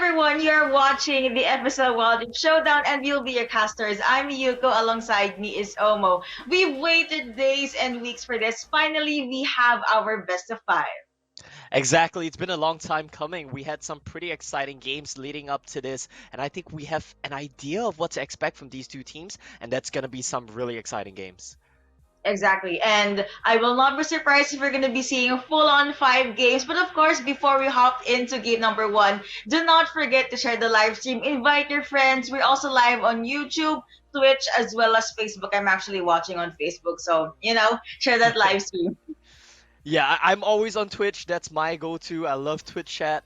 everyone, you're watching the FSL World Showdown and we'll be your casters. I'm Yuko, alongside me is Omo. We've waited days and weeks for this. Finally, we have our best of five. Exactly. It's been a long time coming. We had some pretty exciting games leading up to this, and I think we have an idea of what to expect from these two teams, and that's going to be some really exciting games. Exactly. And I will not be surprised if we're going to be seeing full on five games. But of course, before we hop into game number one, do not forget to share the live stream. Invite your friends. We're also live on YouTube, Twitch, as well as Facebook. I'm actually watching on Facebook. So, share that live stream. Yeah, I'm always on Twitch. That's my go-to. I love Twitch chat.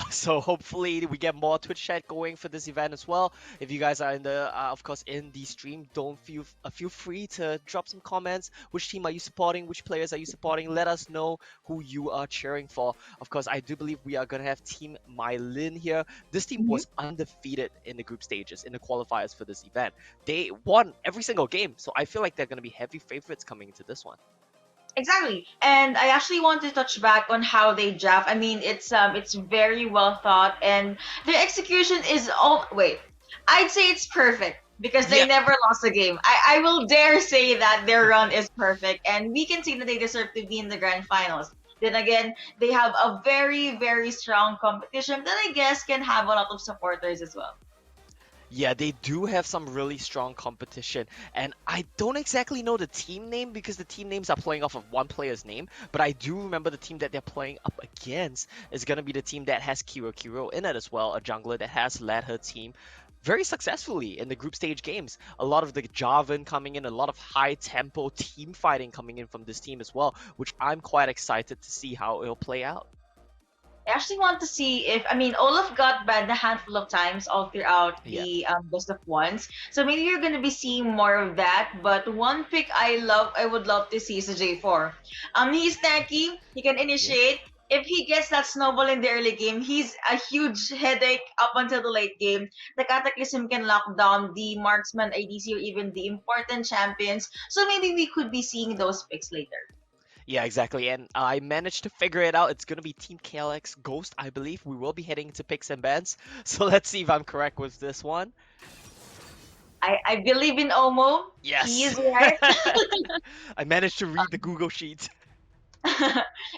So hopefully we get more Twitch chat going for this event as well. If you guys are in of course, in the stream, don't feel free to drop some comments. Which team are you supporting? Which players are you supporting? Let us know who you are cheering for. Of course, I do believe we are gonna have Team MaiLinh here. This team was undefeated in the group stages, in the qualifiers for this event. They won every single game, so I feel like they're gonna be heavy favorites coming into this one. Exactly. And I actually want to touch back on how they draft. I mean, it's very well thought and their execution is all wait. I'd say it's perfect because they Yeah. never lost a game. I will dare say that their run is perfect and we can see that they deserve to be in the grand finals. Then again, they have a very, very strong competition that I guess can have a lot of supporters as well. Yeah, they do have some really strong competition, and I don't exactly know the team name because the team names are playing off of one player's name, but I do remember the team that they're playing up against is going to be the team that has Kiro in it as well, a jungler that has led her team very successfully in the group stage games. A lot of the Jarvan coming in, a lot of high tempo team fighting coming in from this team as well, which I'm quite excited to see how it'll play out. I actually want to see if I mean Olaf got banned a handful of times all throughout Yeah. the best of ones. So maybe you're gonna be seeing more of that. But one pick I would love to see is a J4. He's tanky, he can initiate. If he gets that snowball in the early game, he's a huge headache up until the late game. The Cataclysm can lock down the marksman ADC or even the important champions. So maybe we could be seeing those picks later. Yeah, exactly. And I managed to figure it out. It's going to be Team KLX Ghost, I believe. We will be heading to picks and bans. So let's see if I'm correct with this one. I believe in Omo. He Yes. is right. I managed to read the Google Sheet.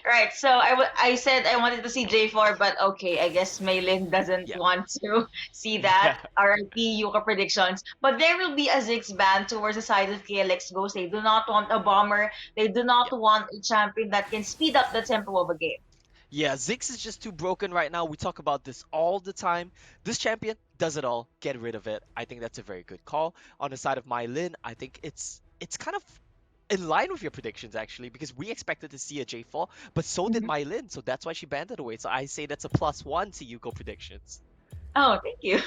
Right. So I said I wanted to see J4, but okay, I guess MaiLinh doesn't Yeah. want to see Yeah. that. RIP Yuka predictions. But there will be a Ziggs ban towards the side of KLX Ghost. They do not want a bomber. They do not Yeah. want a champion that can speed up the tempo of a game. Yeah, Ziggs is just too broken right now. We talk about this all the time. This champion does it all. Get rid of it. I think that's a very good call. On the side of MaiLinh, I think it's kind of in line with your predictions actually, because we expected to see a J4, but so did Mhm. MaiLinh, so that's why she banned it away. So I say that's a +1 to Yuko predictions. Oh, thank you.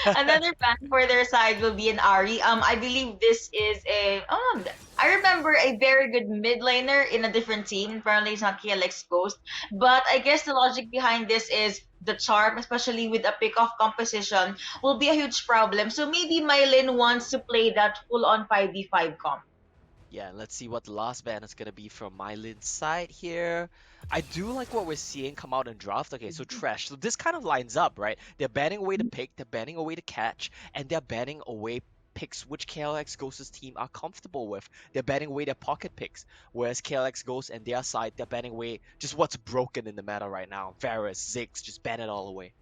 Another fan for their side will be an Ari. I believe this is I remember a very good mid laner in a different team. Apparently, it's not KLX Ghost, but I guess the logic behind this is the charm, especially with a pick-off composition, will be a huge problem. So maybe Mylin wants to play that full-on 5v5 comp. Yeah, let's see what the last ban is gonna be from MaiLinh's side here. I do like what we're seeing come out in draft. Okay, so trash. So this kind of lines up, right? They're banning away the pick, they're banning away the catch, and they're banning away picks which KLX Ghost's team are comfortable with. They're banning away their pocket picks, whereas KLX Ghost and their side, they're banning away just what's broken in the meta right now. Varus, Ziggs, just ban it all away.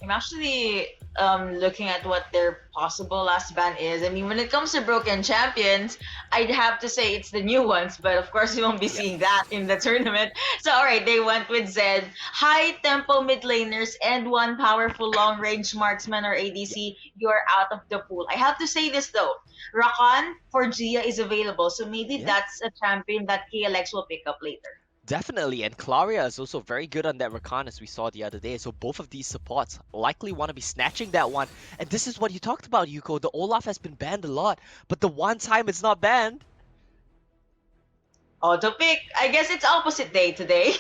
I'm actually looking at what their possible last ban is. I mean, when it comes to broken champions, I'd have to say it's the new ones, but of course we won't be Yeah. seeing that in the tournament. So alright, they went with Zed, high tempo mid laners, and one powerful long range marksman or ADC. You're out of the pool. I have to say this though, Rakan for Gia is available, so maybe Yeah. that's a champion that KLX will pick up later. Definitely, and Claria is also very good on that Rakan as we saw the other day, so both of these supports likely want to be snatching that one. And this is what you talked about, Yuko. The Olaf has been banned a lot, but the one time it's not banned. Auto pick. I guess it's opposite day today.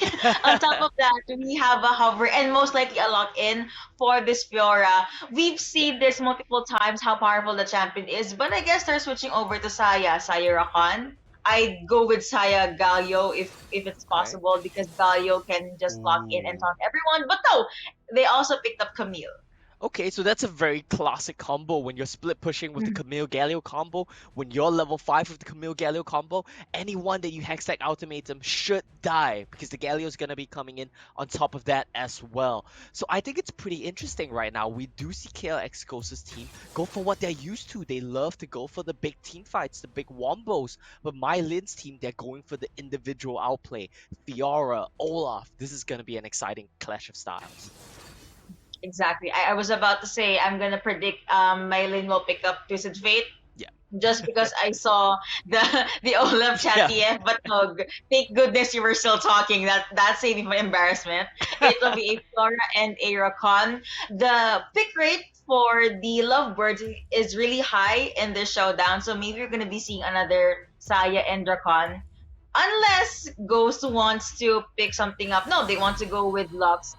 On top of that, we have a hover and most likely a lock in for this Fiora. We've seen this multiple times how powerful the champion is, but I guess they're switching over to Saya Rakan. I'd go with Saya Galio if it's Okay. possible because Galio can just lock in and Ooh. taunt everyone. But no, they also picked up Camille. Okay, so that's a very classic combo when you're split pushing with the Camille Galio combo. When you're level 5 with the Camille Galio combo, anyone that you Hextech ultimatum should die because the Galio is going to be coming in on top of that as well. So I think it's pretty interesting right now. We do see KLX Ghost's team go for what they're used to. They love to go for the big team fights, the big wombos. But MaiLin's team, they're going for the individual outplay. Fiora, Olaf, this is going to be an exciting clash of styles. Exactly. I was about to say I'm gonna predict MaiLinh will pick up Twisted Fate Yeah. just because I saw the the Olaf chat Yeah. TF, but no, thank goodness you were still talking. That saved me from embarrassment. It will be a Flora and a Racon. The pick rate for the Lovebirds is really high in this showdown, so maybe we're gonna be seeing another Saya and Racon. Unless Ghost wants to pick something up. No, they want to go with Lux.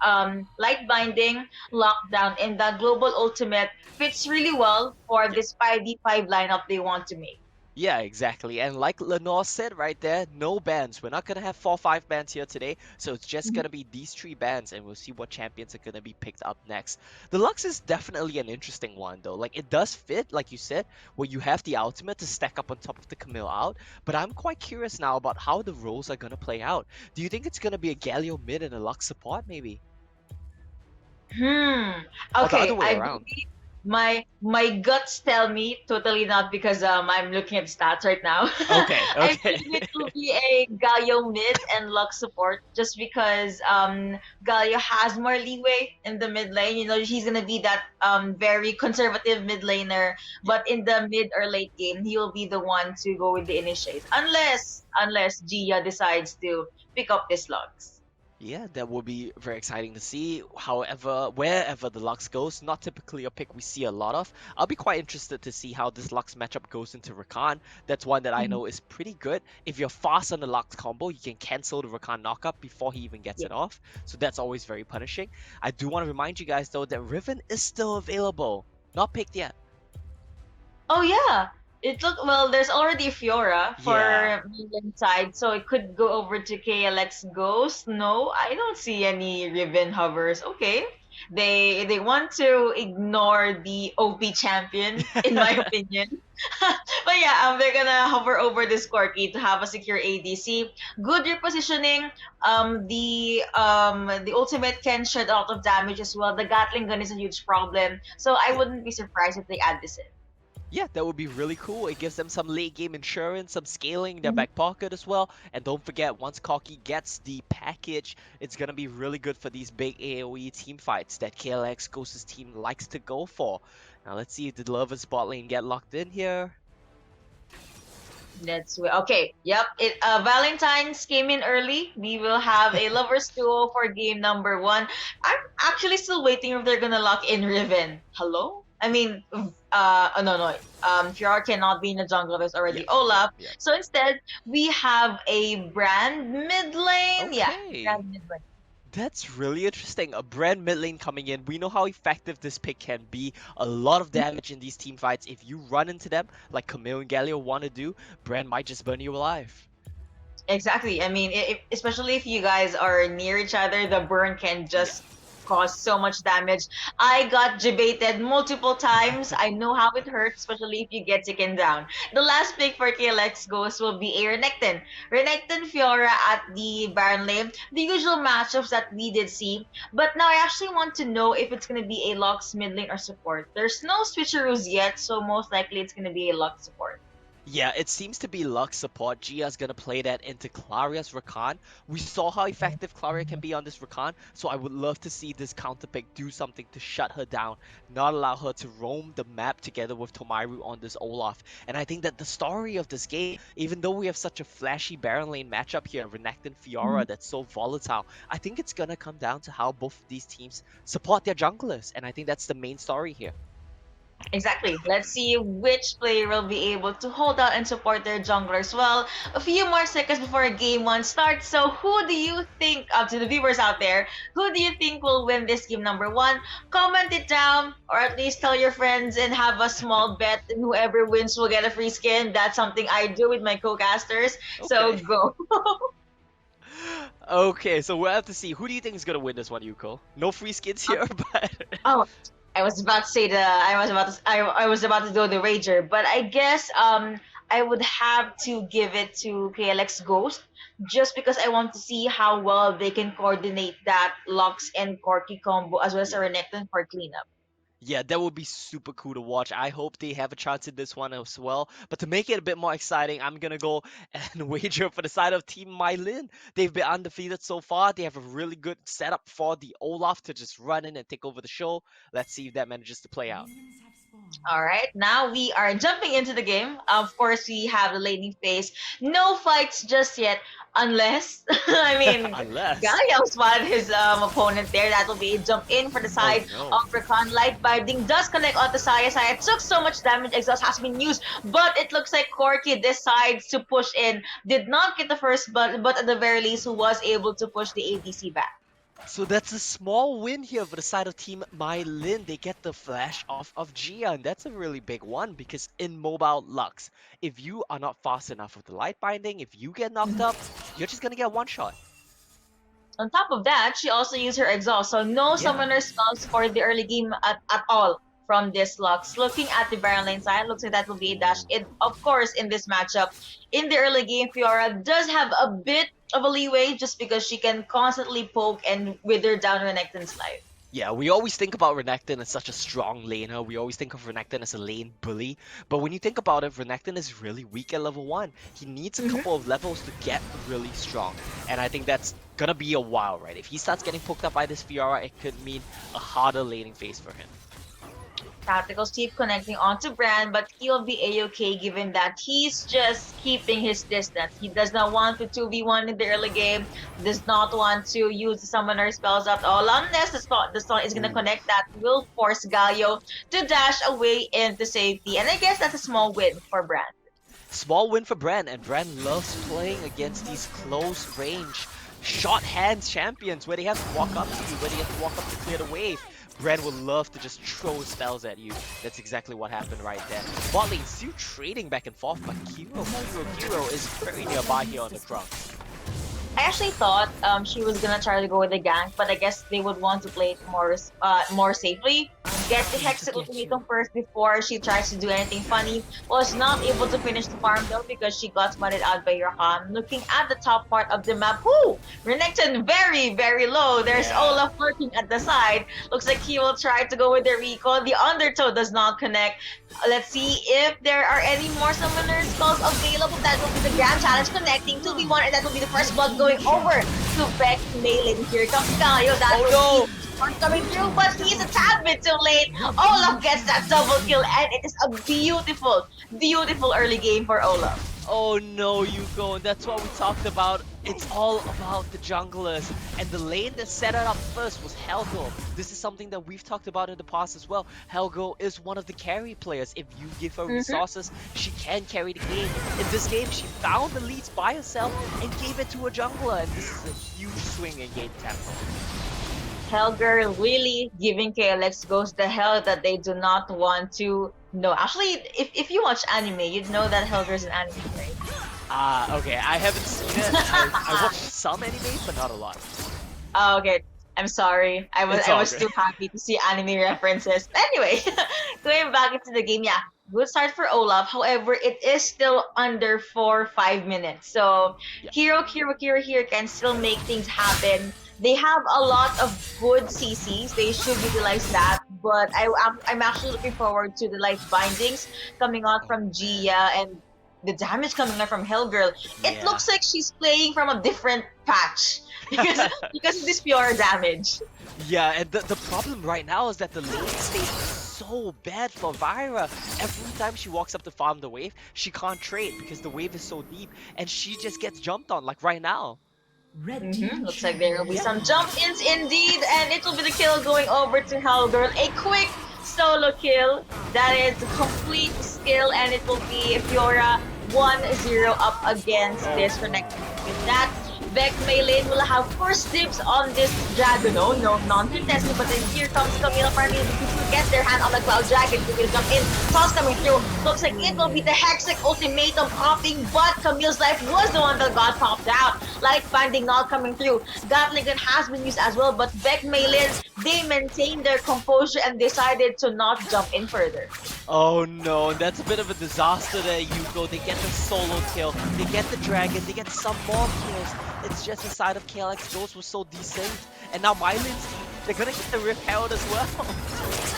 Light Binding, Lockdown, and the Global Ultimate fits really well for this 5v5 lineup they want to make. Yeah, exactly. And like Lenore said right there, no bans. We're not gonna have 4-5 bans here today, so it's just gonna be these 3 bans, and we'll see what champions are gonna be picked up next. The Lux is definitely an interesting one though. Like it does fit, like you said, where you have the ultimate to stack up on top of the Camille out. But I'm quite curious now about how the roles are gonna play out. Do you think it's gonna be a Galio mid and a Lux support, maybe? Hmm. Or the other Okay, way I around? believe my guts tell me totally not because I'm looking at stats right now. Okay, I okay. believe it will be a Galio mid and Lux support just because Galio has more leeway in the mid lane. You know, he's gonna be that very conservative mid laner, but in the mid or late game, he will be the one to go with the initiate. Unless Gia decides to pick up this Lux. Yeah, that will be very exciting to see. However, wherever the Lux goes, not typically a pick we see a lot of. I'll be quite interested to see how this Lux matchup goes into Rakan. That's one that I know is pretty good. If you're fast on the Lux combo, you can cancel the Rakan knockup before he even gets Yeah. it off. So that's always very punishing. I do want to remind you guys though that Riven is still available. Not picked yet. Oh yeah, it look well. There's already Fiora for Yeah. Million side, so it could go over to KLX Ghost. No, I don't see any Riven hovers. Okay, they want to ignore the OP champion, in my opinion. But yeah, they're gonna hover over this Corki to have a secure ADC. Good repositioning. The ultimate can shed a lot of damage as well. The Gatling gun is a huge problem, so I wouldn't be surprised if they add this in. Yeah, that would be really cool. It gives them some late game insurance, some scaling in their Mhm. back pocket as well. And don't forget, once Koki gets the package, it's gonna be really good for these big AoE team fights that KLX Ghost's team likes to go for. Now let's see if the lovers bot lane get locked in here. Okay. Yep. It Valentine's came in early. We will have a lovers duo for game number 1. I'm actually still waiting if they're gonna lock in Riven. Hello? I mean, no. Fiora cannot be in the jungle. There's already Yeah, Olaf. yeah. So instead, we have a brand mid lane. Yeah, Okay. brand mid lane. That's really interesting. A brand mid lane coming in. We know how effective this pick can be. A lot of damage in these team fights. If you run into them, like Camille and Galio want to do, Brand might just burn you alive. Exactly. I mean, especially if you guys are near each other, the burn can Yeah. just cause so much damage. I got debated multiple times. I know how it hurts, especially if you get taken down. The last pick for KLX Ghost will be a Renekton. Renekton Fiora at the Baron lane. The usual matchups that we did see. But now I actually want to know if it's going to be a Lux mid lane or support. There's no switcheroos yet, so most likely it's going to be a Lux support. Yeah, it seems to be Lux support. Gia's gonna play that into Claria's Rakan. We saw how effective Claria can be on this Rakan, so I would love to see this counter pick do something to shut her down, not allow her to roam the map together with Tomairu on this Olaf. And I think that the story of this game, even though we have such a flashy Baron lane matchup here, Renekton Fiora that's so volatile, I think it's gonna come down to how both of these teams support their junglers, and I think that's the main story here. Exactly. Let's see which player will be able to hold out and support their junglers. Well, a few more seconds before game 1 starts. So, who do you think, up to the viewers out there, who do you think will win this game number 1? Comment it down, or at least tell your friends and have a small bet, and whoever wins will get a free skin. That's something I do with my co-casters. So, Okay. go. Okay, so we'll have to see. Who do you think is gonna win this one, Yuko? No free skins here, but Oh, I was about to say I was about to do the Rager, but I guess I would have to give it to KLX Ghost just because I want to see how well they can coordinate that Lux and Corky combo as well as a yeah. Renekton for cleanup. Yeah, that would be super cool to watch. I hope they have a chance in this one as well. But to make it a bit more exciting, I'm gonna go and wager for the side of Team MaiLin. They've been undefeated so far. They have a really good setup for the Olaf to just run in and take over the show. Let's see if that manages to play out. All right, now we are jumping into the game. Of course, we have the laning phase. No fights just yet, unless I mean, Unless. Galio spotted his opponent there. That will be a jump in for the Oh side no. of Recon. Light Binding does connect onto Saya. Saya took so much damage. Exhaust has been used, but it looks like Corky decides to push in. Did not get the first, but at the very least, who was able to push the ADC back. So that's a small win here for the side of Team MaiLin. They get the flash off of Gia, and that's a really big one because in mobile Lux, if you are not fast enough with the light binding, if you get knocked up, you're just gonna get one shot. On top of that, she also used her exhaust, so no Yeah. summoner spells for the early game at all from this Lux. Looking at the Baron lane side, looks like that will be a dash. It, of course, in this matchup, in the early game, Fiora does have a bit of a leeway just because she can constantly poke and wither down Renekton's life. Yeah, we always think about Renekton as such a strong laner. We always think of Renekton as a lane bully. But when you think about it, Renekton is really weak at level 1. He needs a couple of levels to get really strong. And I think that's gonna be a while, right? If he starts getting poked up by this Fiora, it could mean a harder laning phase for him. Tacticals keep connecting onto Bran, but he'll be a-okay given that he's just keeping his distance. He does not want to 2v1 in the early game, does not want to use the summoner spells at all, unless the stun is going to connect. That will force Galio to dash away into safety, and I guess that's a small win for Bran. Small win for Bran, and Bran loves playing against these close range shot hands champions where they have to walk up to you, where they have to walk up to clear the wave. Bran would love to just throw spells at you. That's exactly what happened right there. Bot lane still trading back and forth, but Kiro is very nearby here on the trunk. I actually thought she was gonna try to go with the gank, but I guess they would want to play it more safely. Get the Hex ultimatum first before she tries to do anything funny. Was not able to finish the farm though because she got spotted out by Rakan. Looking at the top part of the map, whoo! Renekton very, very low. There's Olaf lurking at the side. Looks like he will try to go with the recall. The undertow does not connect. Let's see if there are any more summoner spells available. That will be the Grand Challenge connecting 2v1, and that will be the first blood going over to VEC MaiLinh. Here comes Galio. That will be one coming through, but he's a tad bit too late. Olaf gets that double kill, and it is a beautiful, beautiful early game for Olaf. Oh no, Yuko, and that's what we talked about. It's all about the junglers, and the lane that set it up first was Helgo. This is something that we've talked about in the past as well. Helgo is one of the carry players. If you give her resources, she can carry the game. In this game, she found the leads by herself and gave it to a jungler, and this is a huge swing in game tempo. Helger really giving KLX Ghost the hell that they do not want to know. Actually, if you watch anime, you'd know that Helger's an anime, right? Okay, I haven't seen it. I watched some anime, but not a lot. Oh, okay. I'm sorry. I was good. too happy to see anime references. Anyway, going back into the game, yeah. Good start for Olaf. However, it is still under 4-5 minutes. So Kiro here can still make things happen. They have a lot of good CCs. They should utilize that. But I'm actually looking forward to the life bindings coming out from Gia and the damage coming out from Hellgirl. It looks like she's playing from a different patch because of this pure damage. Yeah, and the problem right now is that the lane state is so bad for Vyra. Every time she walks up to farm the wave, she can't trade because the wave is so deep and she just gets jumped on, like right now. Looks like there will be some jump-ins indeed, and it will be the kill going over to Hellgirl. A quick solo kill that is complete skill, and it will be Fiora 1-0 up against this Renekton. With that, VEC MaiLinh will have first dibs on this dragon. No, no, non-contested, but then here comes Camille finally to get their hand on the Cloud Dragon. He will jump in, toss coming through. Looks like it will be the Hextech ultimatum popping, but Camille's life was the one that got popped out. Light binding not coming through. Gatling gun has been used as well, but VEC MaiLinh, they maintained their composure and decided to not jump in further. Oh no, that's a bit of a disaster there, Yuko. They get the solo kill, they get the dragon, they get some more kills. It's just the side of KLX Ghost was so decent. And now MaiLin's team, they're gonna get the Rip Herald as well.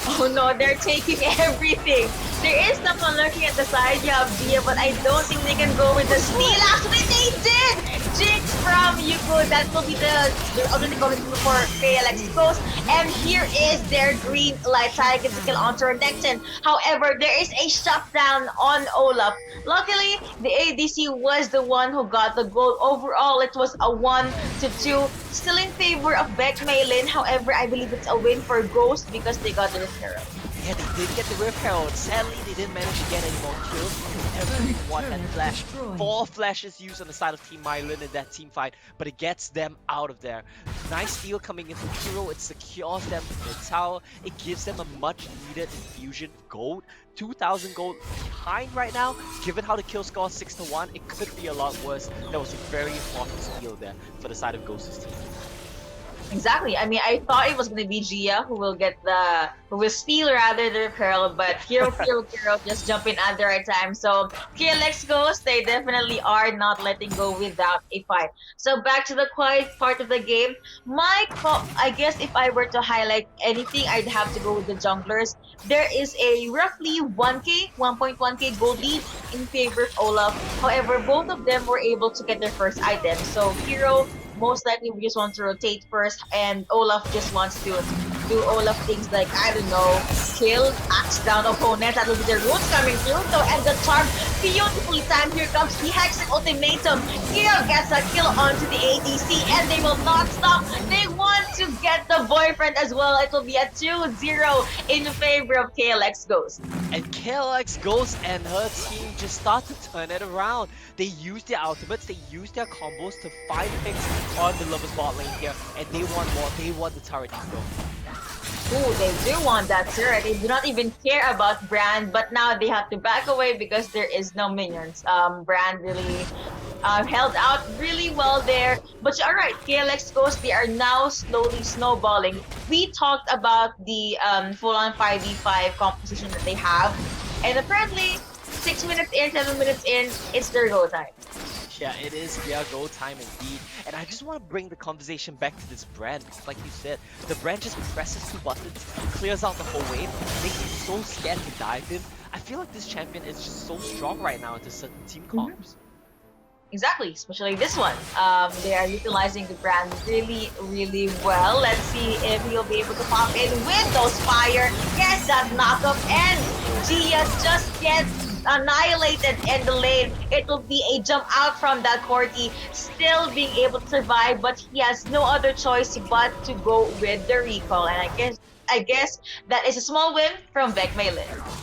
Oh no, they're taking everything. There is someone lurking at the side, you have Dia, but I don't think they can go with the steal. Actually, they did! Jinx from Yuko, that will be the ultimate going for KLX Ghost. And here is their green light tiger to kill onto her Nexen. However, there is a shutdown on Olaf. Luckily, the ADC was the one who got the goal. Overall, it was a 1-2, still in favor of VEC MaiLinh. However, I believe it's a win for Ghost because they got the Rift Herald. Yeah, they did get the Rip Herald. Sadly, they didn't manage to get any more kills because everyone had flash. 4 flashes used on the side of Team MaiLinh in that team fight, but it gets them out of there. Nice steal coming in from Hero. It secures them from the tower. It gives them a much needed infusion of gold. 2,000 gold behind right now. Given how the kill score is 6-1, it could be a lot worse. That was a very important steal there for the side of Ghost's team. Exactly. I mean, I thought it was going to be Gia who will steal rather the Pearl, but Hero just jump in at the right time. So KLX Ghost, they definitely are not letting go without a fight. So back to the quiet part of the game. I guess if I were to highlight anything, I'd have to go with the junglers. There is a roughly 1.1k gold lead in favor of Olaf. However, both of them were able to get their first item. So Hero most likely we just want to rotate first, and Olaf just wants to do Olaf things like, I don't know, kill, axe down opponent. That will be their roots coming through. So, and the charm, beautifully timed. Here comes the Hextech ultimatum. Hero gets a kill onto the ADC, and they will not stop. They want to get the boyfriend as well. It will be a 2-0 in favor of KLX Ghost. And KLX Ghost and her team just start to turn it around. They use their ultimates, they use their combos to find picks on the Lover's bot lane here, and they want more. They want the turret eco. Ooh, they do want that turret. They do not even care about Brand, but now they have to back away because there is no minions. Brand really held out really well there. But alright, KLX Ghost, they are now slowly snowballing. We talked about the full-on 5v5 composition that they have. And apparently, 6 minutes in, 7 minutes in, it's their go time. Yeah, it is their go time indeed. And I just want to bring the conversation back to this Brand. Like you said, the Brand just presses 2 buttons, clears out the whole wave, makes me so scared to dive in. I feel like this champion is just so strong right now into certain team comps. Exactly, especially this one. They are utilizing the Brand really, really well. Let's see if he'll be able to pop in with those fire. Gets that knockup, and Gia just gets annihilated in the lane. It will be a jump out from that Corti, still being able to survive, but he has no other choice but to go with the recall. And I guess that is a small win from VEC MaiLinh.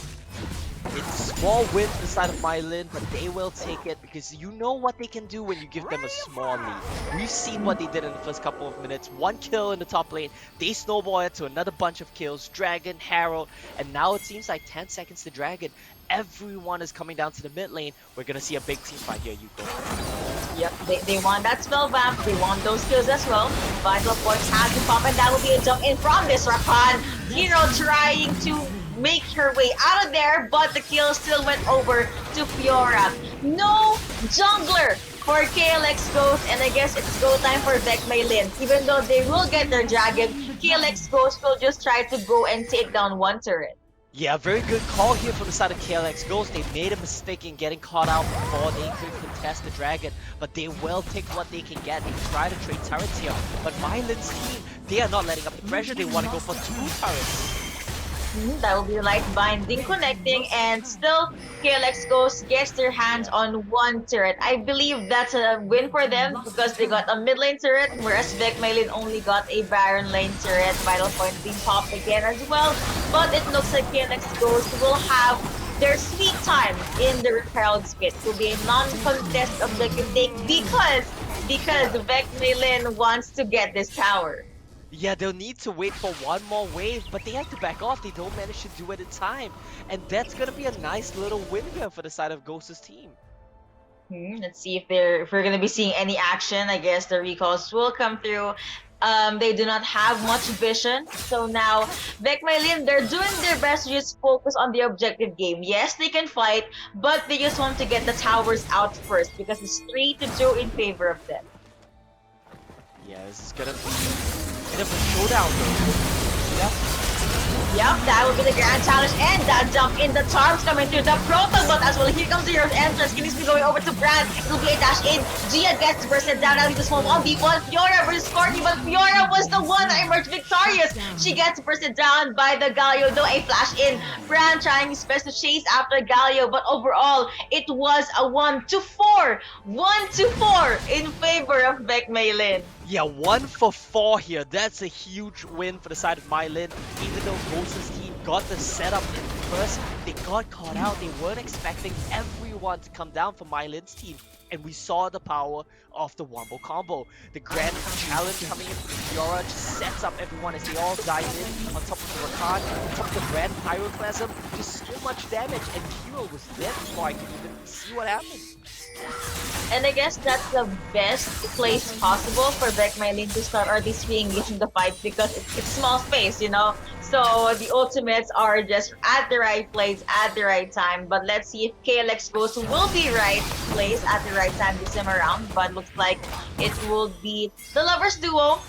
It's a small win for the side of MaiLinh, but they will take it because you know what they can do when you give them a small lead. We've seen what they did in the first couple of minutes. 1 kill in the top lane, they snowball it to another bunch of kills. Dragon, Herald, and now it seems like 10 seconds to Dragon. Everyone is coming down to the mid lane. We're gonna see a big team fight here, Yuko. Yep, they want that spell vamp, they want those kills as well. Vital Force has to pop, and that will be a jump in from this Rakan. Hero trying to make her way out of there, but the kill still went over to Fiora. No jungler for KLX Ghost, and I guess it's go time for VEC MaiLinh. Even though they will get their dragon, KLX Ghost will just try to go and take down 1 turret. Yeah, very good call here from the side of KLX Ghost. They made a mistake in getting caught out before they could contest the dragon, but they will take what they can get. They try to trade turrets here, but MaiLinh's team, they are not letting up the pressure. They want to go for 2 turrets. That will be light binding connecting, and still KLX Ghost gets their hands on 1 turret. I believe that's a win for them because they got a mid lane turret, whereas VEC MaiLinh only got a Baron lane turret. Vital Point being popped again as well, but it looks like KLX Ghost will have their sweet time in the Herald Spit. It will be a non-contest objective take because because VEC MaiLinh wants to get this tower. Yeah, they'll need to wait for one more wave, but they have to back off. They don't manage to do it in time. And that's gonna be a nice little win here for the side of Ghost's team. Let's see if we're gonna be seeing any action. I guess the recalls will come through. They do not have much vision, so now VEC MaiLinh, they're doing their best to just focus on the objective game. Yes, they can fight, but they just want to get the towers out first because it's 3-2 in favor of them. Yeah, this is gonna be a bit of a showdown though. Yeah. Yep, that will be the grand challenge, and that jump in the charms coming through the proton bot as well. Here comes the hero's entrance. Kinnison going over to Brand. It'll be a dash in. Gia gets bursted down. Now he's a small 1v1. Fiora versus Corky, but Fiora was the one that emerged victorious. She gets bursted down by the Galio, though a flash in. Brand trying his best to chase after Galio, but overall, it was a 1-4. 1-4 in favor of VEC MaiLinh. Yeah, 1-for-4 here. That's a huge win for the side of MaiLinh. Even though Ghost's team got the setup in first, they got caught out. They weren't expecting everyone to come down for MaiLinh's team. And we saw the power of the Wombo combo. The grand challenge coming in from Fiora just sets up everyone as they all dive in on top of the Rakan, on top of the grand Pyroclasm. Just so much damage, and Hero was there before I could even see what happened. And I guess that's the best place possible for VEC MaiLinh to start RD3 engaging the fight because it's small space, you know? So the ultimates are just at the right place at the right time. But let's see if KLX Ghost will be right place at the right time this time around. But looks like it will be the lovers duo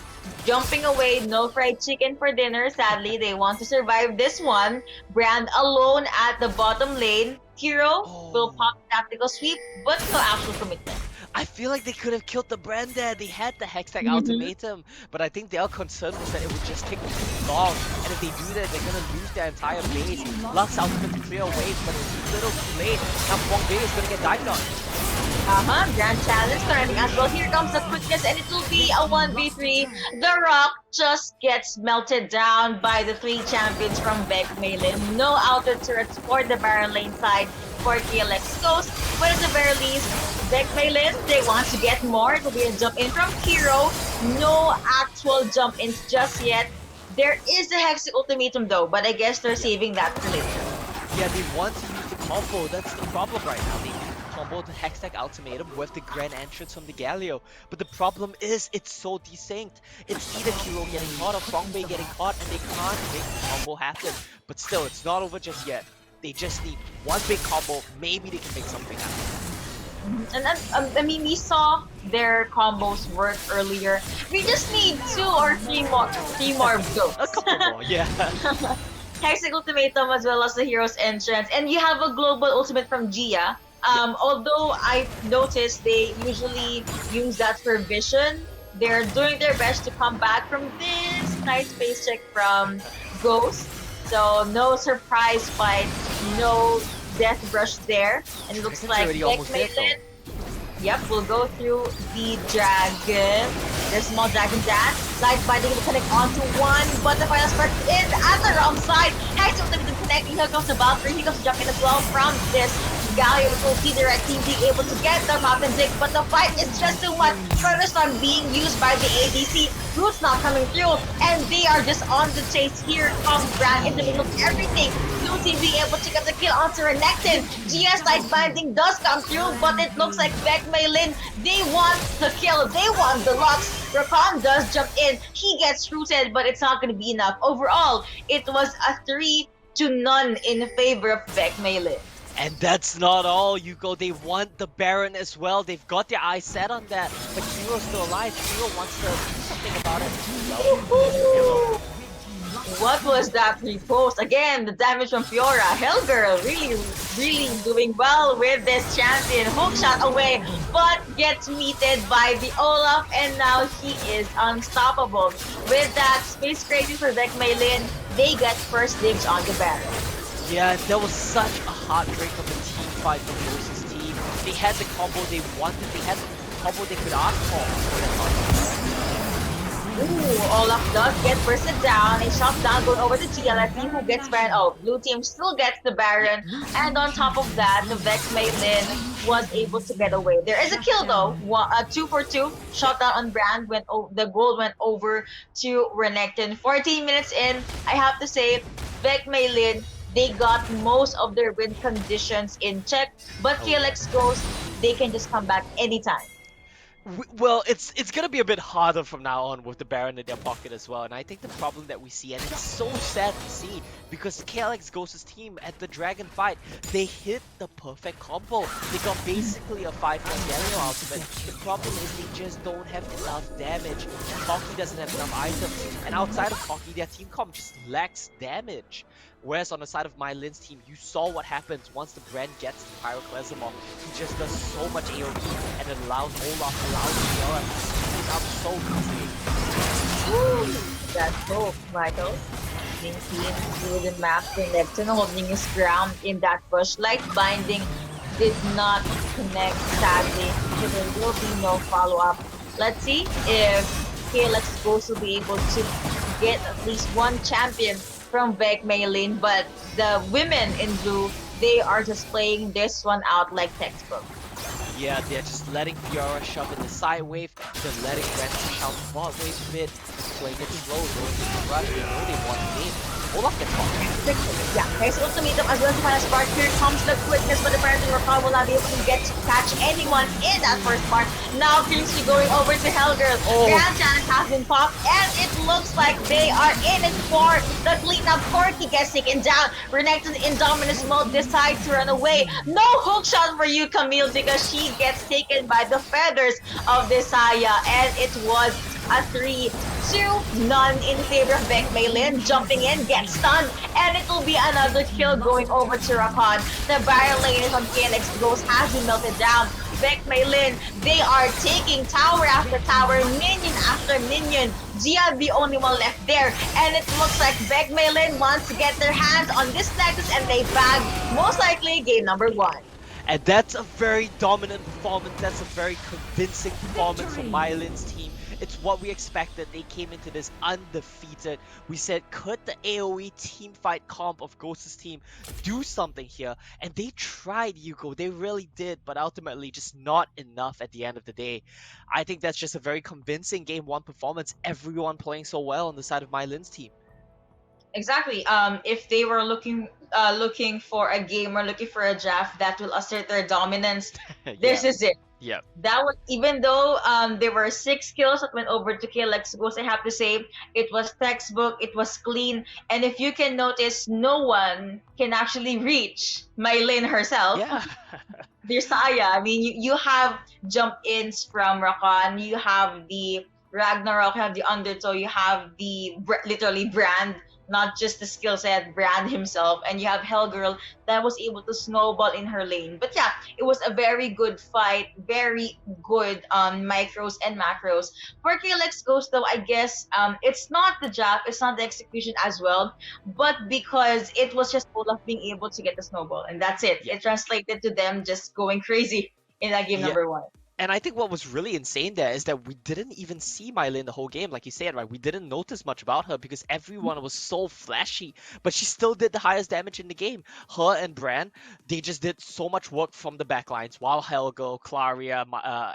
jumping away. No fried chicken for dinner. Sadly, they want to survive this one. Brand alone at the bottom lane. Hero will pop tactical sweep, but no actual commitment. I feel like they could have killed the Brand there. They had the Hextech ultimatum, but I think their concern was that it would just take too long. And if they do that, they're gonna lose their entire base. Lux ultimate to clear waves, but it's a little too late. Now Wong Bay is gonna get dived on. Grand challenge starting as well. Here comes the quickness, and it will be a 1v3. The rock just gets melted down by the 3 champions from VEC MaiLinh. No outer turrets for the Baron lane side for KLX Ghost, but at the very least, VEC MaiLinh, they want to get more. It will be a jump in from Hero. No actual jump ins just yet. There is a Hextech ultimatum though, but I guess they're saving that for later. Yeah, they want to use the combo. That's the problem right now. They combo the Hextech ultimatum with the grand entrance from the Galio. But the problem is it's so desynced. It's either Hero getting caught or Frongbei getting caught, and they can't make the combo happen. But still, it's not over just yet. They just need one big combo. Maybe they can make something happen. And then, I mean, we saw their combos work earlier. We just need 2 or 3 more goats. A couple more, yeah. Hextech ultimatum as well as the hero's entrance, and you have a global ultimate from Gia. Although I've noticed they usually use that for vision, they're doing their best to come back from this nice space check from Ghost. So no surprise fight, no death brush there, and it looks like VEC MaiLinh. Yep, we'll go through the dragon. There's small dragon dash. Light binding will connect onto one, but the final spark is at the wrong side. Hextech ultimate connecting. Here comes the Valkyrie. Here comes the jumping as well from this Galio. Will see the red team being able to get the map and dig, but the fight is just too much. Thunderstorm being used by the ADC. Roots not coming through, and they are just on the chase. Here comes Brand in the middle of everything. Blue team being able to get the kill onto Renekton. GS light binding does come through, but it looks like VEC MaiLinh, they want the kill, they want the Lux. Rakan does jump in, he gets rooted, but it's not going to be enough. Overall, it was a 3-0 in favor of VEC MaiLinh. And that's not all, Yuko. They want the Baron as well. They've got their eyes set on that. But Hero's still alive. Hero wants to do something about it. What was that repost? Again, the damage from Fiora. Hellgirl really doing well with this champion. Hookshot away, but gets meted by the Olaf, and now he is unstoppable. With that space crazy for VEC MaiLinh, they get first dibs on the Baron. Yeah, that was such a heartbreak of a team fight from Rose's team. They had the combo they wanted, they had the combo they could ask for. Ooh, Olaf does get bursted down. A shot down going over to TL. Let's see who gets Baron. Oh, blue team still gets the Yeah. Baron. And on top of that, the Vex MaiLinh was able to get away. There is a kill though. Two for two. Yep. Shot down on Brand. The goal went over to Renekton. 14 minutes in, I have to say, Vex MaiLinh, they got most of their win conditions in check. But Oh yeah. KLX Ghost, they can just come back anytime. Well, it's gonna be a bit harder from now on with the Baron in their pocket as well, and I think the problem that we see, and it's so sad to see, because KLX Ghost's team at the Dragon fight, they hit the perfect combo. They got basically a 5-1 Galio ultimate. The problem is they just don't have enough damage. Hockey doesn't have enough items, and outside of Hockey, their team comp just lacks damage. Whereas on the side of MaiLinh's team, you saw what happens once the Brand gets the Pyroclasm off. He just does so much AoE and it allows Olaf, allows Fiora to speed up so easily. Woo! That's hope, Michael. Maintain through the map. Renekton holding his ground in that bush. Light binding did not connect, sadly. So there will be no follow-up. Let's see if KLX Ghost will be able to get at least one champion from Vex MaiLinh, but the women in blue, they are just playing this one out like textbook. Yeah, they're just letting Fiora shove in the side wave, they're letting Ren push out the bot wave a bit, playing it slow, going to the rush, they know they want the game. Olaf gets caught. Yeah, there's ultimatum as well as final spark. Here comes the quickness, but apparently Rakan will not be able to get to catch anyone in that first part. Now Kingsley going over to Hellgirl. Grand challenge has been popped, and it looks like they are in it for the cleanup. Corky gets taken down. Renekton in dominance mode decides to run away. No hook shot for you, Camille, because she gets taken by the feathers of Desaya, and it was a 3-2 in favor of Vex MaiLinh. Jumping in, gets stunned, and it will be another kill going over to Rakan. The barrel lane is on KLX Ghost, has been melted down. Vex MaiLinh, they are taking tower after tower, minion after minion. Gia the only one left there, and it looks like Vex MaiLinh wants to get their hands on this Nexus, and they bag most likely game number 1. And that's a very dominant performance, that's a very convincing performance from MaiLinh's team. It's what we expected. They came into this undefeated. We said, could the AoE team fight comp of Ghost's team do something here? And they tried, Yuko. They really did, but ultimately just not enough at the end of the day. I think that's just a very convincing game 1 performance. Everyone playing so well on the side of MaiLinh's team. Exactly. If they were looking for a gamer, looking for a draft that will assert their dominance, this is it. Yeah. That was, even though there were 6 kills that went over to KLX Ghost, I have to say it was textbook, it was clean, and if you can notice, no one can actually reach MaiLinh herself. Yeah. Desaya. I mean, you have jump ins from Rakan, you have the Ragnarok, you have the Undertow, you have the literally Brand, not just the skill set, Brand himself, and you have Hellgirl that was able to snowball in her lane. But yeah, it was a very good fight, very good micros and macros. For KLX Ghost though, I guess it's not the job, it's not the execution as well, but because it was just Olaf being able to get the snowball, and that's it. Yeah. It translated to them just going crazy in that game Yeah. number 1. And I think what was really insane there is that we didn't even see MaiLinh the whole game, like you said, right? We didn't notice much about her because everyone was so flashy, but she still did the highest damage in the game. Her and Bran, they just did so much work from the backlines, while Helgo, Claria,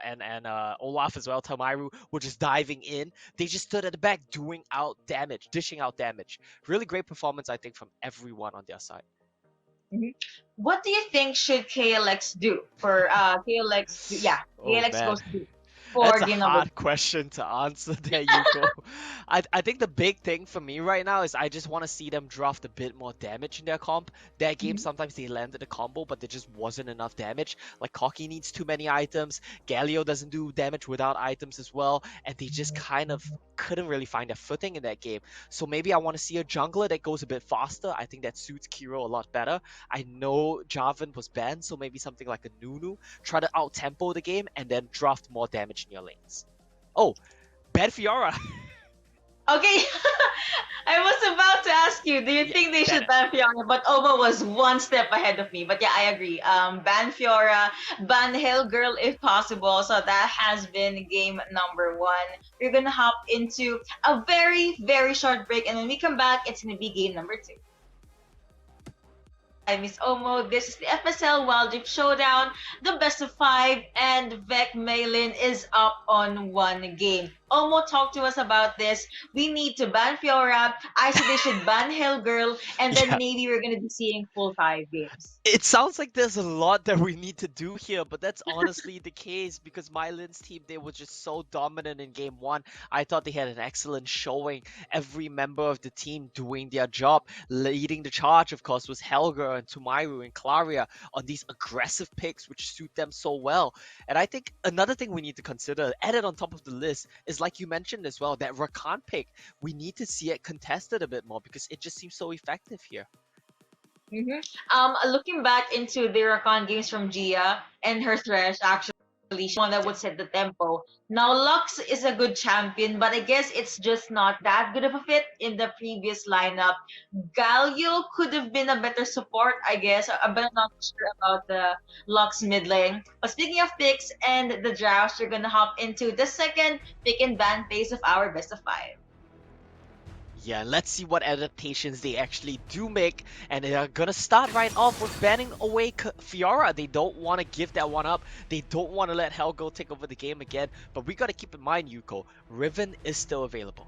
and Olaf as well, Tamaru, were just diving in. They just stood at the back doing out damage, dishing out damage. Really great performance, I think, from everyone on their side. What do you think should KLX do for KLX? Yeah, KLX man. goes to do for That's a game number. hard question to answer there, Yuko. I think the big thing for me right now is I just want to see them draft a bit more damage in their comp. Their game, sometimes they landed a combo, but there just wasn't enough damage. Like, Koki needs too many items, Galio doesn't do damage without items as well, and they just kind of couldn't really find their footing in that game. So maybe I want to see a jungler that goes a bit faster. I think that suits Kiro a lot better. I know Jarvan was banned, so maybe something like a Nunu. Try to out-tempo the game and then draft more damage in your lanes. Oh, bad Fiora. Okay, I was about to ask you, do you Yeah, think they ban should it. ban Fiora? But Oma was one step ahead of me. But yeah, I agree. Ban Fiora, ban Hell Girl if possible. So that has been game number one. We're gonna hop into a very, very short break, and when we come back, it's gonna be game number two. I'm Miss Omo. This is the FSL Wild Rift Showdown, the best of five, and VEC MaiLinh is up on one game. Omo, talk to us about this. We need to ban Fiora. I said they should ban Hellgirl, and then Yeah. maybe we're gonna be seeing full five games. It sounds like there's a lot that we need to do here, but that's honestly the case because MaiLin's team, they were just so dominant in game one. I thought they had an excellent showing. Every member of the team doing their job. Leading the charge, of course, was Helga and Tumaru and Claria on these aggressive picks, which suit them so well. And I think another thing we need to consider, added on top of the list, is like you mentioned as well, that Rakan pick. We need to see it contested a bit more because it just seems so effective here. Looking back into the Rakan games from Gia and her Thresh, actually, she's one that Yeah. would set the tempo. Now, Lux is a good champion, but I guess it's just not that good of a fit in the previous lineup. Galio could have been a better support, I guess, but I'm not sure about the Lux mid lane. But speaking of picks and the draft, we're gonna hop into the second pick and ban phase of our best of five. Yeah, let's see what adaptations they actually do make. And they are gonna start right off with banning away Fiora. They don't want to give that one up. They don't want to let Helgo take over the game again. But we gotta keep in mind, Yuko, Riven is still available.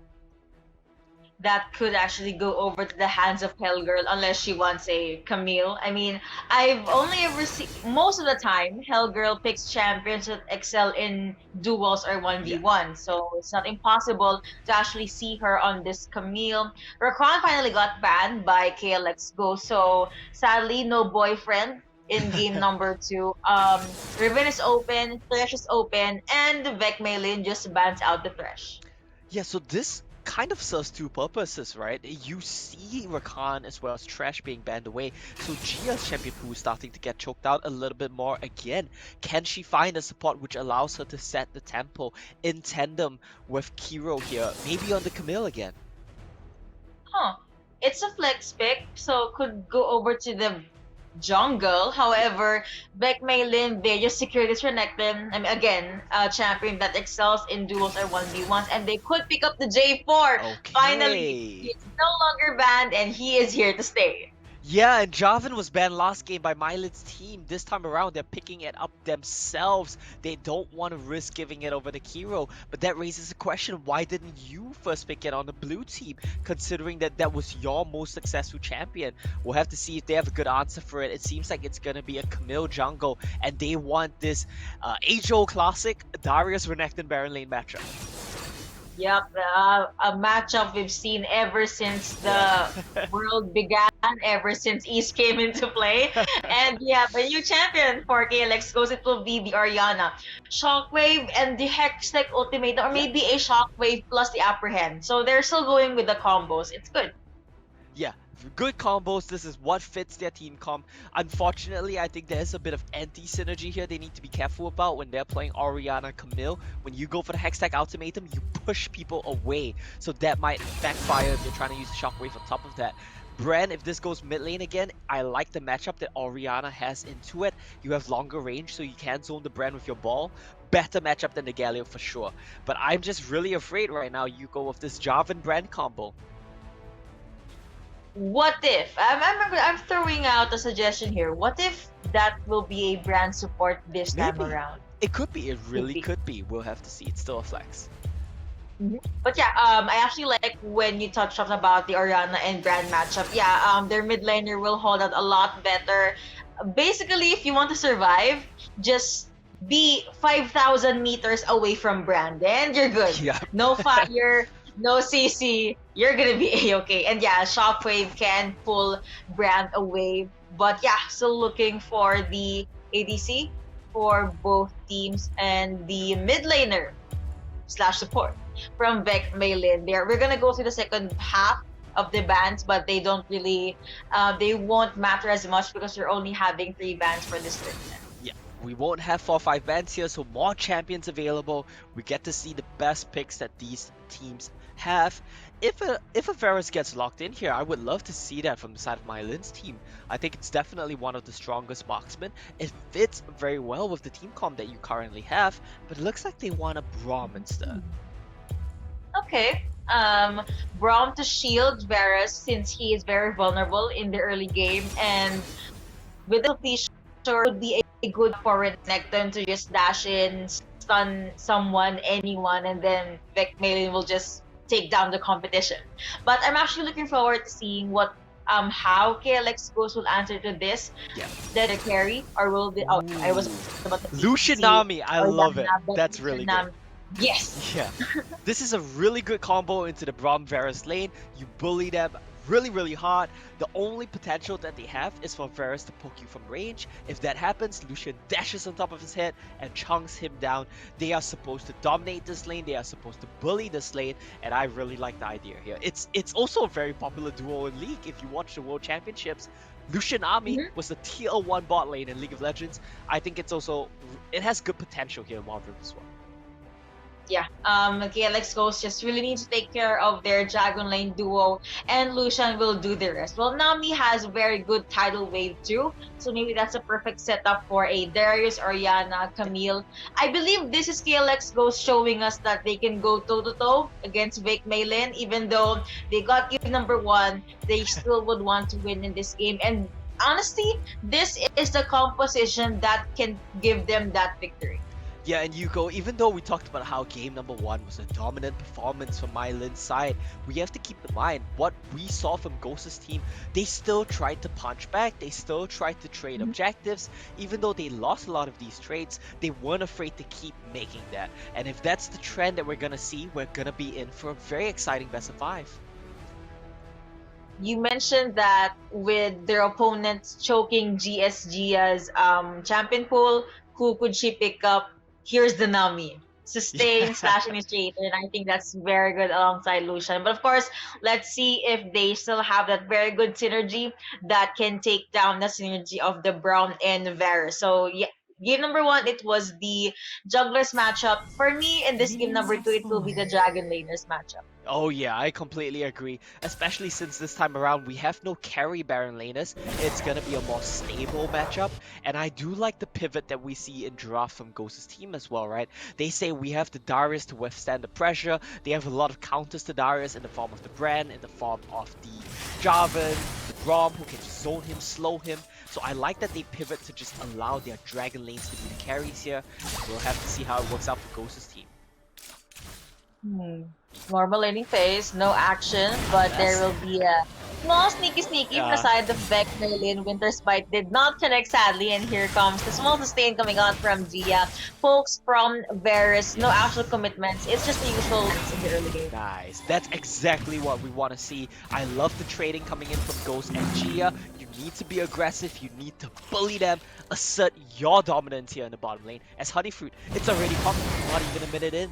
That could actually go over to the hands of Hellgirl unless she wants a Camille. I mean, I've only ever seen most of the time Hellgirl picks champions that excel in duels or Yeah. 1v1. So it's not impossible to actually see her on this Camille. Rakan finally got banned by KLX Go, so sadly no boyfriend in game number two. Riven is open, Thresh is open, and Vec Maylin just bans out the Thresh. Yeah, so this kind of serves two purposes, right? You see Rakan as well as Trash being banned away, so Gia's champion pool is starting to get choked out a little bit more again. Can she find a support which allows her to set the tempo in tandem with Kiro here, maybe on the Camille again? Huh. It's a flex pick, so could go over to the jungle. Yeah. However, Beck Maylin, they just secure this Renekton. I mean, again, a champion that excels in duels or 1v1s, and they could pick up the J4. Finally, Okay. he's no longer banned, and he is here to stay. Yeah, and Jarvan was banned last game by MaiLin's team. This time around, they're picking it up themselves. They don't want to risk giving it over to Kiro. But that raises a question, why didn't you first pick it on the blue team, considering that that was your most successful champion? We'll have to see if they have a good answer for it. It seems like it's going to be a Camille jungle, and they want this age-old classic Darius Renekton Baron lane matchup. Yep, a matchup we've seen ever since the Yeah. world began, ever since East came into play. And yeah, the new champion for KLX goes, it will be the Oriana. Shockwave and the Hextech Ultimate, or Yeah. maybe a Shockwave plus the Apprehend. So they're still going with the combos. It's good. Yeah, good combos. This is what fits their team comp. Unfortunately, I think there's a bit of anti-synergy here they need to be careful about when they're playing Oriana Camille. When you go for the Hextech Ultimatum, you push people away. So that might backfire if you're trying to use Shockwave on top of that. Bren, if this goes mid lane again, I like the matchup that Oriana has into it. You have longer range, so you can zone the Bren with your ball. Better matchup than the Galio for sure. But I'm just really afraid right now, Yuko, of this Jarvan Bren combo. What if I'm throwing out a suggestion here? What if that will be a brand support this time Maybe. around? It could be. It really be. could be. We'll have to see. It's still a flex. But yeah, I actually like when you touched on about the Oriana and Brand matchup. Yeah, their mid laner will hold out a lot better. Basically, if you want to survive, just be 5,000 meters away from Brand, and you're good. Yeah. No fire, no CC, you're gonna be a-okay. And yeah, Shockwave can pull Brand away. But yeah, still looking for the ADC for both teams and the mid laner slash support from Vec Maylin. We're gonna go through the second half of the bans, but they don't really, they won't matter as much because we're only having 3 bans for this tournament. Yeah. We won't have 4 or 5 bans here, so more champions available. We get to see the best picks that these teams have. if a Varus gets locked in here, I would love to see that from the side of MaiLin's team. I think it's definitely one of the strongest marksmen. It fits very well with the team comp that you currently have, but it looks like they want a Braum instead. Okay. Braum to shield Varus since he is very vulnerable in the early game, and with the depletion would be a good for Renekton to just dash in, stun someone, anyone, and then VEC MaiLinh will just take down the competition. But I'm actually looking forward to seeing what how KLX Ghost will answer to this. Yeah. That a carry or will be I was about to Lucianami, I love it. Orianna, but That's really good. Lucianami- Yes. Yeah, this is a really good combo into the Braum Varus lane. You bully them really hard. The only potential that they have is for Varus to poke you from range. If that happens, Lucian dashes on top of his head and chunks him down. They are supposed to dominate this lane. They are supposed to bully this lane, and I really like the idea here. It's also a very popular duo in League. If you watch the World Championships, Lucian Army was the tier 1 bot lane in League of Legends. I think it has good potential here in Wild Rift as well. Yeah, KLX Ghost just really needs to take care of their Dragon Lane duo, and Lucian will do the rest. Well, Nami has very good tidal wave too, so maybe that's a perfect setup for a Darius, Orianna, Camille. I believe this is KLX Ghost showing us that they can go toe-to-toe against VEC MaiLinh, even though they got game number 1, they still would want to win in this game. And honestly, this is the composition that can give them that victory. Yeah, and Yuko, even though we talked about how game number 1 was a dominant performance from MaiLin's side, we have to keep in mind what we saw from Ghost's team. They still tried to punch back, they still tried to trade objectives. Even though they lost a lot of these trades, they weren't afraid to keep making that. And if that's the trend that we're gonna see, we're gonna be in for a very exciting best of 5. You mentioned that with their opponents choking GSG's champion pool, who could she pick up? Here's the Nami. Sustain slash initiator, and I think that's very good alongside Lucian. But of course, let's see if they still have that very good synergy that can take down the synergy of the Braum and Varus. So yeah, game number 1, it was the jugglers matchup. For me, in this game number 2, it will be the Dragon Laners matchup. Oh yeah, I completely agree. Especially since this time around we have no carry Baron laners. It's gonna be a more stable matchup. And I do like the pivot that we see in Giraffe from Ghost's team as well, right? They say we have the Darius to withstand the pressure. They have a lot of counters to Darius in the form of the Bran, in the form of the Jarvan, the Braum who can just zone him, slow him. So I like that they pivot to just allow their Dragon lanes to be the carries here. We'll have to see how it works out for Ghost's team. Normal laning phase, no action, but there will be a small sneaky from the side of VEC MaiLinh. Winter's Bite did not connect sadly, and here comes the small sustain coming out from Gia. Folks from Varus, no actual commitments, it's just the usual in the early game. Nice, that's exactly what we want to see. I love the trading coming in from Ghost and Gia. You need to be aggressive, you need to bully them, assert your dominance here in the bottom lane. As Honeyfruit, it's already popping, not even a minute in.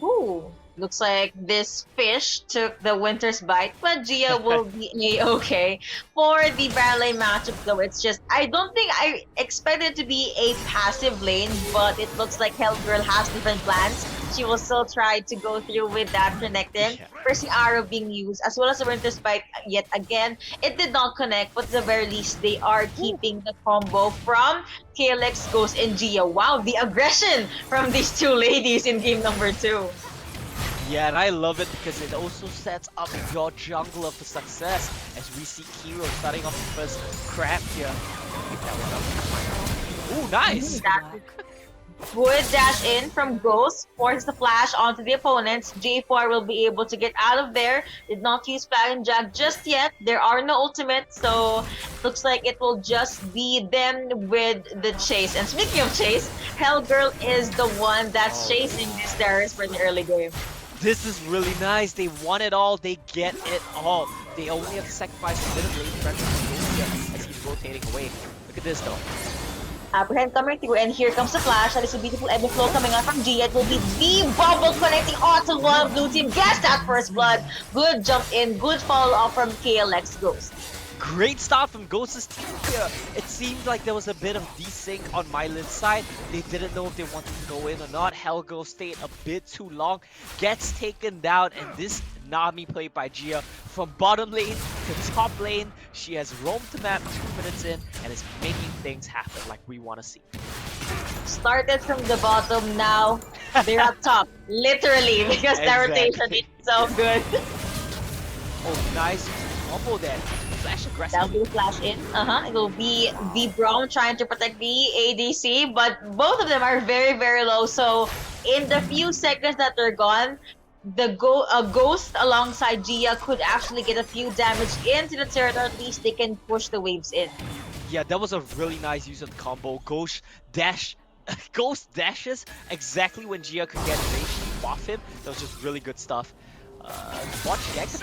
Ooh, looks like this fish took the Winter's Bite, but Gia will be a-okay. For the Baron matchup though, it's just, I don't think I expected it to be a passive lane, but it looks like Hellgirl has different plans. She will still try to go through with that connecting. First the arrow being used, as well as the Winter's Bite yet again. It did not connect, but at the very least, they are keeping the combo from KLX Ghost and Gia. Wow, the aggression from these two ladies in game number 2. Yeah, and I love it because it also sets up your jungler for success as we see Kiro starting off the first crab here. Pick that one up. Ooh, nice! Good dash in from Ghost, forces the flash onto the opponents. J4 will be able to get out of there. Did not use Flag and Jag just yet. There are no ultimates, so looks like it will just be them with the chase. And speaking of chase, Hellgirl is the one that's chasing these Darius for the early game. This is really nice. They want it all. They get it all. They only have to sacrifice a bit of lane pressure to Ghost here as he's rotating away. Look at this though. Apprehend coming through, and here comes the flash. That is a beautiful ebb flow coming out from Gia. It will be the bubble connecting onto one. Blue team gets that first blood. Good jump in, good follow up from KLX Ghost. Great start from Ghost's team here. It seemed like there was a bit of desync on MaiLin's side. They didn't know if they wanted to go in or not. Hellgirl stayed a bit too long, gets taken down, and this Nami played by Gia from bottom lane to top lane. She has roamed the map 2 minutes in and is making things happen like we want to see. Started from the bottom, now they're up top, literally, because the rotation is so good. Oh, nice combo there. Flash aggressive. That'll be flash in. It will be the Braum trying to protect the ADC, but both of them are very, very low. So in the few seconds that they're gone, the Ghost alongside Gia could actually get a few damage into the turret, or at least they can push the waves in. Yeah, that was a really nice use of the combo. Ghost dashes exactly when Gia could get range to buff him. That was just really good stuff. Watch Gex.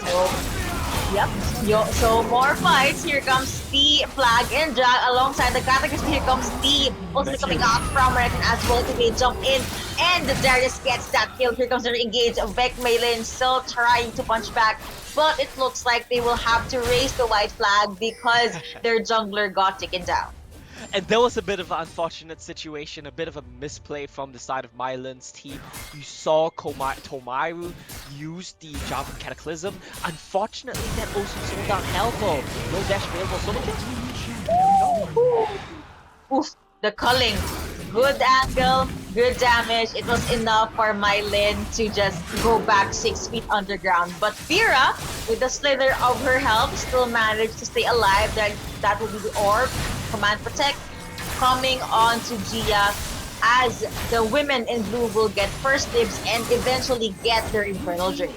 Yep. So more fights. Here comes the flag and drag alongside the Cataclysm. Here comes the also coming out from Reckon as well to be jump in. And Darius gets that kill. Here comes the engage of VEC. MaiLinh still trying to punch back. But it looks like they will have to raise the white flag because their jungler got taken down. And there was a bit of an unfortunate situation, a bit of a misplay from the side of MaiLin's team. You saw Tomaru use the Java Cataclysm. Unfortunately, that also slowed down Hellgirl. No dash available. Oof, the culling. Good angle, good damage. It was enough for MaiLinh to just go back 6 feet underground. But Fira, with the slither of her health, still managed to stay alive. That will be the orb. Command Protect coming on to Gia as the women in blue will get first dibs and eventually get their Infernal Drake.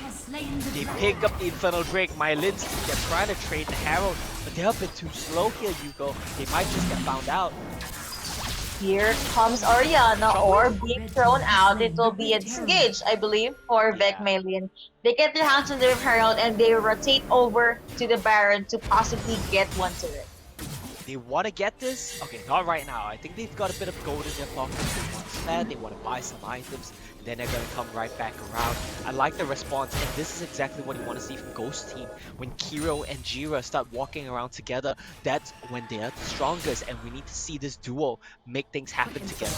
They pick up the Infernal Drake. MaiLin's team, they're trying to trade the Herald, but they're a bit too slow here, Hugo. They might just get found out. Here comes Orianna, or being thrown out. It will be a disengage, I believe, for VEC MaiLinh. They get their hands on their Herald and they rotate over to the Baron to possibly get one turret. They want to get this? Okay, not right now. I think they've got a bit of gold in their pockets. They want that. They want to buy some items. And then they're going to come right back around. I like the response. And this is exactly what you want to see from Ghost Team. When Kiro and Jira start walking around together, that's when they are the strongest. And we need to see this duo make things happen together.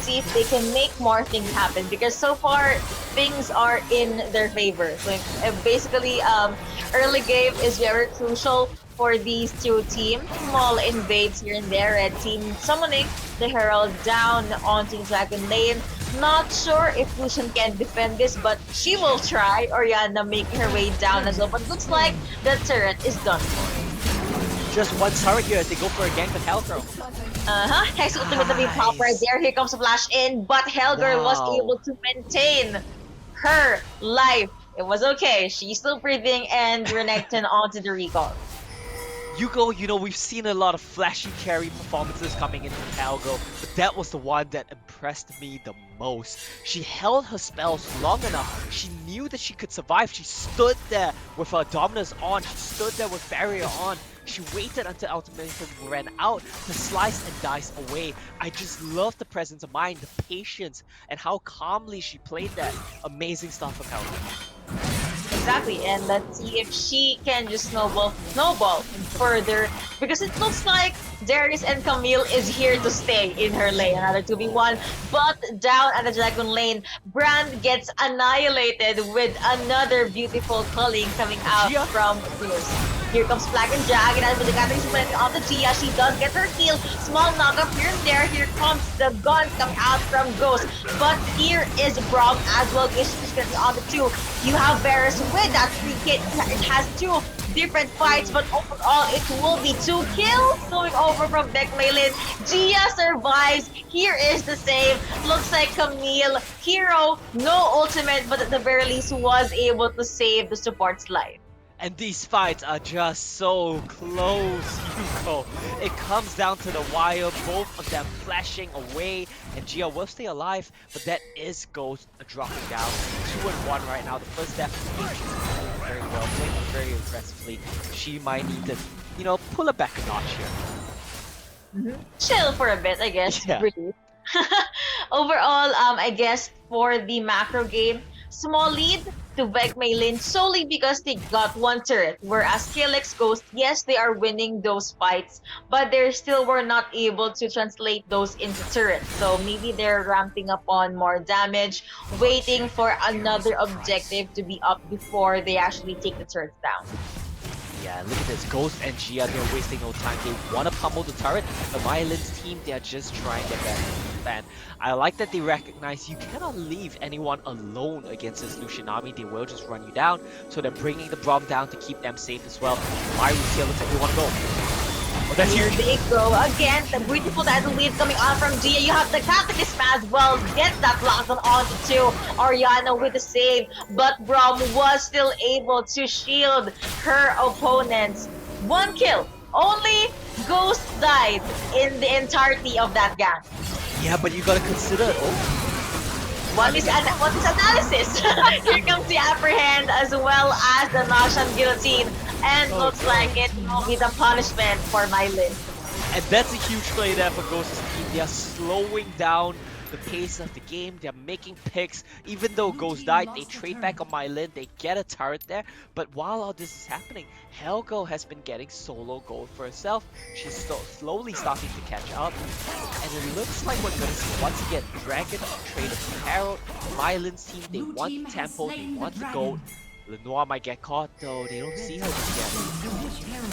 See if they can make more things happen, because so far things are in their favor. So basically, early game is very crucial for these two teams. Small invades here and there. Red team summoning the Herald down onto the Dragon lane. Not sure if Lucian can defend this, but she will try. Orianna making her way down as well, but looks like the turret is done for. Just one turret here as they go for a gank with Hellgirl. Hex ultimate being pop right there. Here comes the flash in, but Hellgirl was able to maintain her life. It was okay. She's still breathing, and Renekton onto the recall. Yuko, you know, we've seen a lot of flashy carry performances coming in from Hellgirl, but that was the one that impressed me the most. She held her spells long enough. She knew that she could survive. She stood there with her Dominus on. She stood there with Barrier on. She waited until ultimatum ran out to slice and dice away. I just love the presence of mind, the patience, and how calmly she played that. Amazing stuff from Hellgirl. Exactly, and let's see if she can just snowball further, because it looks like Darius and Camille is here to stay in her lane. Another 2v1, but down at the Dragon lane, Brand gets annihilated with another beautiful culling coming out from Bruce. Here comes Flag and Jag, and as with the gathering split on the Gia, she does get her kill. Small knockup here and there. Here comes the gun coming out from Ghost. But here is Braum as well. She's going to be on the 2. You have Varus with that free kit. It has 2 different fights, but overall it will be 2 kills going over from VEC MaiLinh. Gia survives. Here is the save. Looks like Camille, hero, no ultimate, but at the very least was able to save the support's life. And these fights are just so close, Yuko. It comes down to the wire, both of them flashing away, and Gia will stay alive, but that is Ghost dropping down. 2-1 right now. The first death is very well, playing very aggressively. She might need to, you know, pull it back a notch here. Chill for a bit, I guess. Yeah. Really. Overall, I guess for the macro game, Small lead to VEC MaiLinh solely because they got one turret. Whereas KLX Ghost, yes, they are winning those fights, but they still were not able to translate those into turrets. So maybe they're ramping up on more damage, waiting for another objective to be up before they actually take the turrets down. Yeah, look at this. Ghost and Gia, they're wasting no time. They want to pummel the turret, but MaiLinh's team, they're just trying their best. And I like that they recognize you cannot leave anyone alone against this Lucian army. They will just run you down. So they're bringing the Braum down to keep them safe as well. Myru's here, looks like they want to go. Oh, that's Here huge. they go again. The beautiful tidal wave coming on from Gia. You have the Cataclysm as well. Gets that locked on onto two. Oriana with the save. But Braum was still able to shield her opponents. One kill. Only Ghost died in the entirety of that gang. Yeah, but you gotta consider. Oh, What is analysis? Here comes the apprehend as well as the Nashan guillotine. And looks like it will be the punishment for MaiLinh. and that's a huge play there for Ghost's team. They are slowing down the pace of the game. They're making picks. Even though Ghost died, they trade back on MaiLinh. They get a turret there. But while all this is happening, Helgo has been getting solo gold for herself. She's slowly starting to catch up. And it looks like we're gonna see once again Dragon traded to Harold. MaiLinh's team, they want the tempo, they want the gold. Lenoir might get caught though. They don't see her just yet.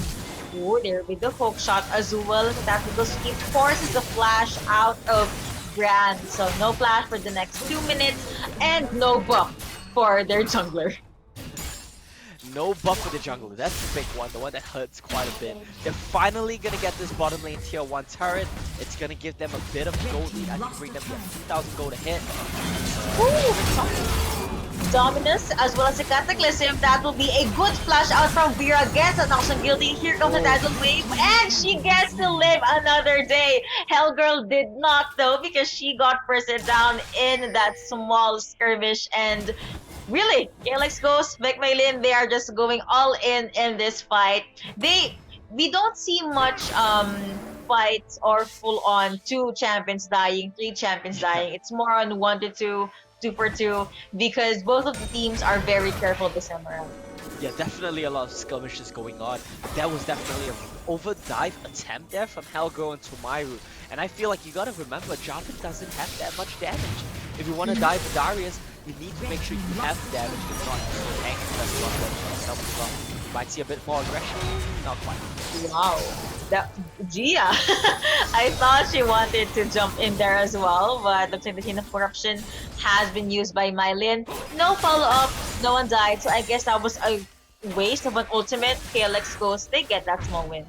Oh, there with the hook shot as well. That because he forces the flash out of Grand. So no flash for the next 2 minutes and no buff for their jungler. No buff for the jungler. That's the big one, the one that hurts quite a bit. They're finally gonna get this bottom lane tier 1 turret. It's gonna give them a bit of gold lead. I can bring them to 2,000 gold a hit. Dominus as well as the Cataclysm. That will be a good flash out from Vera. Gets an awesome guilty. Here comes the tidal wave and she gets to live another day. Hellgirl did not though because she got first down in that small skirmish. And really, KLX Ghost, VEC MaiLinh, they are just going all in this fight. We don't see much fights or full on 2 champions dying, 3 champions dying. It's more on 1 to 2, 2 for 2, because both of the teams are very careful this time around. Yeah, definitely a lot of skirmishes going on. That was definitely an overdive attempt there from Helgo into Myru. And I feel like you gotta remember, Jarvan doesn't have that much damage. If you want to dive with Darius, you need to make sure you have the damage. If not, tank does not damage yourself as well. You might see a bit more aggression. Not quite. Wow. That Gia. I thought she wanted to jump in there as well, but the Chain of Corruption has been used by MaiLinh. No follow-up, no one died, so I guess that was a waste of an ultimate. KLX Ghost, they get that small win.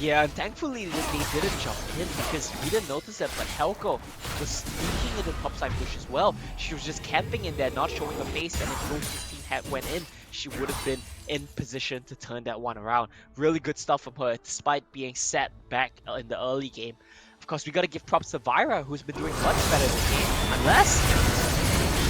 Yeah, and thankfully they didn't jump in because we didn't notice it, but Helko was sneaking in the topside push as well. She was just camping in there, not showing her face, and if Ghost's team had went in, she would have been in position to turn that one around. Really good stuff from her, despite being set back in the early game. Of course, we gotta give props to Vyra, who's been doing much better this game.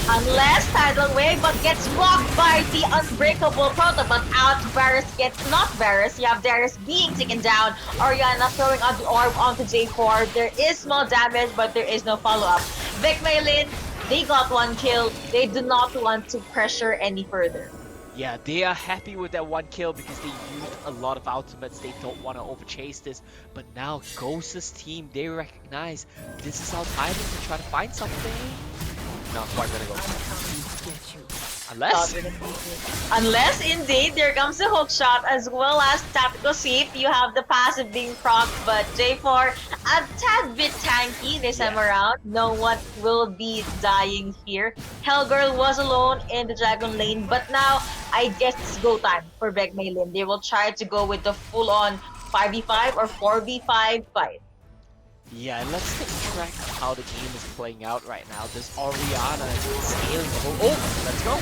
Unless tidal wave, but gets blocked by the unbreakable proto, but out Varus gets not Varus. You have Darius being taken down. Oriana throwing out the orb onto J4. There is small damage, but there is no follow-up. VEC MaiLinh, they got 1 kill. They do not want to pressure any further. Yeah, they are happy with that 1 kill because they used a lot of ultimates. They don't want to overchase this. But now Ghost's team, they recognize this is our timing to try to find something. Not quite gonna go. Unless indeed there comes the hook shot as well as tactical sweep. You have the passive being proc, but J4 a tad bit tanky this time around. No one will be dying here. Hellgirl was alone in the dragon lane, but now I guess it's go time for VEC MaiLinh. They will try to go with the full-on 5v5 or 4v5 fight. Yeah, and let's take track of how the game is playing out right now. This Oriana is scaling the whole. Oh, let's go!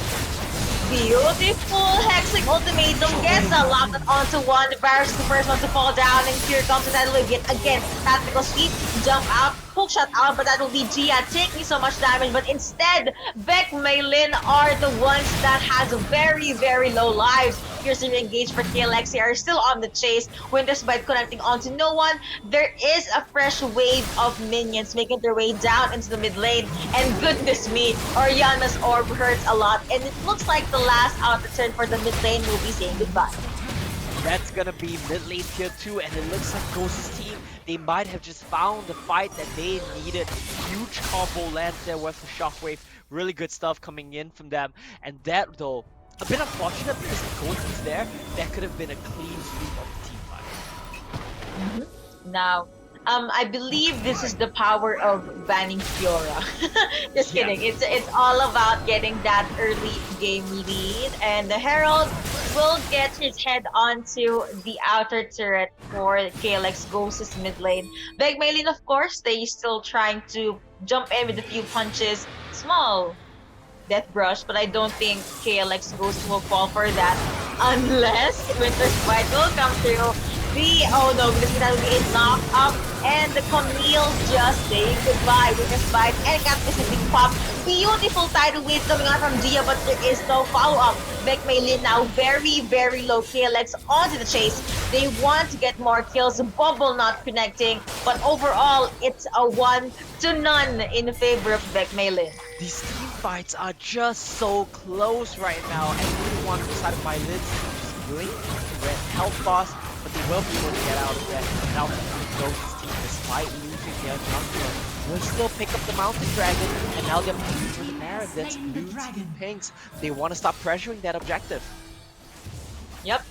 Beautiful Hexing ultimatum gets a locked onto one. Varus is the first one to fall down, and here comes the tidal wave yet again. Tactical sweep jump out, hook shot out, but that will be Gia taking so much damage. But instead, VEC, MaiLinh are the ones that has very, very low lives. Here's the engage for KLX. They are still on the chase. Winter's Bite connecting onto no one. There is a fresh wave of minions making their way down into the mid lane. And goodness me, Oriana's orb hurts a lot. And it looks like the last out turn for the mid lane will be saying goodbye. That's gonna be mid lane tier 2, and it looks like Ghost's team, they might have just found the fight that they needed. Huge combo lands there with the shockwave. Really good stuff coming in from them. And that, though, a bit unfortunate because the Ghost was there. That could have been a clean sweep of the team fight. Now, I believe this is the power of banning Fiora. Just Yeah. kidding. It's all about getting that early game lead, and the Herald will get his head onto the outer turret for KLX Ghost's mid lane. VEC, MaiLinh, of course, they still trying to jump in with a few punches. Small death brush, but I don't think KLX Ghost will fall for that unless Winter's Bite will come through. Oh no, because that will be a knock up, and the Camille just saying goodbye. Winter's Bite and Captain is a big pop. Beautiful tidal wave coming out from Gia, but there is no follow-up. VEC, MaiLinh now very, very low. KLX onto the chase. They want to get more kills. Bubble not connecting, but overall, it's a 1-0 in favor of VEC, MaiLinh. These team fights are just so close right now, and really want to decide my lids just blink red health boss, but they will be able to get out of that. Now Ghost's team, despite losing their jungler, will still pick up the Mountain Dragon, and now they're playing for the Baron. That's blue team pinks. They want to stop pressuring that objective. Yep,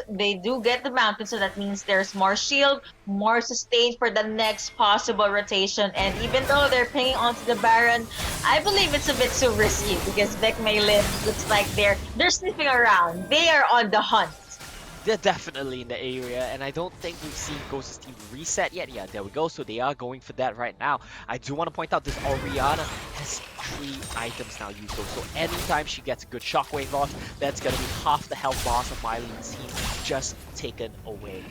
they do get the mountain, so that means there's more shield, more sustain for the next possible rotation. And even though they're pinging onto the Baron, I believe it's a bit too risky because VEC, MaiLinh looks like they're sniffing around. They are on the hunt. They're definitely in the area, and I don't think we've seen Ghost's team reset yet. Yeah, there we go. So they are going for that right now. I do want to point out this Oriana has 3 items now used though. So anytime she gets a good shockwave off, that's going to be half the health boss of MaiLinh's team just taken away.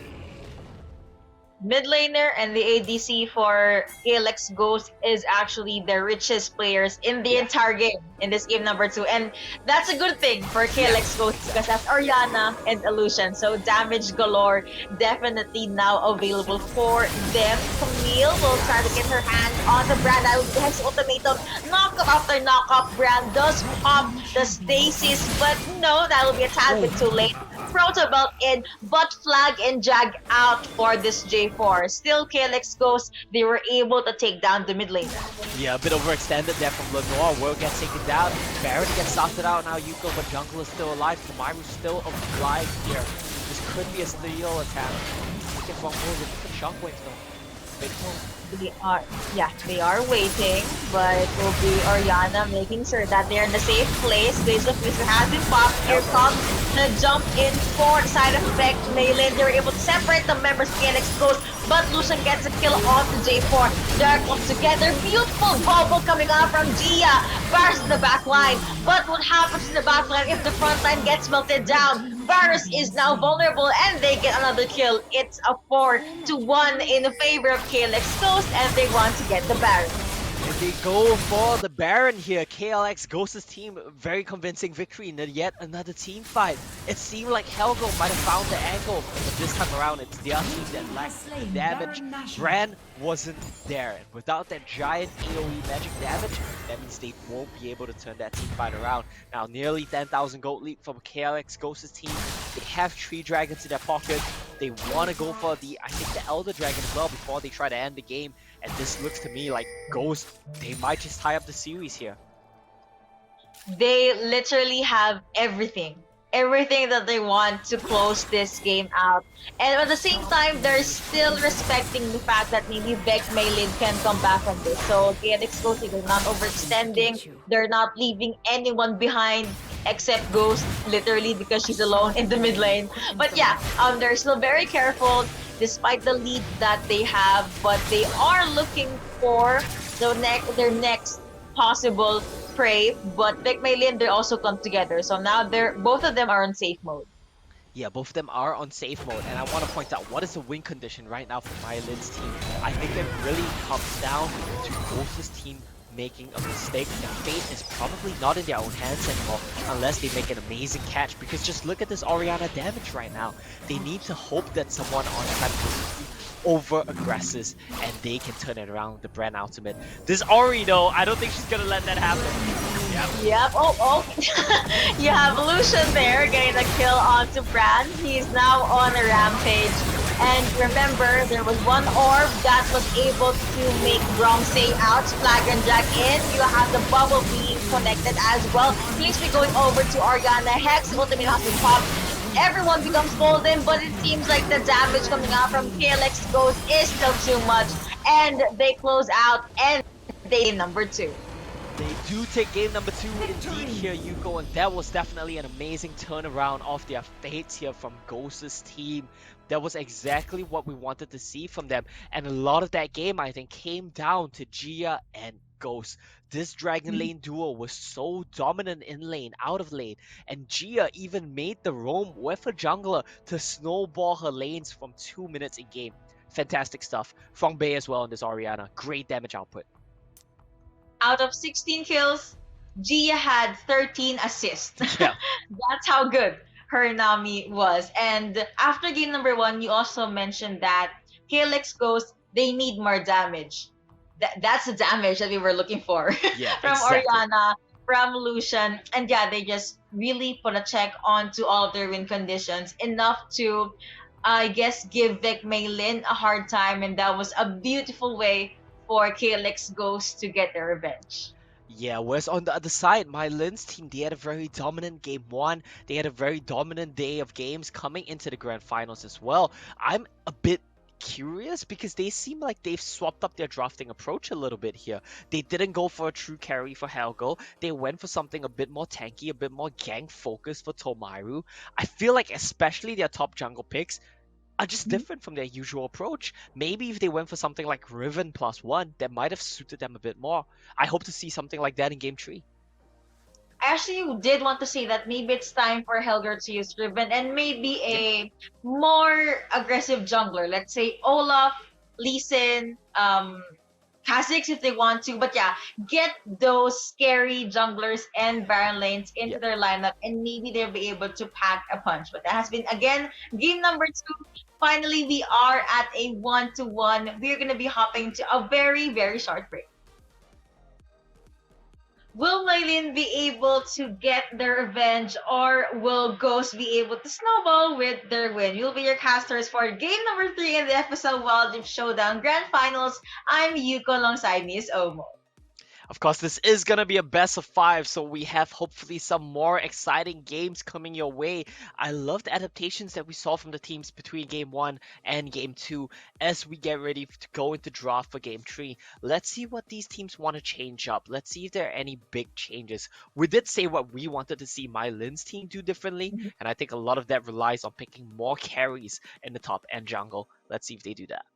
Mid laner and the ADC for KLX Ghost is actually the richest players in the entire game in this game number 2, and that's a good thing for KLX Ghost because that's Oriana and Illusion, so damage galore definitely now available for them. Camille will try to get her hand on the Brand. That will be Hex Ultimatum. Knockup after knockup. Brand does pop the stasis, but no, that will be a tad bit too late. Proto Belt in, but Flag and Jag out for this J4. Still KLX Ghost, they were able to take down the mid lane. Yeah, a bit overextended there from Lenore. Will gets taken down. Baron gets started out now. Yuko, but Jungle is still alive. Kamiru's still alive here. This could be a steal attack. Look at one more with the shockwave though. Big hole. They are waiting, but it will be Oriana making sure that they're in the safe place. Days of Mr. has been popped. Here comes the jump in for side effect. MaiLinh, they were able to separate the members of KLX Ghost, but Lucian gets a kill on the J4. They're close together. Beautiful bubble coming out from Gia. Varus in the back line. But what happens in the back line if the front line gets melted down? Varus is now vulnerable and they get another kill. It's a 4-1 in favor of KLX Ghost, and they want to get the Baron. And they go for the Baron here. KLX Ghost's team, very convincing victory in yet another team fight. It seemed like Helgo might have found the angle, but this time around it's their team that lacked the damage. Brand wasn't there. And without that giant AoE magic damage, that means they won't be able to turn that team fight around. Now nearly 10,000 gold lead from KLX Ghost's team. They have 3 dragons in their pocket. They want to go for the, I think, the Elder Dragon as well before they try to end the game. And this looks to me like Ghost, they might just tie up the series here. They literally have everything that they want to close this game out. And at the same time, they're still respecting the fact that maybe VEC, MaiLinh can come back from this. So KLX Ghost, they're not overextending. They're not leaving anyone behind except Ghost, literally, because she's alone in the mid lane. But yeah, they're still very careful despite the lead that they have, but they are looking for their next possible prey. But VEC, MaiLinh, they also come together, so now both of them are on safe mode. Yeah, both of them are on safe mode, and I want to point out what is the win condition right now for MaiLin's team. I think it really comes down to Ghost's team making a mistake. The fate is probably not in their own hands anymore unless they make an amazing catch, because just look at this Orianna damage right now. They need to hope that someone on side over aggresses and they can turn it around with the Brand ultimate. This Ori though, I don't think she's gonna let that happen. Yep. Oh. You have Lucian there getting the kill onto Brand. He's now on a rampage. And remember, there was one orb that was able to make Bromsay out, flag and jack in. You have the bubble being connected as well. Seems to be going over to Orianna. Hex ultimate has been popped. Everyone becomes golden, but it seems like the damage coming out from KLX Ghost is still too much. And they close out and they number 2. They do take game number 2 indeed here, Yuko, and that was definitely an amazing turnaround of their fates here from Ghost's team. That was exactly what we wanted to see from them, and a lot of that game, I think, came down to Gia and Ghost. This Dragon Lane duo was so dominant in lane, out of lane, and Gia even made the roam with a jungler to snowball her lanes from 2 minutes in game. Fantastic stuff from Bay as well in this Orianna. Great damage output. Out of 16 kills, Gia had 13 assists. Yeah. That's how good her Nami was. And after game number 1, you also mentioned that KLX Ghost, they need more damage. That's the damage that we were looking for. Yeah, from exactly. Orianna, from Lucian. And yeah, they just really put a check onto all of their win conditions. Enough to, I guess, give VEC MaiLinh a hard time. And that was a beautiful way for KLX Ghost to get their revenge. Yeah, whereas on the other side, MaiLin's team, they had a very dominant game 1. They had a very dominant day of games coming into the grand finals as well. I'm a bit curious because they seem like they've swapped up their drafting approach a little bit here. They didn't go for a true carry for Helgo. They went for something a bit more tanky, a bit more gank focused for Tomaru. I feel like especially their top jungle picks are just different from their usual approach. Maybe if they went for something like Riven +1, that might have suited them a bit more. I hope to see something like that in game 3. I actually did want to say that maybe it's time for Helger to use Riven and maybe a more aggressive jungler. Let's say Olaf, Lee Sin, Kha'Zix if they want to. But yeah, get those scary junglers and Baron lanes into their lineup and maybe they'll be able to pack a punch. But that has been, again, game number 2. Finally, we are at a 1-1. We're going to be hopping to a very, very short break. Will MaiLinh be able to get their revenge, or will Ghost be able to snowball with their win? You'll be your casters for game number 3 in the FSL Wild Rift Showdown Grand Finals. I'm Yuko, alongside me is Omo. Of course, this is going to be a best of 5, so we have hopefully some more exciting games coming your way. I love the adaptations that we saw from the teams between Game 1 and Game 2 as we get ready to go into draft for Game 3. Let's see what these teams want to change up. Let's see if there are any big changes. We did say what we wanted to see MaiLin's team do differently, and I think a lot of that relies on picking more carries in the top and jungle. Let's see if they do that.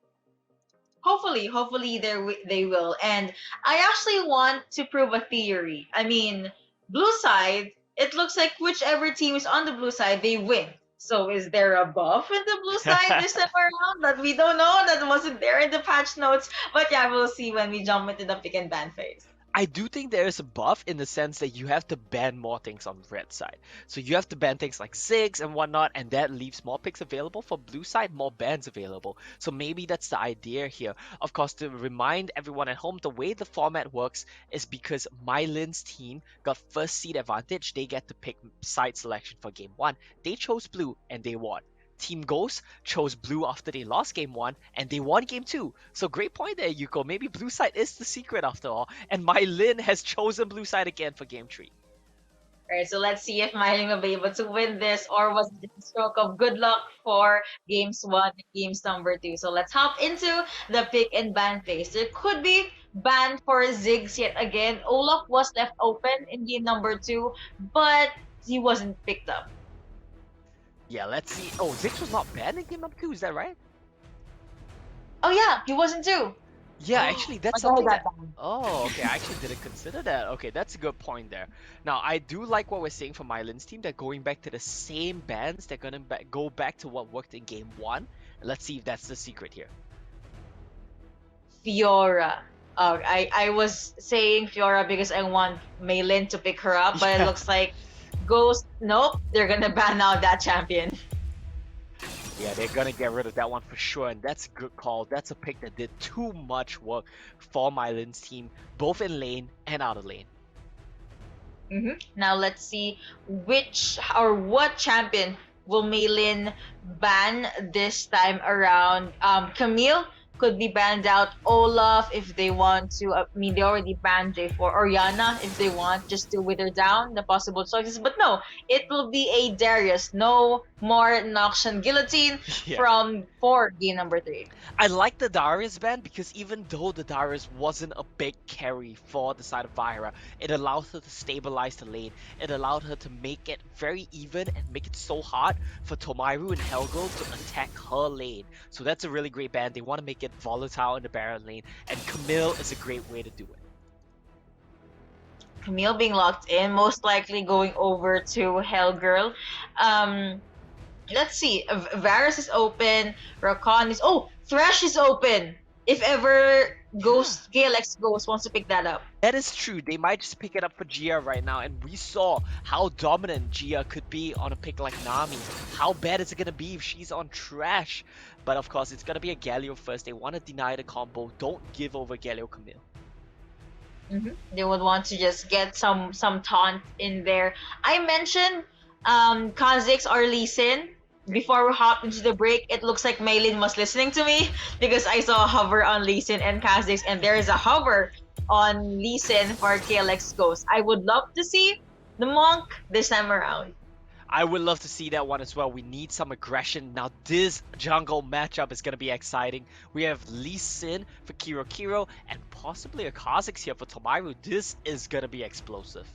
Hopefully they will. And I actually want to prove a theory. I mean, blue side, it looks like whichever team is on the blue side, they win. So is there a buff in the blue side this time around that we don't know, that wasn't there in the patch notes? But yeah, we'll see when we jump into the pick and ban phase. I do think there is a buff in the sense that you have to ban more things on the red side. So you have to ban things like Ziggs and whatnot, and that leaves more picks available. For blue side, more bans available. So maybe that's the idea here. Of course, to remind everyone at home, the way the format works is because MaiLin's team got first seed advantage. They get to pick side selection for game 1. They chose blue and they won. Team Ghost chose blue after they lost game 1 and they won game 2. So great point there, Yuko. Maybe blue side is the secret after all. And MaiLinh has chosen blue side again for game 3. Alright, so let's see if MaiLinh will be able to win this, or was it a stroke of good luck for games 1 and games number 2. So let's hop into the pick and ban phase. There could be ban for Ziggs yet again. Olaf was left open in game number 2, but he wasn't picked up. Yeah, let's see. Oh, Ziggs was not banned in game number 2, is that right? Oh yeah, he wasn't too. Yeah, actually, that's Why something got that. banned? Oh, okay. I actually didn't consider that. Okay, that's a good point there. Now, I do like what we're saying from MaiLin's team. They're going back to the same bans. They're gonna go back to what worked in game one. Let's see if that's the secret here. Fiora. I was saying Fiora because I want MaiLin to pick her up, but it Yeah. looks like Ghost. Nope, they're gonna ban out that champion. Yeah, they're gonna get rid of that one for sure, and that's a good call. That's a pick that did too much work for MaiLin's team, both in lane and out of lane. Now let's see which or what champion will MaiLin ban this time around. Camille could be banned out. Olaf if they want to. I mean, they already banned J4. Oriana if they want, just to wither down the possible choices. But no, it will be a Darius. No more Noxian Guillotine Yeah. from for game number 3. I like the Darius ban because even though the Darius wasn't a big carry for the side of Vieira, it allowed her to stabilize the lane. It allowed her to make it very even and make it so hard for Tomairu and Helgo to attack her lane. So that's a really great ban. They want to make it volatile in the Baron lane, and Camille is a great way to do it. Camille being locked in, most likely going over to Hellgirl. Um, let's see. Varus is open. Rakan is. Oh, Thresh is open. If ever Ghost KLX Ghost wants to pick that up. That is true. They might just pick it up for Gia right now, and we saw how dominant Gia could be on a pick like Nami. How bad is it gonna be if she's on trash? But of course, it's gonna be a Galio first. They want to deny the combo. Don't give over Galio Camille. They would want to just get some taunt in there. I mentioned Kha'Zix or Lee Sin. Before we hopped into the break, it looks like MaiLin was listening to me because I saw a hover on Lee Sin and Kha'Zix, and there is a hover on Lee Sin for KLX Ghost. I would love to see the Monk this time around. I would love to see that one as well. We need some aggression. Now this jungle matchup is going to be exciting. We have Lee Sin for Kiro and possibly a Kha'Zix here for Tomairu. This is going to be explosive.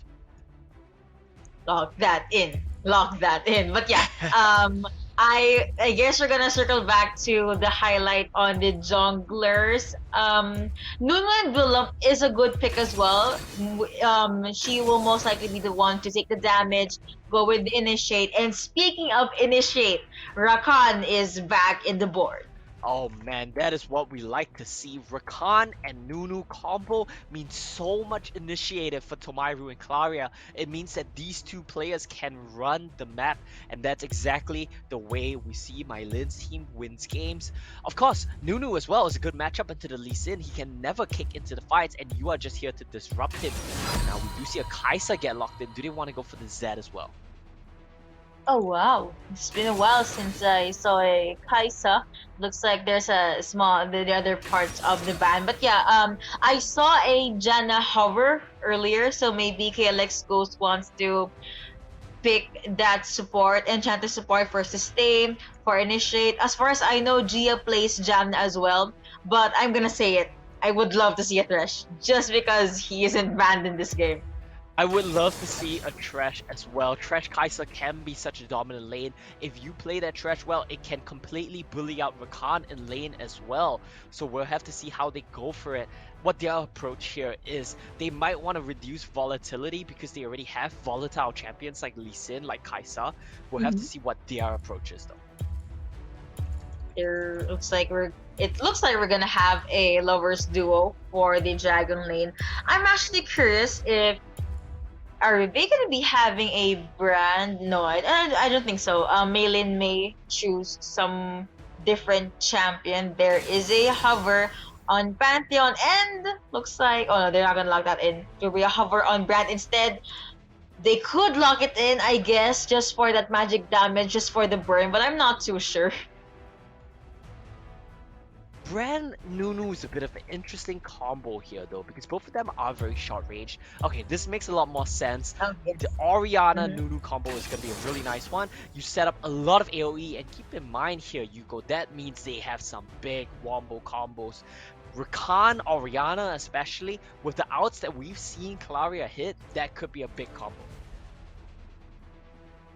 Lock that in. Lock that in. But yeah, I guess we're gonna circle back to the highlight on the junglers. Nunu and Willem is a good pick as well. She will most likely be the one to take the damage, go with the initiate. And speaking of initiate, Rakan is back in the board. Oh man, that is what we like to see. Rakan and Nunu combo means so much initiative for Tomairu and Claria. It means that these two players can run the map, and that's exactly the way we see MaiLin's team wins games. Of course, Nunu as well is a good matchup into the Lee Sin. He can never kick into the fights, and you are just here to disrupt him. Now we do see a Kai'Sa get locked in. Do they want to go for the Z as well? Oh wow, it's been a while since I saw a Kai'Sa. Looks like there's a small the other parts of the band, but yeah, I saw a Janna hover earlier, so maybe KLX Ghost wants to pick that support, enchanted support for sustain, for initiate. As far as I know, Gia plays Janna as well, but I'm gonna say it. I would love to see a Thresh just because he isn't banned in this game. I would love to see a Thresh as well. Thresh Kai'Sa can be such a dominant lane. If you play that Thresh well, it can completely bully out Rakan in lane as well. So we'll have to see how they go for it. What their approach here is, they might want to reduce volatility because they already have volatile champions like Lee Sin, like Kai'Sa. We'll have to see what their approach is though. It looks like we're gonna have a lovers duo for the dragon lane. I'm actually curious if are they gonna be having a brand? No, I don't think so. MaiLin may choose some different champion. There is a hover on Pantheon, and looks like oh no, they're not gonna lock that in. There'll be a hover on Brand instead. They could lock it in, I guess, just for that magic damage, just for the burn, but I'm not too sure. Brand Nunu is a bit of an interesting combo here though, because both of them are very short range. Okay, this makes a lot more sense. Oh, yes. The Oriana Nunu combo is going to be a really nice one. You set up a lot of AoE, and keep in mind here, Yuko, that means they have some big wombo combos. Rakan, Oriana especially, with the outs that we've seen Claria hit, that could be a big combo.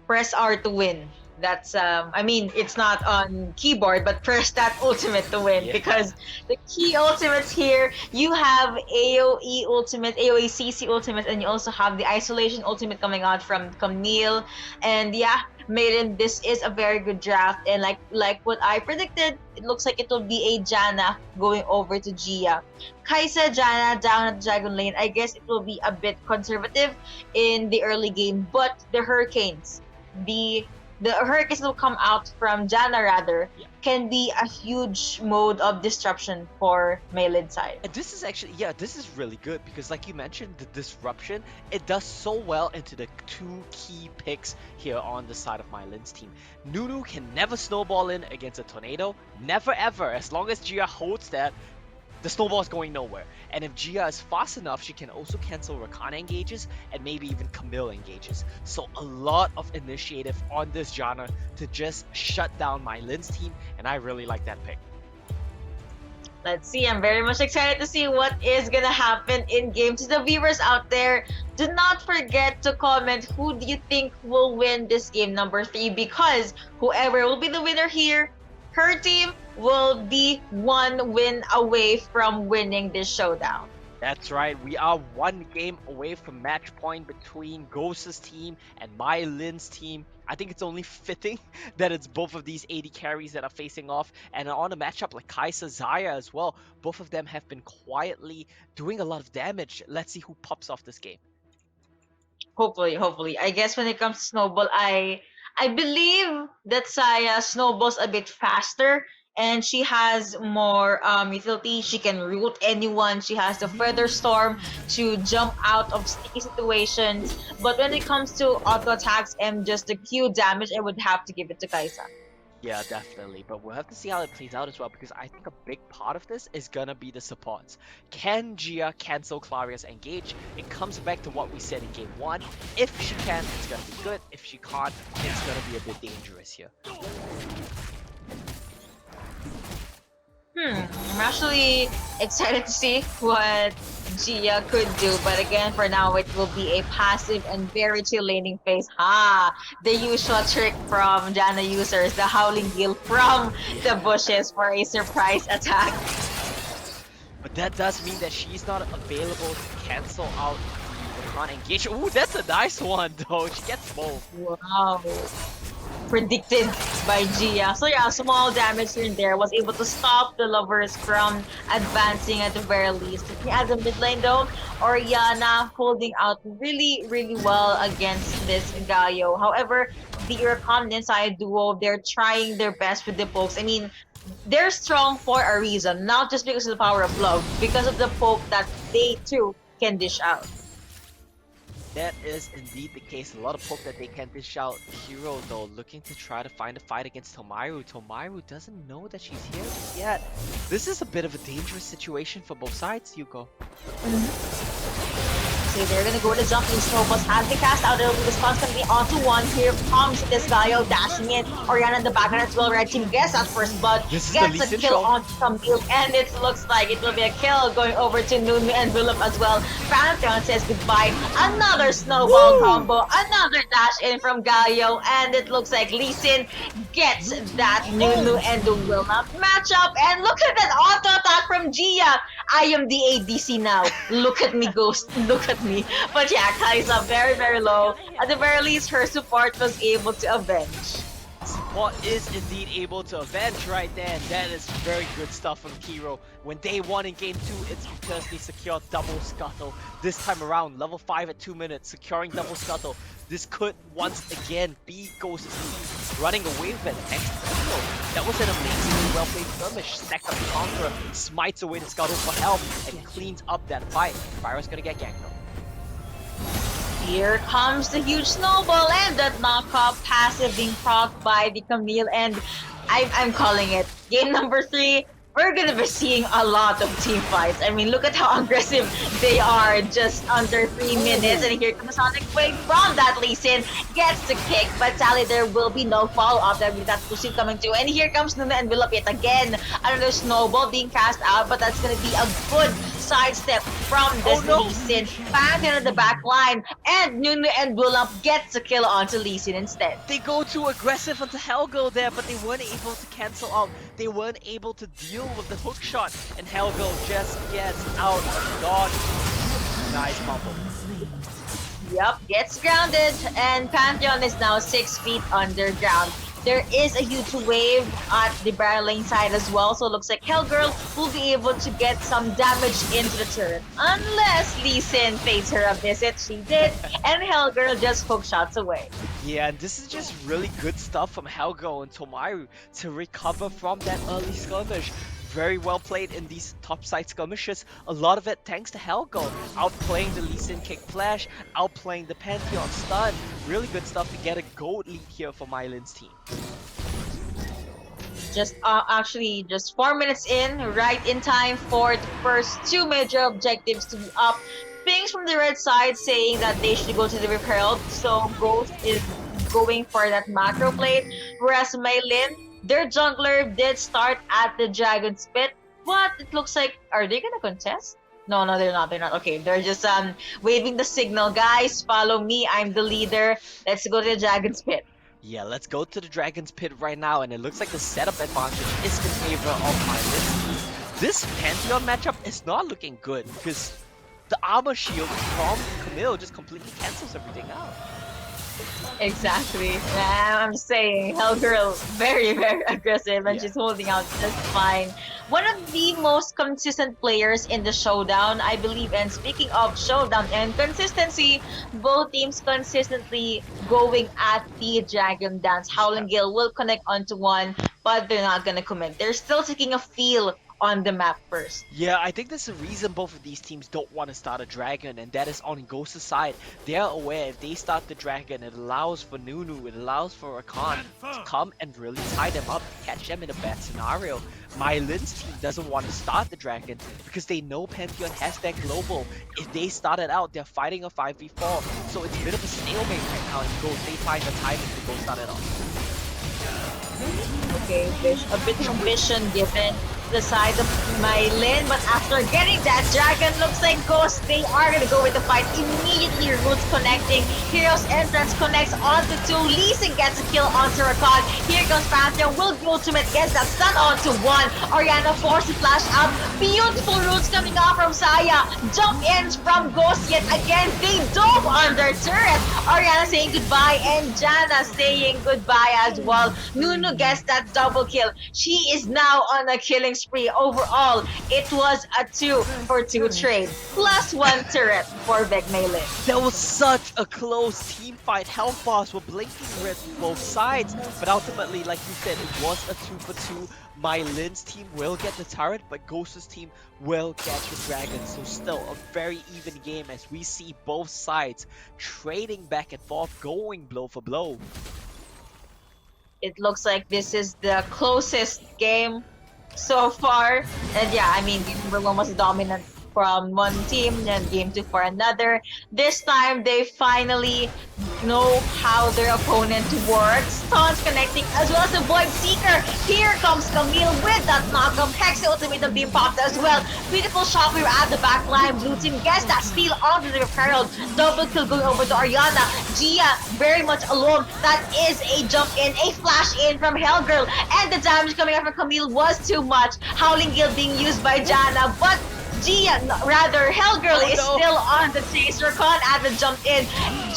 Press R to win. That's I mean, it's not on keyboard, but press that ultimate to win, Yeah. because the key ultimates here, you have AoE ultimate, AoE CC ultimate, and you also have the isolation ultimate coming out from Camille. And yeah, Maiden, this is a very good draft, and like what I predicted, it looks like it will be a Janna going over to Gia. Kaisa, Janna down at Dragon Lane. I guess it will be a bit conservative in the early game, but the Hurricanes, the the Hurricanes will come out from Janna rather, Yeah. can be a huge mode of disruption for MaiLin side. And this is actually, yeah, this is really good because, like you mentioned, the disruption, it does so well into the two key picks here on the side of MaiLin's team. Nunu can never snowball in against a tornado, never ever. As long as Gia holds that, the snowball is going nowhere. And if Gia is fast enough, she can also cancel Rakana engages and maybe even Camille engages. So a lot of initiative on this genre to just shut down MaiLin's team, and I really like that pick. Let's see. I'm very much excited to see what is gonna happen in game. To the viewers out there, do not forget to comment who do you think will win this game number 3, because whoever will be the winner here, her team will be one win away from winning this showdown. That's right, we are one game away from match point between Ghost's team and MaiLin's team. I think it's only fitting that it's both of these AD carries that are facing off, and on a matchup like Kaisa Zaya as well, both of them have been quietly doing a lot of damage. Let's see who pops off this game. Hopefully. I guess when it comes to Snowball, I believe that Saya snowballs a bit faster, and she has more utility. She can root anyone. She has the Feather Storm to jump out of sticky situations. But when it comes to auto attacks and just the Q damage, I would have to give it to Kaisa. Yeah, definitely, but we'll have to see how it plays out as well, because I think a big part of this is gonna be the supports. Can Gia cancel Claria's engage? It comes back to what we said in game 1. If she can, it's gonna be good. If she can't, it's gonna be a bit dangerous here. I'm actually excited to see what Gia could do, but again, for now, it will be a passive and very chill laning phase. The usual trick from Janna users, the Howling Gale from the bushes for a surprise attack. But that does mean that she's not available to cancel out the Rakan engage. Ooh, that's a nice one though. She gets both. Wow. Predicted by Gia. So yeah, small damage here and there was able to stop the lovers from advancing at the very least. Looking at the mid lane though, Oriana holding out really well against this Gaio. However, the Irakan side duo, they're trying their best with the pokes. I mean, they're strong for a reason, not just because of the power of love, because of the poke that they too can dish out. That is indeed the case. A lot of poke that they can dish out. Hero though looking to try to find a fight against Tomaru. Tomaru doesn't know that she's here yet. This is a bit of a dangerous situation for both sides, Yuko. So they're gonna go to jumping. Snowballs has been cast out. It'll be response gonna be onto one. Here comes this Gaio dashing in. Oriana in the background as well. Red team gets that first blood. This is Gets the a Lee Sin kill show. onto Camille, and it looks like it will be a kill going over to Nunu and Willem as well. Pantheon says goodbye. Another snowball combo. Another dash in from Gaio, and it looks like Lee Sin gets that Nunu and the Willem matchup. And look at that auto attack from Gia. I am the ADC now. Look at me, Ghost. Look at me. But yeah, Kaisa very low. At the very least, her support was able to avenge. Support is indeed able to avenge right there, and that is very good stuff from Hero. When they won in game 2, it's because they secured double scuttle. This time around, level 5 at 2 minutes, securing double scuttle. This could once again be Ghost's team running away with it. Thanks to Hero. That was an amazingly well-played skirmish. Stacked up the Conqueror, smites away the scuttle for help, and cleans up that fight. Fyra's gonna get ganked though. Here comes the huge snowball and that knockoff passive being procced by the Camille, and I'm calling it. Game number 3, we're gonna be seeing a lot of team fights. I mean, look at how aggressive they are just under 3 minutes. And here comes Sonic Wave from that Lee Sin. Gets the kick, but sadly there will be no follow-up. There will be that Lucy coming too. And here comes Nuna and Willop yet again. Another snowball being cast out, but that's gonna be a good sidestep from this no. Lee Sin. Pantheon on the back line, and Nunu and Bulump gets a kill onto Lee Sin instead. They go too aggressive onto Helgo there, but they weren't able to cancel out. They weren't able to deal with the hook shot, and Helgo just gets out of dodge. Nice combo. Yep, gets grounded, and Pantheon is now 6 feet underground. There is a huge wave at the barrel lane side as well, so it looks like Hellgirl will be able to get some damage into the turret. Unless Lee Sin pays her a visit, she did, and Hellgirl just hook shots away. Yeah, and this is just really good stuff from Helgo and Tomaru to recover from that early skirmish. Very well played in these topside skirmishes. A lot of it thanks to Helgo. Outplaying the Lee Sin kick flash, outplaying the Pantheon stun. Really good stuff to get a gold lead here for MaiLinh's team. Just actually just 4 minutes in, right in time for the first 2 major objectives to be up. Pings from the red side saying that they should go to the Rift Herald, so Ghost is going for that macro plate, whereas MaiLinh, their jungler did start at the Dragon's Pit, but it looks like, are they gonna contest? No, they're not. Okay, they're just waving the signal. Guys, follow me. I'm the leader. Let's go to the Dragon's Pit. Yeah, let's go to the Dragon's Pit right now, and it looks like the setup advantage is in favor of MaiLinh's. This Pantheon matchup is not looking good because the armor shield from Camille just completely cancels everything out. Exactly. I'm saying Hellgirl very, very aggressive, and she's holding out just fine. One of the most consistent players in the showdown, I believe. And speaking of showdown and consistency, both teams consistently going at the Dragon Dance. Howling Gale will connect onto one, but they're not gonna commit. They're still taking a feel on the map first. Yeah, I think there's a reason both of these teams don't want to start a dragon, and that is on Ghost's side. They're aware if they start the dragon, it allows for Nunu, it allows for Rakan to come and really tie them up, catch them in a bad scenario. MaiLinh's team doesn't want to start the dragon because they know Pantheon has that global. If they start it out, they're fighting a 5v4, so it's a bit of a stalemate right now, and Ghost, they find the timing to go start it off. Okay, a bit of vision given the side of MaiLinh, but after getting that dragon, looks like Ghost, they are gonna go with the fight immediately. Roots connecting, Hero's entrance connects onto 2, Lee Sin gets a kill onto Rakan. Here comes Pantheon, will the ultimate, gets that stun onto 1. Orianna forced to flash up, beautiful roots coming off from Saya, jump ins from Ghost yet again, they dove under turret. Orianna saying goodbye, and Janna saying goodbye as well. Nunu gets that double kill. She is now on a killing spree. Overall, it was a 2-for-2 trade, plus 1 turret for VEC MaiLinh. That was such a close team fight. Health bars were blinking red on both sides, but ultimately, like you said, it was a 2-for-2. MaiLinh's team will get the turret, but Ghost's team will get the dragon. So still a very even game as we see both sides trading back and forth, going blow for blow. It looks like this is the closest game so far, and yeah, I mean, game 1 was dominant from one team and game 2 for another. This time they finally know how their opponent works. Taunts connecting as well as the Void Seeker. Here comes Camille with that knockup. Hex ultimatum being popped as well. Beautiful shockwave at the back line. Blue team gets that steal onto the Herald. Double kill going over to Orianna. Gia very much alone. That is a jump in, a flash in from Hellgirl, and the damage coming out from Camille was too much. Howling Gale being used by Janna, but Hellgirl is still on the chase. Rakan at the jump in.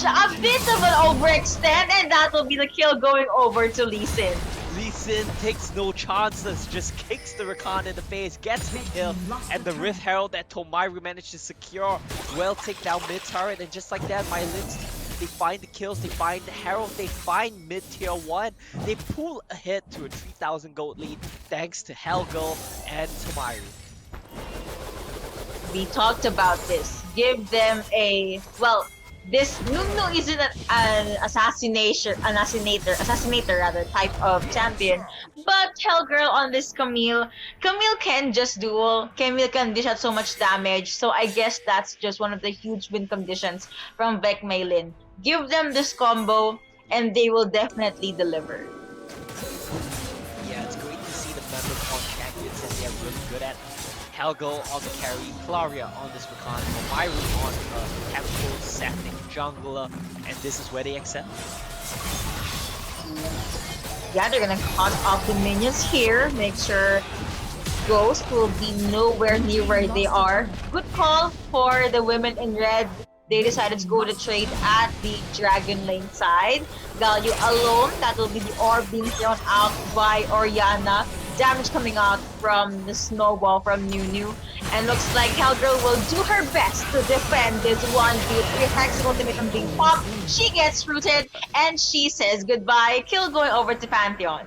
A bit of an overextend, and that will be the kill going over to Lee Sin. Lee Sin takes no chances, just kicks the Rakan in the face, gets the kill, and the Rift Herald that Tomaru managed to secure will take down mid turret, and just like that, MaiLinh's team, they find the kills, they find the Herald, they find mid tier 1, they pull ahead to a 3,000 gold lead thanks to Hellgirl and Tomaru. We talked about this. Give them a, well, this Nunu isn't an assassinator rather, type of champion. But Hellgirl on this Camille can just duel. Camille can dish out so much damage. So I guess that's just one of the huge win conditions from VEC MaiLinh. Give them this combo and they will definitely deliver. Yeah, it's great to see the members on champions that they're really good at. Helgo on the carry, Claria on this Rakan, Myru on Chemical, Septic, Jungler, and this is where they excel. Yeah, they're gonna cut off the minions here. Make sure Ghost will be nowhere near where they are. Good call for the women in red. They decided to go to trade at the Dragon Lane side. Galio alone, that will be the orb being thrown out by Orianna. Damage coming out from the snowball from Nunu. And looks like Hellgirl will do her best to defend this 1v3 Hex ultimatum being popped. She gets rooted and she says goodbye. Kill going over to Pantheon.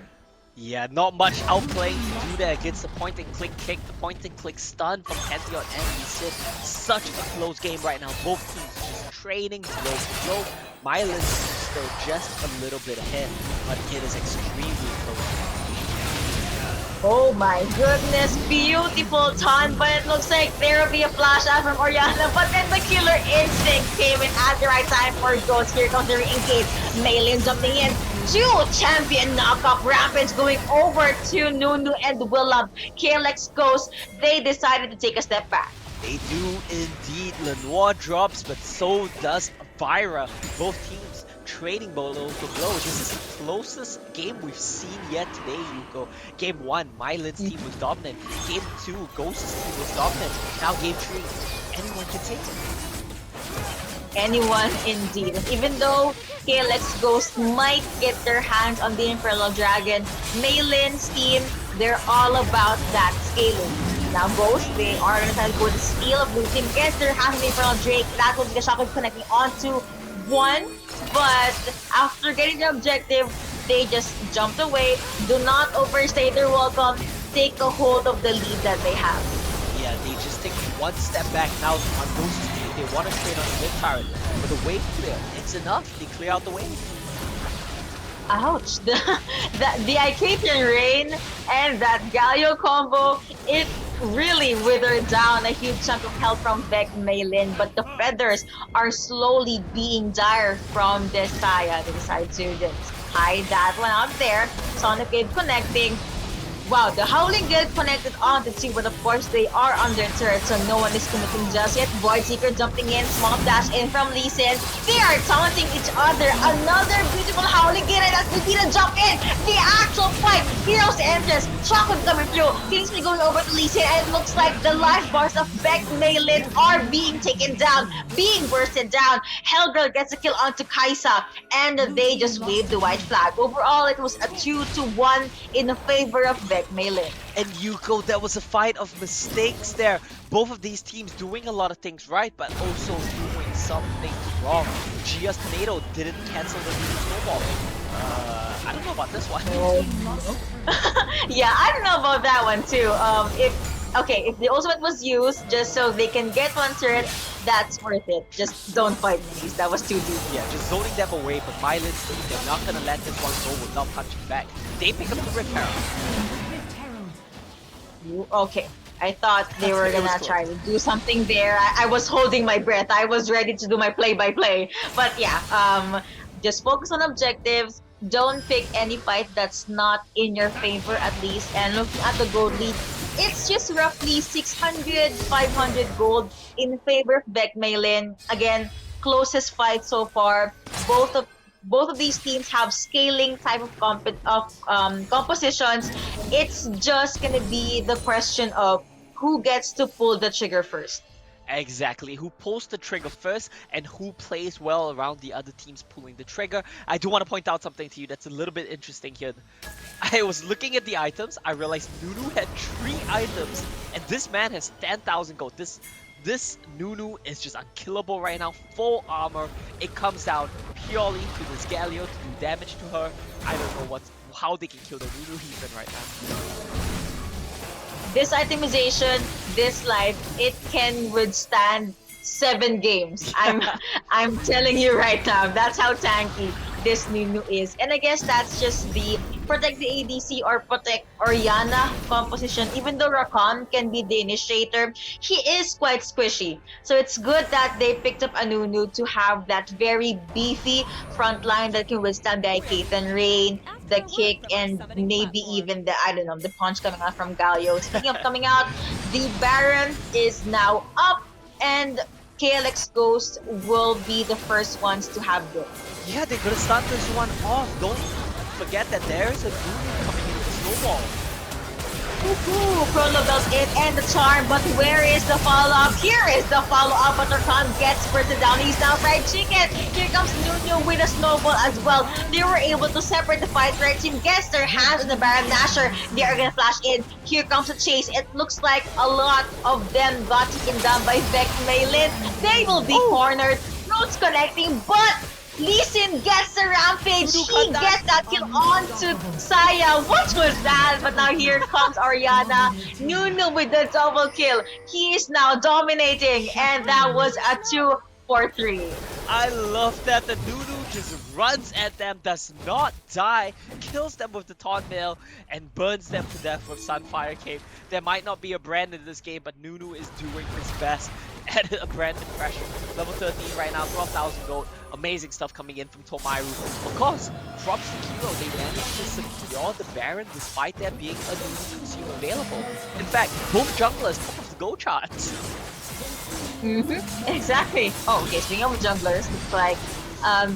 Yeah, not much outplaying to do there against the point and click kick, the point and click stun from Pantheon and Sid. Such a close game right now. Both teams just trading blow to blow. MaiLinh still just a little bit ahead, but it is extremely close. Oh my goodness, beautiful ton, but it looks like there will be a flash out from Orianna, but then the killer instinct came in at the right time for Ghost. Here comes the re-engage. MaiLinh jumping in. Two champion knockup rampage going over to Nunu and Willem. KLX Ghost, they decided to take a step back. They do indeed. Lenoir drops, but so does Vira. Both teams trading blow to blow. This is the closest game we've seen yet today, Yuko. Game 1, MaiLinh's team was dominant. Game 2, Ghost's team was dominant. Now game 3, anyone can take it. Anyone indeed. Even though KLX Ghost might get their hands on the Infernal Dragon, MaiLinh's team, they're all about that scaling. Now Ghost, they are going to go to steal. Blue team gets their hands on the Infernal Drake. That will be the shockwave connecting onto one. But after getting the objective, they just jumped away. Do not overstay their welcome. Take a hold of the lead that they have. Yeah, they just take one step back now on Ghost's team. They want to trade on the mid turret, but the wave clear, it's enough. They clear out the wave. Ouch! The Icatian Rain and that Galio combo, it really withered down a huge chunk of health from VEC MaiLinh, but the feathers are slowly being dire from this Saya. They decide to just hide that one out there. Sonic Wave connecting. Wow, the Howling Gale connected on the two, but of course they are under turret, so no one is committing just yet. Void Seeker jumping in, small dash in from Lee Sin. They are taunting each other. Another beautiful Howling Gale, and that's Nikita jump in. The actual fight, Heroes Entrance, Chocolate coming through. Kingsley going over to Lee Sin, and it looks like the life bars of VEC MaiLinh are being taken down, being bursted down. Hellgirl gets a kill onto Kaisa, and they just waved the white flag. Overall, it was a 2-1 in favor of VEC MaiLinh. And Yuko, that was a fight of mistakes there. Both of these teams doing a lot of things right, but also doing some things wrong. Gia's Tornado didn't cancel the snowball. I don't know about this one. Yeah, I don't know about that one too. If the ultimate was used just so they can get one turret, that's worth it. Just don't fight me, please. That was too deep. Yeah, just zoning them away, but MaiLinh's team, they're not gonna let this one go without punching back. They pick up the Rift Herald. Okay. I thought they were gonna try to do something there. I was holding my breath. I was ready to do my play-by-play. But yeah, just focus on objectives. Don't pick any fight that's not in your favor at least. And looking at the gold lead, it's just roughly 600, 500 gold in favor of VEC MaiLinh. Again, closest fight so far. Both of these teams have scaling type of compositions. It's just gonna be the question of who gets to pull the trigger first. Exactly, who pulls the trigger first and who plays well around the other teams pulling the trigger. I do want to point out something to you that's a little bit interesting here. I was looking at the items, I realized Nunu had 3 items and this man has 10,000 gold. This Nunu is just unkillable right now, full armor. It comes down purely to this Galio to do damage to her. I don't know how they can kill the Nunu even right now. This itemization, this life, it can withstand 7 games. I'm telling you right now, that's how tanky this Nunu is. And I guess that's just the protect the ADC or protect Oriana composition. Even though Rakan can be the initiator, he is quite squishy. So it's good that they picked up Anunu to have that very beefy front line that can withstand the Kate and Rain, the kick, and maybe even the, I don't know, the punch coming out from Galio. Speaking of coming out, the Baron is now up, and KLX Ghost will be the first ones to have this. Yeah, they're gonna start this one off. Don't forget that there's a Nunu coming in with Snowball. Ooh, Chrono Bell's in and the charm, but where is the follow-up? Here is the follow-up, but Rakan gets sprinted down. He's now fried chicken. Here comes Nuno with a snowball as well. They were able to separate the fight. Right team gets their hands on the Baron Nashor. They are gonna flash in. Here comes a chase. It looks like a lot of them got taken down by VEC MaiLinh. They will be cornered. Roots connecting, but Lee Sin gets the rampage. He gets that kill onto Saya. What was that? But now here comes Oriana. Nunu with the double kill. He is now dominating, and that was a 2-4-3. I love that the Nunu just runs at them, does not die, kills them with the taunt mail, and burns them to death with Sunfire Cape. There might not be a brand in this game, but Nunu is doing his best at a brand impression. Level 13 right now, 12,000 gold. Amazing stuff coming in from Tomaru. Of course, props to Kilo, they managed to secure the Baron despite there being a Nunu consume available. In fact, both junglers top of the go charts. Exactly. Oh, okay, speaking of junglers, looks like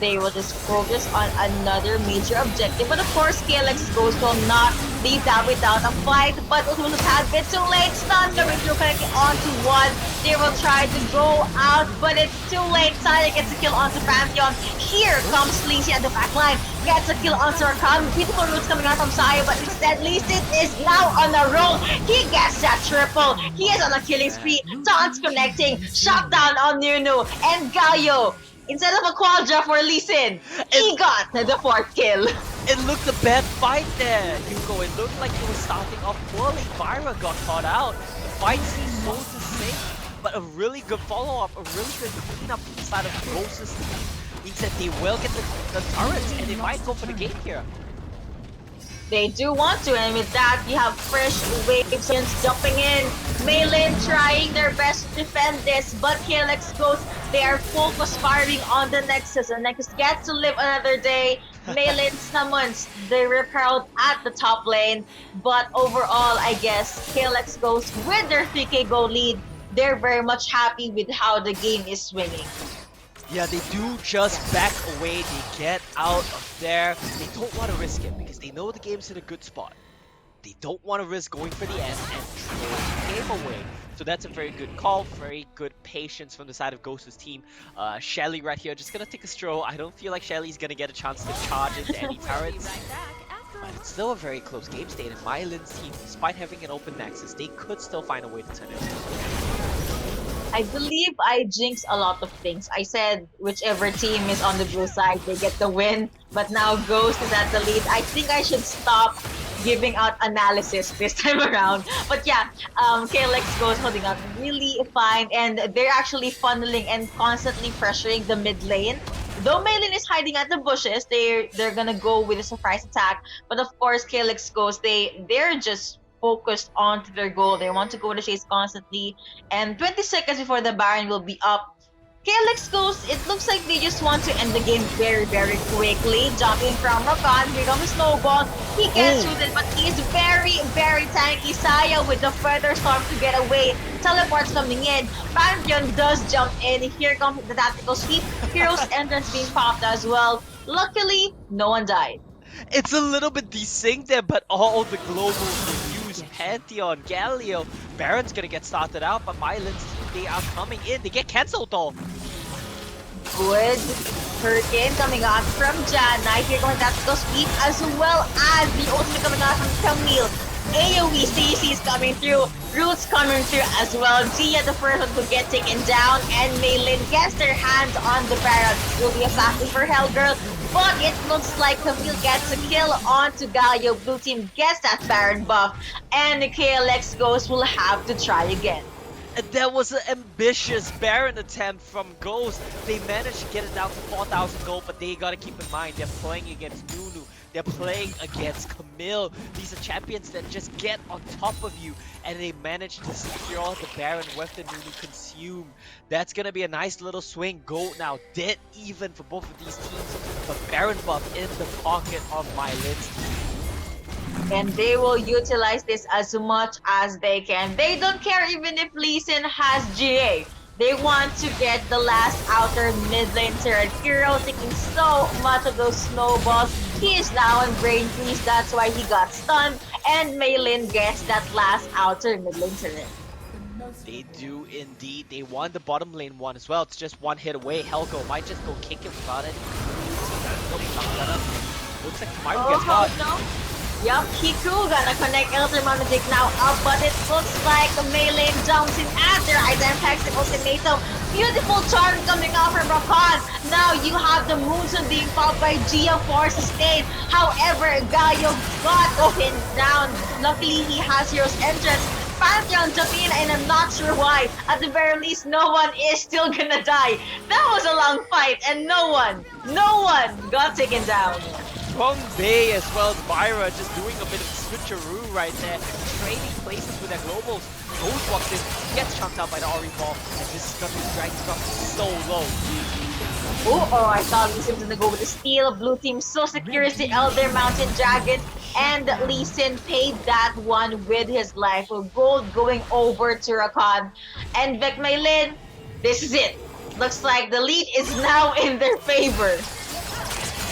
they will just focus on another major objective. But of course, KLX Ghost will not leave that without a fight. But it was a tad bit too late. Stun coming through, connecting onto one. They will try to go out, but it's too late. Saya gets a kill onto Pantheon. Here comes Lee Sin at the back line. Gets a kill onto Rakan. Beautiful roots coming out from Saya, but instead Lee Sin is now on a roll. He gets that triple. He is on a killing spree. Taunts connecting. Shutdown on Nunu and Galio. Instead of a quadra for Lee Sin, he got the 4th kill. It looked a bad fight there, Hugo. It looked like it was starting off poorly. Byra got caught out. The fight seems so the same, but a really good follow-up, a really good cleanup from the side of Ghost's team means that they will get the turrets and they might go for the game here. They do want to, and with that, you have fresh waves jumping in. MaiLinh trying their best to defend this, but KLX Ghost, they are focused firing on the Nexus. And Nexus gets to live another day. MaiLinh summons the Repelled at the top lane, but overall, I guess, KLX Ghost with their 3k gold lead, they're very much happy with how the game is swinging. Yeah, they do just back away, they get out of there. They don't want to risk it because they know the game's in a good spot. They don't want to risk going for the end and throwing the game away. So that's a very good call, very good patience from the side of Ghost's team. Shelly right here just gonna take a stroll. I don't feel like Shelly's gonna get a chance to charge into any turrets. But it's still a very close game state, and MaiLinh's team, despite having an open Nexus, they could still find a way to turn it. I believe I jinxed a lot of things. I said whichever team is on the blue side, they get the win. But now Ghost is at the lead. I think I should stop giving out analysis this time around. But yeah, KLX Ghost holding up really fine. And they're actually funneling and constantly pressuring the mid lane. Though MaiLinh is hiding at the bushes, they're gonna go with a surprise attack. But of course, KLX Ghost, they're just focused on to their goal. They want to go to chase constantly. And 20 seconds before the Baron will be up, KLX Ghost, it looks like they just want to end the game very, very quickly. Jumping from Rakan, here comes Snowball. He gets shooted, but he's very, very tanky. Saya with the further storm to get away. Teleports coming in. Pantheon does jump in. Here comes the tactical sweep. Hero's entrance being popped as well. Luckily, no one died. It's a little bit desynced there, but all the globals were used. Pantheon, Galio, Baron's gonna get started out, but MaiLinh's team, they are coming in. They get cancelled though. Good Hurricane coming out from Janna. Here comes tactical sweep as well as the ultimate coming out from Camille. AoE Stacy is coming through. Roots coming through as well. Gia the first one to get taken down, and MaiLinh gets their hands on the Baron. It will be a fast for Hellgirl, but it looks like Camille gets a kill onto Galio. Blue team gets that Baron buff, and the KLX Ghost will have to try again. And that was an ambitious Baron attempt from Ghost. They managed to get it down to 4,000 gold, but they gotta keep in mind they're playing against Nunu. They're playing against Camille. These are champions that just get on top of you, and they manage to secure the Baron with the Nunu Consume. That's gonna be a nice little swing. Gold now dead even for both of these teams, but Baron buff in the pocket of MaiLinh's team. And they will utilize this as much as they can. They don't care even if Lee Sin has GA. They want to get the last outer mid lane turret. Hero taking so much of those snowballs. He is now on brain freeze, that's why he got stunned. And MaiLinh gets that last outer mid lane turret. They do indeed. They won the bottom lane one as well. It's just one hit away. Helgo might just go kick him without it. Looks like Kamaru gets caught. No. Yup, Kiku gonna connect Elder Magic now up, but it looks like MaiLinh jumps in after item packs the ultimatum. Beautiful charm coming out from Rakan. Now you have the Moonstone being popped by Gia for sustain. However, Gaio got pinned down. Luckily, he has Hero's Entrance. Pantheon jumped in, and I'm not sure why. At the very least, no one is still gonna die. That was a long fight, and no one got taken down. From Bay as well as Byra just doing a bit of switcheroo right there, trading places with their globals. Ghost walks in, gets chunked out by the Ori ball, and this is gonna be dragged from so low. Oh, I thought Lee Sin was gonna go with the steal. Blue team so secures the Elder Mountain Dragon, and Lee Sin paid that one with his life. With gold going over to Rakan. And VEC MaiLinh, this is it. Looks like the lead is now in their favor.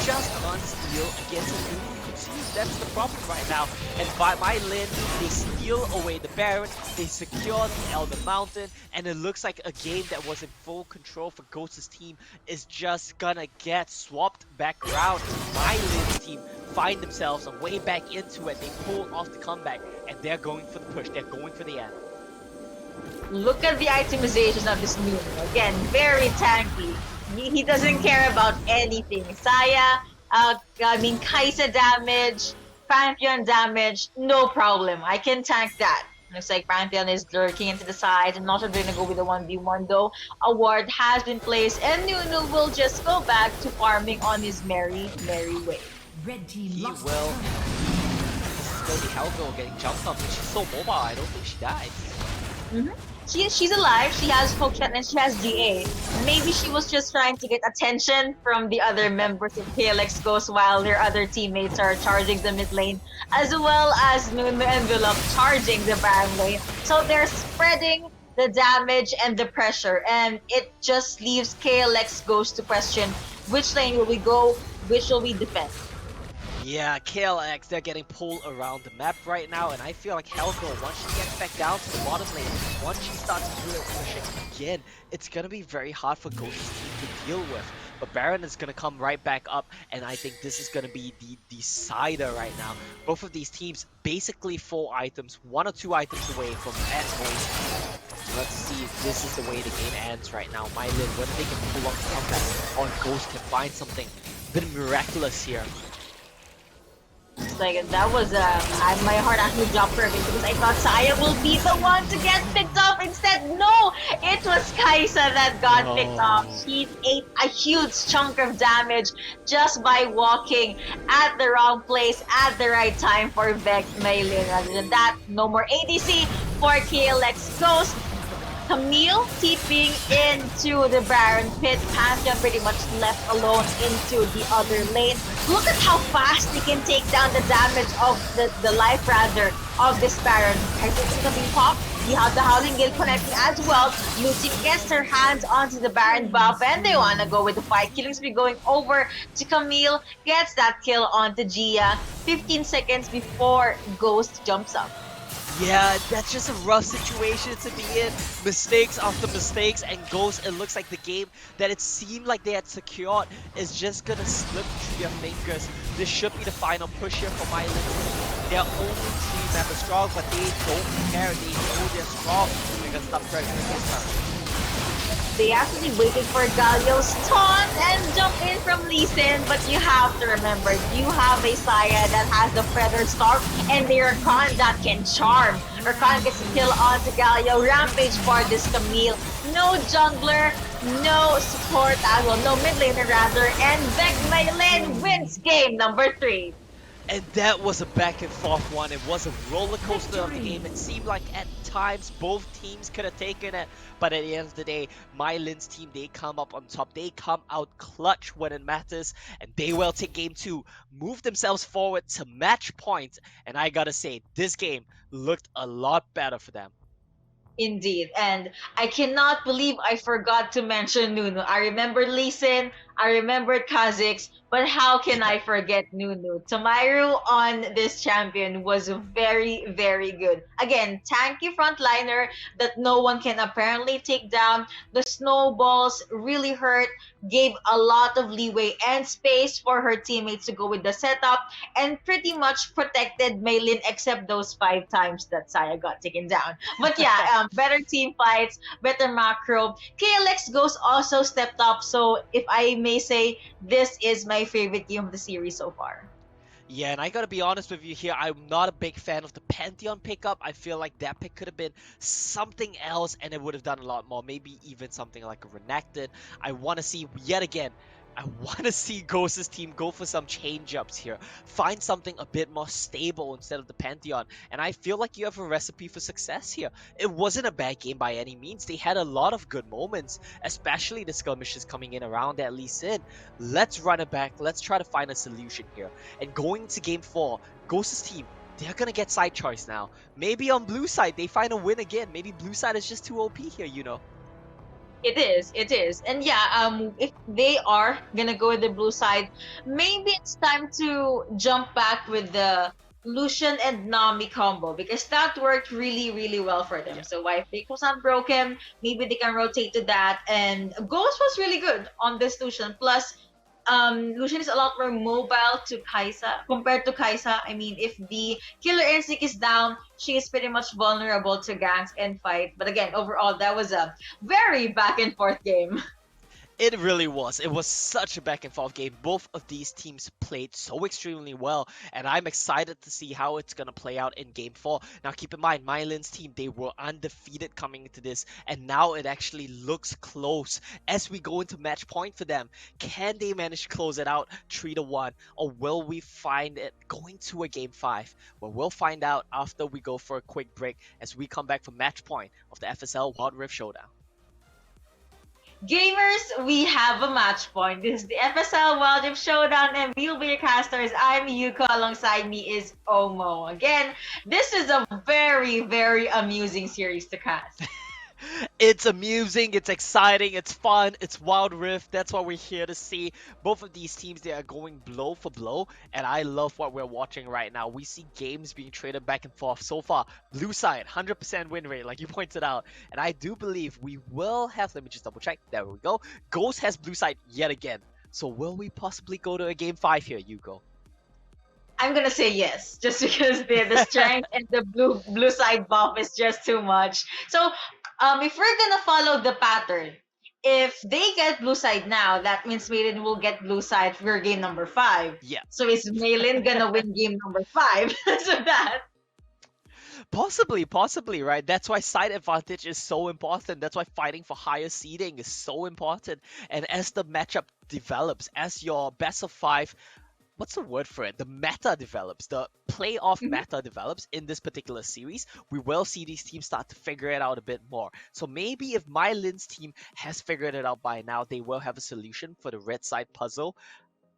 Just on steal against a new Consume. That's the problem right now. And by MaiLinh, they steal away the Baron, they secure the Elder Mountain, and it looks like a game that was in full control for Ghost's team is just gonna get swapped back around. MaiLinh's team find themselves a way back into it. They pull off the comeback, and they're going for the push. They're going for the end. Look at the itemization of this Nunu. Again, very tanky. He doesn't care about anything. Saya, Kaisa damage, Pantheon damage, no problem. I can tank that. Looks like Pantheon is lurking into the side. I'm not sure they're gonna go with the 1v1 though. A ward has been placed, and Nunu will just go back to farming on his merry way. Red team He lost will. turret. This is gonna be Helgo getting jumped on, but she's so mobile, I don't think she dies. She's alive, she has Pokedex, and she has GA. Maybe she was just trying to get attention from the other members of KLX Ghost while their other teammates are charging the mid lane, as well as Nunu and Villop charging the Baron lane. So they're spreading the damage and the pressure, and it just leaves KLX Ghost to question which lane will we go, which will we defend. Yeah, KLX, they're getting pulled around the map right now, and I feel like Helgo, once she gets back down to the bottom lane, once she starts to do it pushing again, it's gonna be very hard for Ghost's team to deal with. But Baron is gonna come right back up, and I think this is gonna be the decider right now. Both of these teams basically 4 items, 1 or 2 items away from at most. Let's see if this is the way the game ends right now. MaiLinh, whether they can pull off the comeback, or Ghost can find something a bit miraculous here. Like that was my heart actually dropped for a bit because I thought Saya will be the one to get picked up. Instead, no, it was Kaisa that got picked up. She ate a huge chunk of damage just by walking at the wrong place at the right time for VEC MaiLinh. Rather than that, no more ADC for KLX Ghost. Camille TPing into the Baron pit. Pantheon pretty much left alone into the other lane. Look at how fast they can take down the damage of the life rather of this Baron. I think it's gonna be pop. We have the Howling Gale connecting as well. Lucy gets her hands onto the Baron buff, and they wanna go with the fight. Killing spree going over to Camille. Gets that kill onto Gia 15 seconds before Ghost jumps up. Yeah, that's just a rough situation to be in. Mistakes after mistakes, and Ghost, it looks like the game that it seemed like they had secured is just gonna slip through your fingers. This should be the final push here for MaiLinh. They're only 3 members strong, but they don't care. They know they're strong. They're gonna stop pressuring this time. They actually waited for Galio's taunt and jump in from Lee Sin, but you have to remember, you have a Saya that has the Feather Stalk and the Rakan that can charm. Rakan gets a kill onto Galio, rampage for this Camille. No jungler, no support as well, no mid laner rather, and VEC MaiLinh wins game number 3. And that was a back and forth one. It was a roller coaster of the game. It seemed like at times both teams could have taken it, but at the end of the day, MaiLin's team, they come up on top. They come out clutch when it matters, and they will take game two, move themselves forward to match point. And I gotta say, this game looked a lot better for them. Indeed. And I cannot believe I forgot to mention Nunu. I remembered Lee Sin, I remembered Kha'Zix, but how can I forget Nunu? Tamairu on this champion was very, very good. Again, tanky frontliner that no one can apparently take down. The snowballs really hurt, gave a lot of leeway and space for her teammates to go with the setup, and pretty much protected MaiLin except those 5 times that Saya got taken down. But yeah, better team fights, better macro. KLX Ghost also stepped up, so if I may say, this is my favorite game of the series so far. Yeah, and I gotta be honest with you here, I'm not a big fan of the Pantheon pickup. I feel like that pick could have been something else and it would have done a lot more. Maybe even something like a Renekton. I want to see, yet again, I want to see Ghost's team go for some change-ups here. Find something a bit more stable instead of the Pantheon. And I feel like you have a recipe for success here. It wasn't a bad game by any means. They had a lot of good moments, especially the skirmishes coming in around that Lee Sin. Let's run it back. Let's try to find a solution here. And going to game 4, Ghost's team, they're gonna get side choice now. Maybe on blue side, they find a win again. Maybe blue side is just too OP here, you know. It is. And yeah, if they are gonna go with the blue side, maybe it's time to jump back with the Lucian and Nami combo because that worked really, really well for them. Yeah. So why if Pick was not broken, maybe they can rotate to that. And Ghost was really good on this Lucian. Plus, Lucian is a lot more mobile to Kaisa compared to Kaisa. I mean, if the killer instinct is down, she is pretty much vulnerable to ganks and fight. But again, overall, that was a very back and forth game. It really was. It was such a back and forth game. Both of these teams played so extremely well, and I'm excited to see how it's gonna play out in game 4. Now keep in mind, MaiLin's team, they were undefeated coming into this, and now it actually looks close as we go into match point for them. Can they manage to close it out 3-1, or will we find it going to a game 5? Well, we'll find out after we go for a quick break as we come back for match point of the FSL Wild Rift Showdown. Gamers, we have a match point. This is the FSL Wild Rift Showdown, and we'll be your casters. I'm Yuko. Alongside me is Omo. Again, this is a very, very amusing series to cast. It's amusing, it's exciting, it's fun, it's Wild Rift. That's what we're here to see. Both of these teams, they are going blow for blow, and I love what we're watching right now. We see games being traded back and forth. So far, blue side, 100% win rate, like you pointed out. And I do believe we will have, let me just double check, there we go. Ghost has blue side yet again. So will we possibly go to a game 5 here, Yuko? I'm gonna say yes, just because the strength and the blue side buff is just too much. So, if we're gonna follow the pattern, if they get blue side now, that means MaiLin will get blue side for game number 5. Yeah. So is MaiLin gonna win game number 5? So that. Possibly, right? That's why side advantage is so important. That's why fighting for higher seeding is so important. And as the matchup develops, as your best of 5, what's the word for it? The meta develops, the playoff meta develops in this particular series, we will see these teams start to figure it out a bit more. So maybe if MaiLin's team has figured it out by now, they will have a solution for the red side puzzle.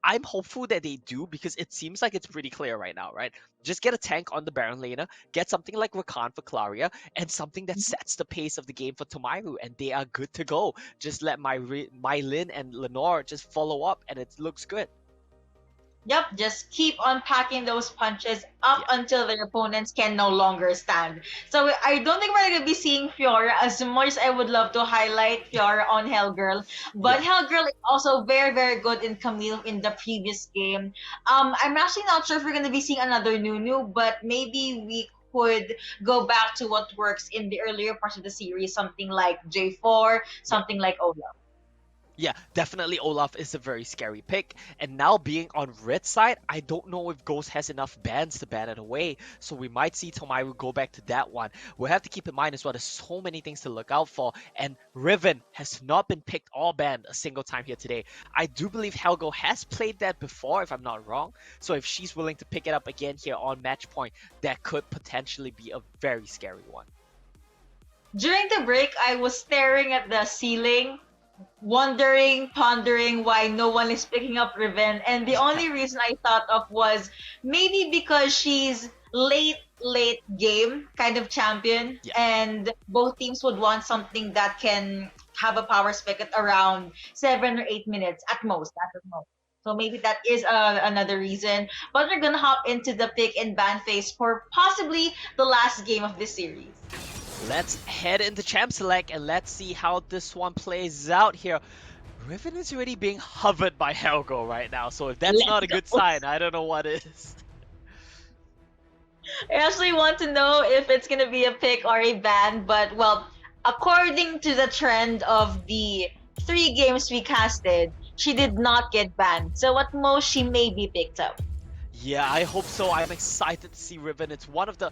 I'm hopeful that they do because it seems like it's pretty clear right now, right? Just get a tank on the Baron laner, get something like Rakan for Claria, and something that sets the pace of the game for Tamairu, and they are good to go. Just let MaiLin and Lenore just follow up, and it looks good. Yep, just keep on packing those punches up until their opponents can no longer stand. So I don't think we're going to be seeing Fiora as much as I would love to highlight Fiora on Hellgirl. But Hellgirl is also very, very good in Camille in the previous game. I'm actually not sure if we're going to be seeing another Nunu, but maybe we could go back to what works in the earlier parts of the series, something like J4, something like Olaf. Yeah, definitely Olaf is a very scary pick. And now being on red side, I don't know if Ghost has enough bans to ban it away. So we might see Tomaru go back to that one. We'll have to keep in mind as well, there's so many things to look out for. And Riven has not been picked or banned a single time here today. I do believe Helgo has played that before, if I'm not wrong. So if she's willing to pick it up again here on match point, that could potentially be a very scary one. During the break, I was staring at the ceiling, wondering, pondering why no one is picking up Riven. And the only reason I thought of was maybe because she's late game kind of champion, Yeah. and both teams would want something that can have a power spec at around 7 or 8 minutes at most. At most. So maybe that is another reason. But we're gonna hop into the pick and ban phase for possibly the last game of this series. Let's head into Champ Select and let's see how this one plays out here. Riven is already being hovered by Helgo right now, so if that's Let's not a good go. sign, I don't know what is. I actually want to know if it's gonna be a pick or a ban, but well, according to the trend of the 3 games we casted, she did not get banned. So at most, she may be picked up. Yeah, I hope so. I'm excited to see Riven. It's one of the...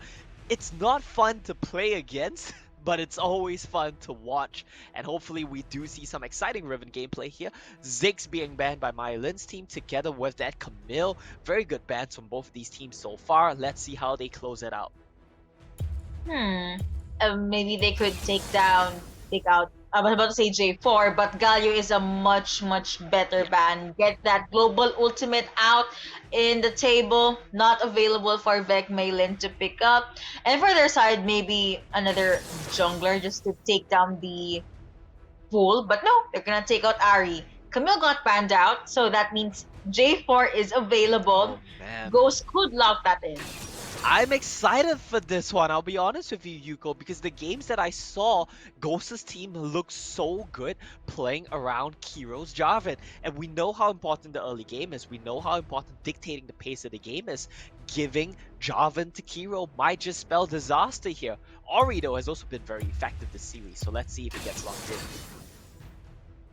It's not fun to play against, but it's always fun to watch. And hopefully we do see some exciting Riven gameplay here. Ziggs being banned by MaiLinh's team together with that Camille. Very good bans from both of these teams so far. Let's see how they close it out. Maybe they could take out. I was about to say J4, but Galio is a much better ban. Get that global ultimate out in the table, not available for VEC MaiLinh to pick up. And for their side, maybe another jungler just to take down the pool. But no, they're gonna take out Ari. Camille got banned out, so that means J4 is available. Man. Ghost could lock that in. I'm excited for this one, I'll be honest with you, Yuko, because the games that I saw, Ghost's team looked so good playing around Kiro's Jarvan. And we know how important the early game is. We know how important dictating the pace of the game is. Giving Jarvan to Kiro might just spell disaster here. Ori, though, has also been very effective this series, so let's see if it gets locked in.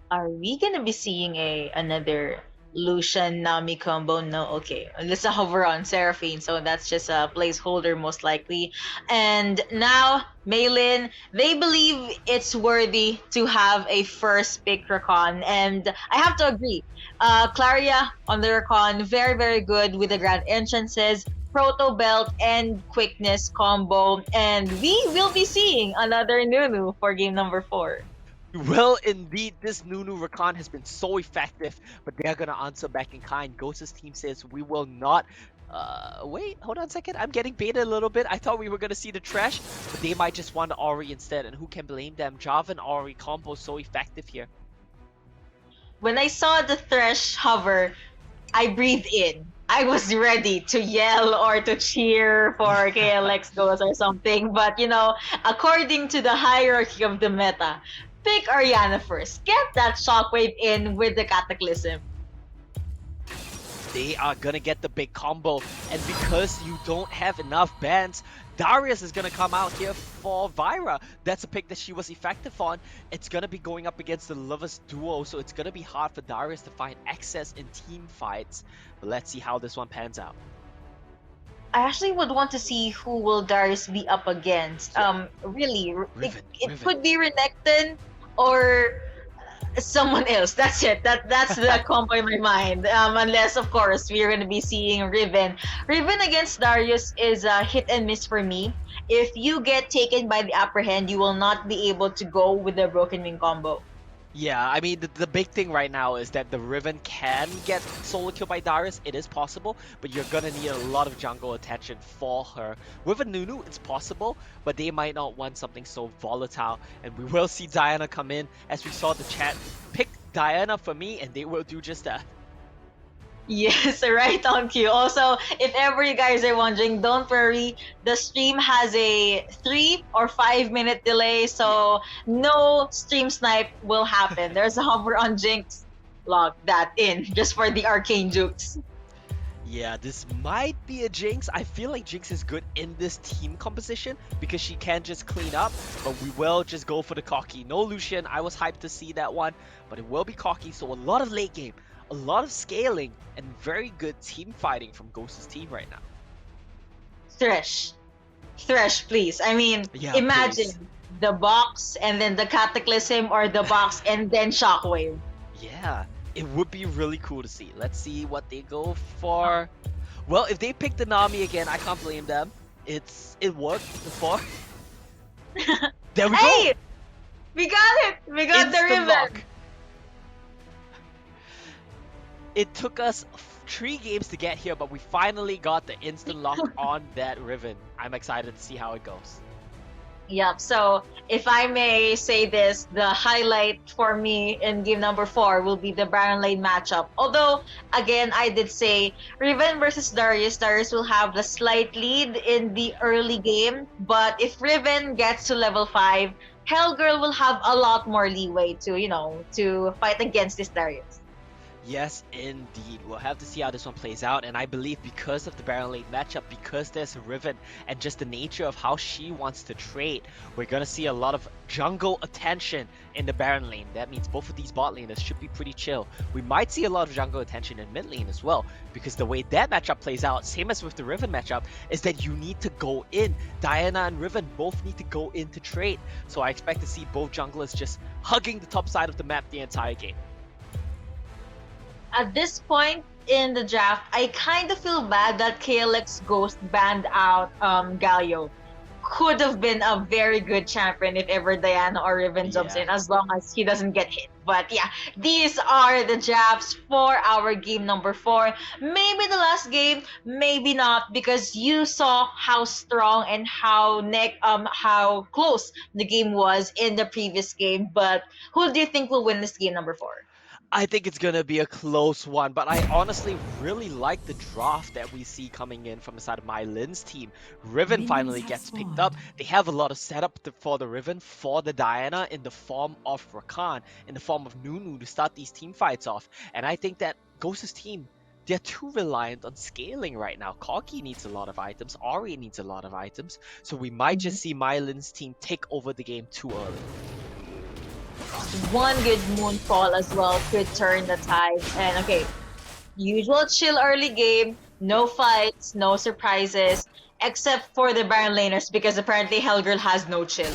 Are we gonna be seeing another Lucian Nami combo? No, okay. Let's hover on Seraphine, so that's just a placeholder most likely. And now MaiLinh, they believe it's worthy to have a first pick Recon, and I have to agree. Claria on the Recon, very good with the grand entrances, Proto Belt and quickness combo, and we will be seeing another Nunu for game number 4. Well, indeed, this Nunu Rakan has been so effective, but they're gonna answer back in kind. Ghost's team says we will not. Wait, hold on a second. I'm getting baited a little bit. I thought we were gonna see the trash, but they might just want Ori instead, and who can blame them? Jarvan Ori combo so effective here. When I saw the Thresh hover, I breathed in. I was ready to yell or to cheer for KLX goals or something, but you know, according to the hierarchy of the meta, pick Ariana first. Get that shockwave in with the Cataclysm. They are gonna get the big combo, and because you don't have enough bans, Darius is gonna come out here for Vyra. That's a pick that she was effective on. It's gonna be going up against the Lovers duo, so it's gonna be hard for Darius to find access in team fights. But let's see how this one pans out. I actually would want to see who will Darius be up against. Really, Riven. could be Renekton or someone else. That's it. That's the combo in my mind. Unless, of course, we're gonna be seeing Riven. Riven against Darius is a hit and miss for me. If you get taken by the upper hand, you will not be able to go with the Broken Wing combo. Yeah, I mean, the big thing right now is that the Riven can get solo kill by Darius. It is possible, but you're gonna need a lot of jungle attention for her. With a Nunu, it's possible, but they might not want something so volatile. And we will see Diana come in, as we saw the chat. Pick Diana for me, and they will do just that. Yes, right on cue. Also, if ever you guys are wondering, don't worry. The stream has a 3 or 5 minute delay, so no stream snipe will happen. There's a hover on Jinx. Log that in just for the arcane jukes. Yeah, this might be a Jinx. I feel like Jinx is good in this team composition because she can just clean up, but we will just go for the cocky. No Lucian, I was hyped to see that one, but it will be cocky, so a lot of late game, a lot of scaling, and very good team fighting from Ghost's team right now. Thresh. Thresh, please. I mean, Yeah, please. imagine the box and then the Cataclysm, or the box and then Shockwave. Yeah, it would be really cool to see. Let's see what they go for. Well, if they pick the Nami again, I can't blame them. It worked before. There we go. Hey! We got it! We got the Instant river! lock. It took us 3 games to get here, but we finally got the instant lock on that Riven. I'm excited to see how it goes. Yep, so if I may say this, the highlight for me in game number 4 will be the Baron Lane matchup. Although, again, I did say Riven versus Darius, Darius will have the slight lead in the early game, but if Riven gets to level 5, Hellgirl will have a lot more leeway to, to fight against this Darius. Yes, indeed. We'll have to see how this one plays out, and I believe because of the Baron lane matchup, because there's a Riven, and just the nature of how she wants to trade, we're gonna see a lot of jungle attention in the Baron lane. That means both of these bot laners should be pretty chill. We might see a lot of jungle attention in mid lane as well, because the way that matchup plays out, same as with the Riven matchup, is that you need to go in. Diana and Riven both need to go in to trade, so I expect to see both junglers just hugging the top side of the map the entire game. At this point in the draft, I kind of feel bad that KLX Ghost banned out Galio. Could have been a very good champion if ever Diana or Riven jumps in, as long as he doesn't get hit. But yeah, these are the drafts for our game number 4. Maybe the last game, maybe not, because you saw how strong and how close the game was in the previous game. But who do you think will win this game number 4? I think it's gonna be a close one, but I honestly really like the draft that we see coming in from the side of MaiLinh's team. Riven finally gets picked up. They have a lot of setup for the Riven, for the Diana in the form of Rakan, in the form of Nunu to start these team fights off. And I think that Ghost's team, they're too reliant on scaling right now. Corki needs a lot of items, Ori needs a lot of items, so we might just see MaiLinh's team take over the game too early. One good moonfall as well could turn the tide. And okay, usual chill early game, no fights, no surprises, except for the Baron laners, because apparently Hellgirl has no chill.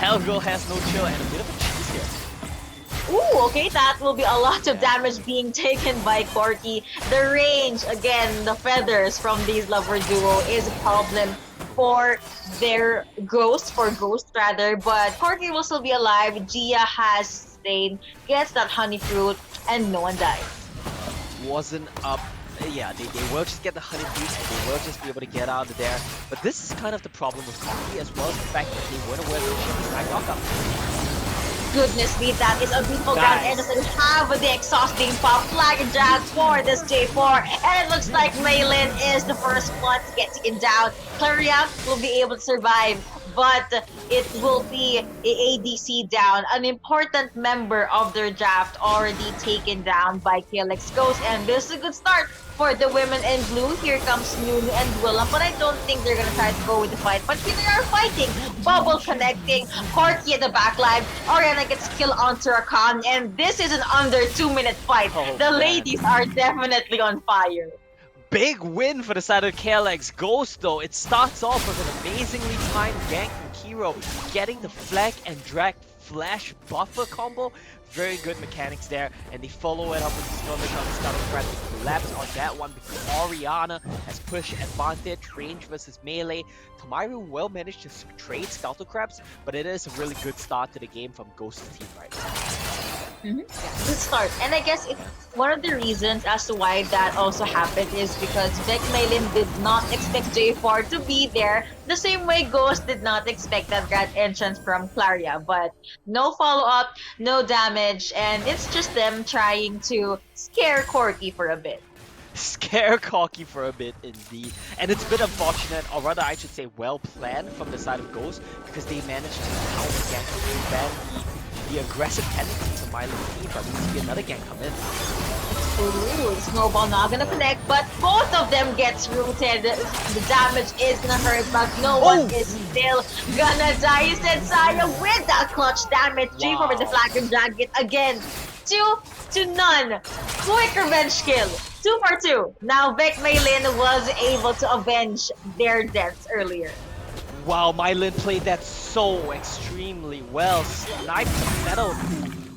Hellgirl has no chill and a bit of a cheese here. Ooh, okay, that will be a lot of damage being taken by Corki. The range, again, the feathers from these lover duo is a problem for their Ghost, but Corki will still be alive. Gia has sustained, gets that honey fruit, and no one dies. Wasn't up. Yeah, they will just get the honey fruit, they will just be able to get out of there. But this is kind of the problem with Corki, as well as the fact that they weren't aware that she's back knockup. Goodness me, that is a beautiful ground. And doesn't have the exhaust being popped. Flag and drag for this J4. And it looks like MaiLinh is the first one to get taken down. Claria will be able to survive, but it will be a ADC down. An important member of their draft already taken down by KLX Ghost. And this is a good start for the women in blue. Here comes Nunu and Willem, but I don't think they're gonna try to go with the fight. But here they are fighting. Bubble connecting. Corki at the back line. Orianna gets killed onto Rakan, and this is an under 2-minute fight. The ladies are definitely on fire. Big win for the side of KLX Ghost though. It starts off with an amazingly timed gank from Kiro, getting the flag and drag flash buffer combo. Very good mechanics there, and they follow it up with the skirmish on the Scuttlecrab. They collapse on that one because Orianna has pushed advantage, range versus melee. Tamaru well managed to trade Scuttlecrabs, but it is a really good start to the game from Ghost's team right now. Yeah, good start. And I guess one of the reasons as to why that also happened is because VEC MaiLinh did not expect J4 to be there the same way Ghost did not expect that grand entrance from Claria. But no follow-up, no damage, and it's just them trying to scare Corki for a bit. Scare Corki for a bit indeed. And it's a bit unfortunate, or rather I should say well planned from the side of Ghost, because they managed to counter gank and prevent the aggressive tendencies of MaiLinh's team, but we see another gank come in. Ooh, snowball not gonna connect, but both of them gets rooted. The damage is gonna hurt, but no one is still gonna die. You said Saya with that clutch damage. J4 with the Wow. flag and drag it again. 2-0. Quick revenge kill. 2 for 2. Now VEC MaiLinh was able to avenge their deaths earlier. Wow, MaiLinh played that so extremely well. Sniped the metal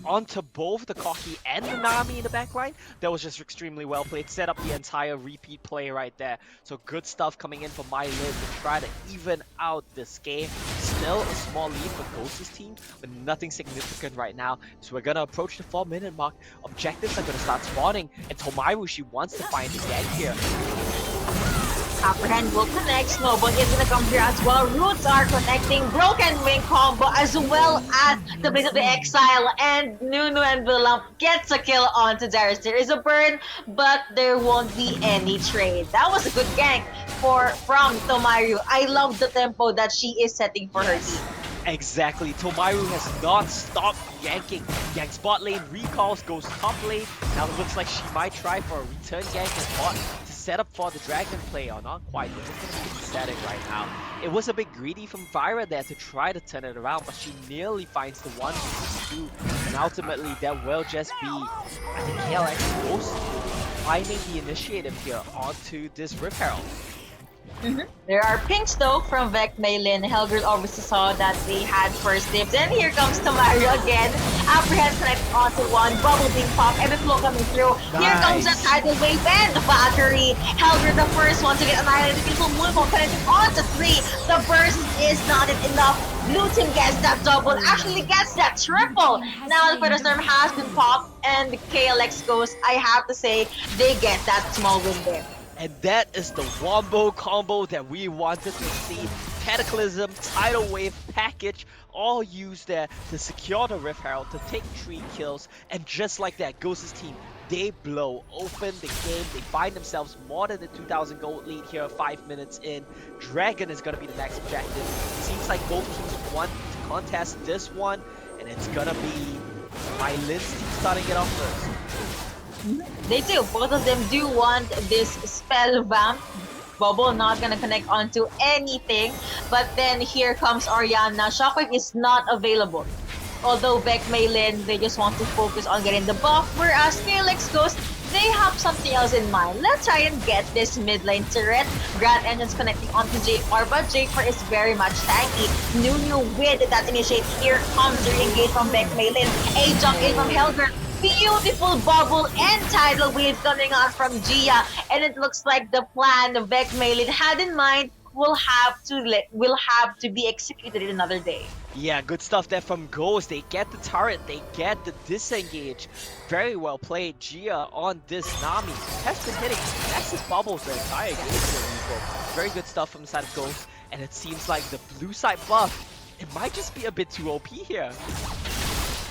onto both the Koki and the Nami in the backline. That was just extremely well played. Set up the entire repeat play right there. So good stuff coming in for MaiLinh to try to even out this game. Still a small lead for Ghost's team, but nothing significant right now. So we're gonna approach the 4-minute mark. Objectives are gonna start spawning, and Tomairu, she wants to find the gang here. Apprehend will connect. Snowball is gonna come here as well. Roots are connecting. Broken Wing combo as well as the Blaze of the Exile. And Nunu and Villamp gets a kill onto Darius. There is a burn, but there won't be any trade. That was a good gank from Tomairu. I love the tempo that she is setting for her team. Exactly, Tomairu has not stopped yanking. Yank spot lane, recalls, goes top lane. Now it looks like she might try for a return gank in bot to set up for the dragon play, or not quite. We're just gonna keep static right now. It was a bit greedy from Vyra there to try to turn it around, but she nearly finds the 1v2. And ultimately, that will just be, I think, KLX Ghost finding the initiative here onto this Rift Herald. There are pinks though from VEC MaiLinh. Hellgirl obviously saw that they had first dibs. And here comes Tomairu again. Apprehend connect onto one. Bubble being popped. Evan flow coming through. Here comes the tidal wave and the Valkyrie. Hellgirl the first one to get annihilated. Beautiful moonwalk connecting onto 3. The burst is not enough. Blue team gets that double. Actually gets that triple. Now the Feather Storm has been popped. And the KLX goes. I have to say, they get that small win there. And that is the wombo combo that we wanted to see. Cataclysm, Tidal Wave, Package, all used there to secure the Rift Herald, to take 3 kills. And just like that, Ghost's team, they blow open the game. They find themselves more than the 2,000 gold lead here 5 minutes in. Dragon is going to be the next objective. It seems like both teams want to contest this one. And it's going to be MaiLinh's team starting it off first. They do. Both of them do want this spell vamp. Bubble not gonna connect onto anything. But then here comes Orianna. Shockwave is not available. Although VEC MaiLinh, they just want to focus on getting the buff. Whereas KLX goes, they have something else in mind. Let's try and get this mid lane turret. Grand Engine's connecting onto J4, but J4 is very much tanky. Nunu with that initiate. Here comes the engage from VEC MaiLinh. A jump in from Hellgirl. Beautiful bubble and tidal wave coming on from Gia, and it looks like the plan VEC MaiLinh had in mind will have to be executed in another day. Yeah, good stuff there from Ghost. They get the turret, they get the disengage. Very well played. Gia on this Nami has been hitting massive bubbles the entire game here, Nico. Very good stuff from the side of Ghost, and it seems like the blue side buff, it might just be a bit too OP here.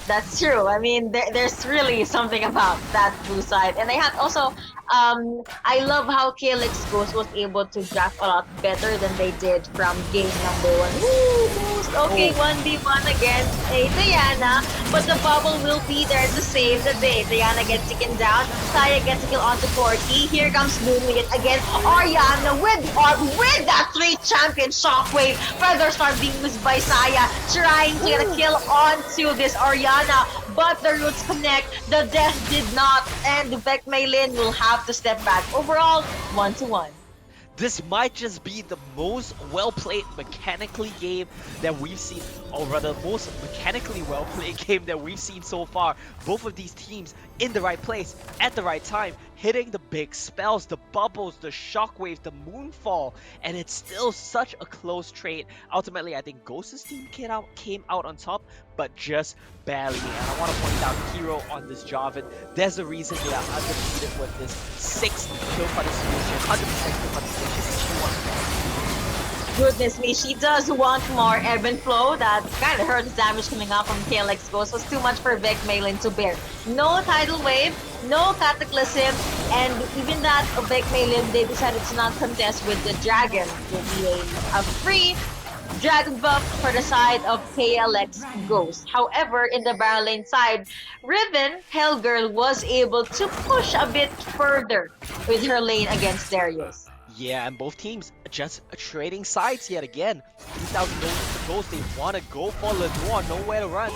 That's true. I mean, there's really something about that blue side. And I had also, I love how KLX Ghost was able to draft a lot better than they did from game number 1. Woo, Ghost! Okay, 1v1 against a Diana, but the bubble will be there to save the day. Diana gets taken down, Saya gets a kill onto Corky. Here comes Nunu yet again. Orianna with that 3 champion Shockwave. Feather Storm being used by Saya, trying to get a kill onto this Orianna. But the roots connect, the death did not, and VEC MaiLinh will have to step back. Overall, 1-1. This might just be the most well-played mechanically game that we've seen, or rather, most mechanically well-played game that we've seen so far. Both of these teams in the right place, at the right time, hitting the big spells, the bubbles, the shockwaves, the moonfall, and it's still such a close trade. Ultimately, I think Ghost's team came out on top, but just barely. And I want to point out Hero on this Jarvan. There's a reason they are undefeated with this 6 kill participation, 100% kill participation. She wants more. Goodness me, she does want more ebb and flow. That kind of hurts damage coming up from KLX Ghost. Was too much for VEC MaiLinh to bear. No tidal wave, no cataclysm, and even that VEC MaiLinh, they decided to not contest with the dragon. It will be a free Dragon buff for the side of KLX Ghost. However, in the barrel lane side, Riven, Hellgirl, was able to push a bit further with her lane against Darius. Yeah, and both teams just trading sides yet again. 3,000 gold for Ghost. They want to go for Lenoir, nowhere to run.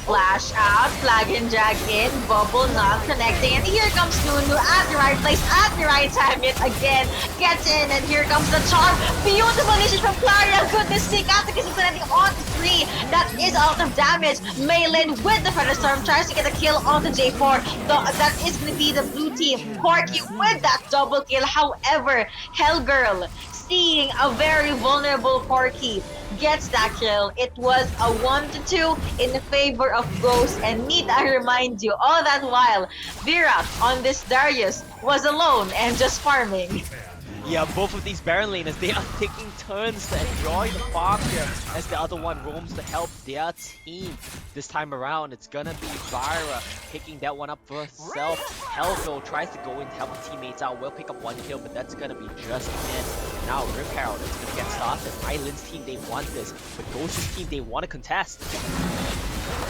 Flash out, flag and drag in, bubble not connecting, and here comes Nunu at the right place, at the right time yet again, gets in, and here comes the charm, beautiful initiative from Claria, goodness sake, after kissing Sanity on 3, that is a lot of damage, MaiLinh with the Feather Storm tries to get a kill onto J4, that is going to be the blue team, Corky with that double kill, however, Hellgirl, seeing a very vulnerable Corky, gets that kill. It was a 1-2 in favor of Ghost, and need I remind you, all that while, Vera on this Darius was alone and just farming. Yeah, both of these Baron laners, they are taking turns to enjoy the farm here as the other one roams to help their team. This time around, it's gonna be Vira picking that one up for herself. Helgo tries to go in to help the teammates out. Will pick up one kill, but that's gonna be just it. Now Rip Herald is gonna get started. MaiLinh's team, they want this, but Ghost's team, they want to contest.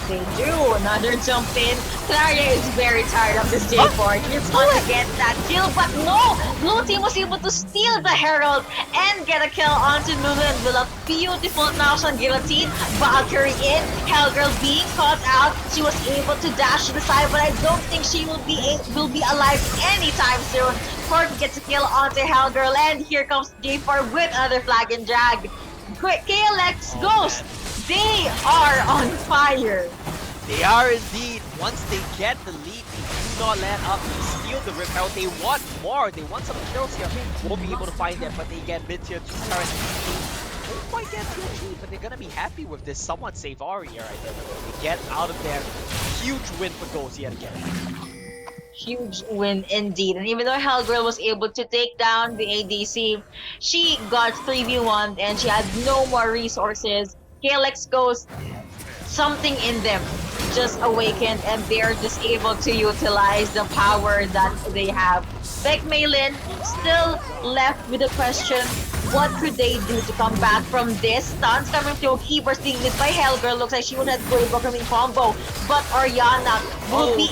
They do. Another jump in. Claria is very tired of this J4. He's gonna get that kill, but no! Blue team was able to steal the Herald and get a kill onto Nunu and with a beautiful knock on Guillotine. Valkyrie in. Hellgirl being caught out. She was able to dash to the side, but I don't think she will be alive anytime soon. Cork gets a kill onto Hellgirl, and here comes J4 with another flag and drag. KLX Ghost! They are on fire! They are indeed. Once they get the lead, they do not let up. They steal the Rip Herald. They want more. They want some kills here. Won't be able to find them, but they get mid-tier 2 turret. Won't quite get tier 3, but they're gonna be happy with this somewhat safe Ahri here, I think. They get out of there. Huge win for Ghost yet again. Huge win indeed. And even though Hellgirl was able to take down the ADC, she got 3v1 and she had no more resources. KLX Ghost, something in them just awakened and they're just able to utilize the power that they have. VEC MaiLinh still left with the question, what could they do to come back from this? Stuns coming through, keepers being lit by Hellgirl, looks like she would have good welcoming combo, but Orianna will be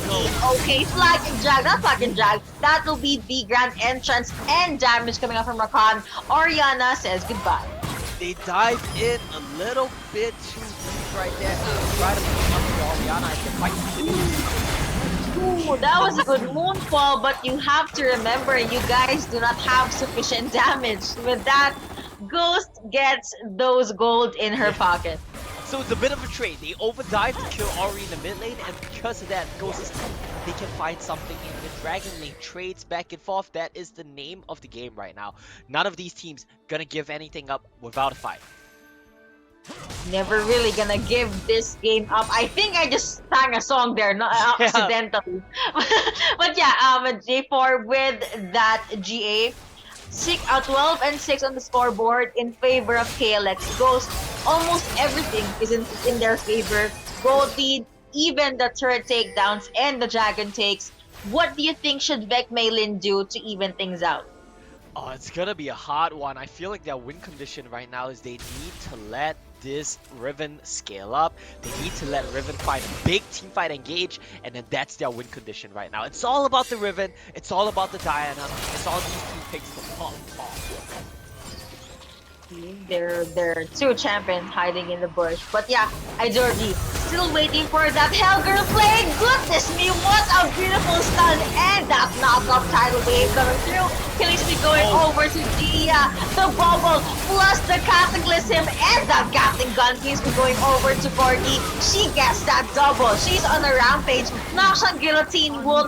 okay. Flag and drag, not flag and drag, that will be the grand entrance and damage coming up from Rakan. Orianna says goodbye. They dived in a little bit too deep right there. Try to put up to Orianna as the fight continues. Ooh, that was a good moonfall, but you have to remember, you guys do not have sufficient damage. With that, Ghost gets those gold in her pocket. So it's a bit of a trade. They overdive to kill Ahri in the mid lane, and because of that, Ghost is they can find something in the Dragon lane. Trades back and forth. That is the name of the game right now. None of these teams gonna give anything up without a fight. Never really gonna give this game up. I think I just sang a song there, not accidentally. But yeah, J4 with that GA. 12 and 6 on the scoreboard in favor of KLX Ghost. Almost everything is in their favor. Gold lead, even the turret takedowns and the dragon takes. What do you think should VEC MaiLinh do to even things out? Oh, it's gonna be a hard one. I feel like their win condition right now is they need to let this Riven scale up. They need to let Riven find a big team fight engage, and then that's their win condition right now. It's all about the Riven. It's all about the Diana. It's all these two picks to pop. There are two champions hiding in the bush. But yeah, Idorgi still waiting for that Hellgirl play. Goodness me, what a beautiful stun. And that knockoff tidal wave coming through. KLX going over to Gia. The bubble plus the cataclysm and that Gatling gun keeps going over to Corgi. She gets that double. She's on a rampage. Knocks on Guillotine will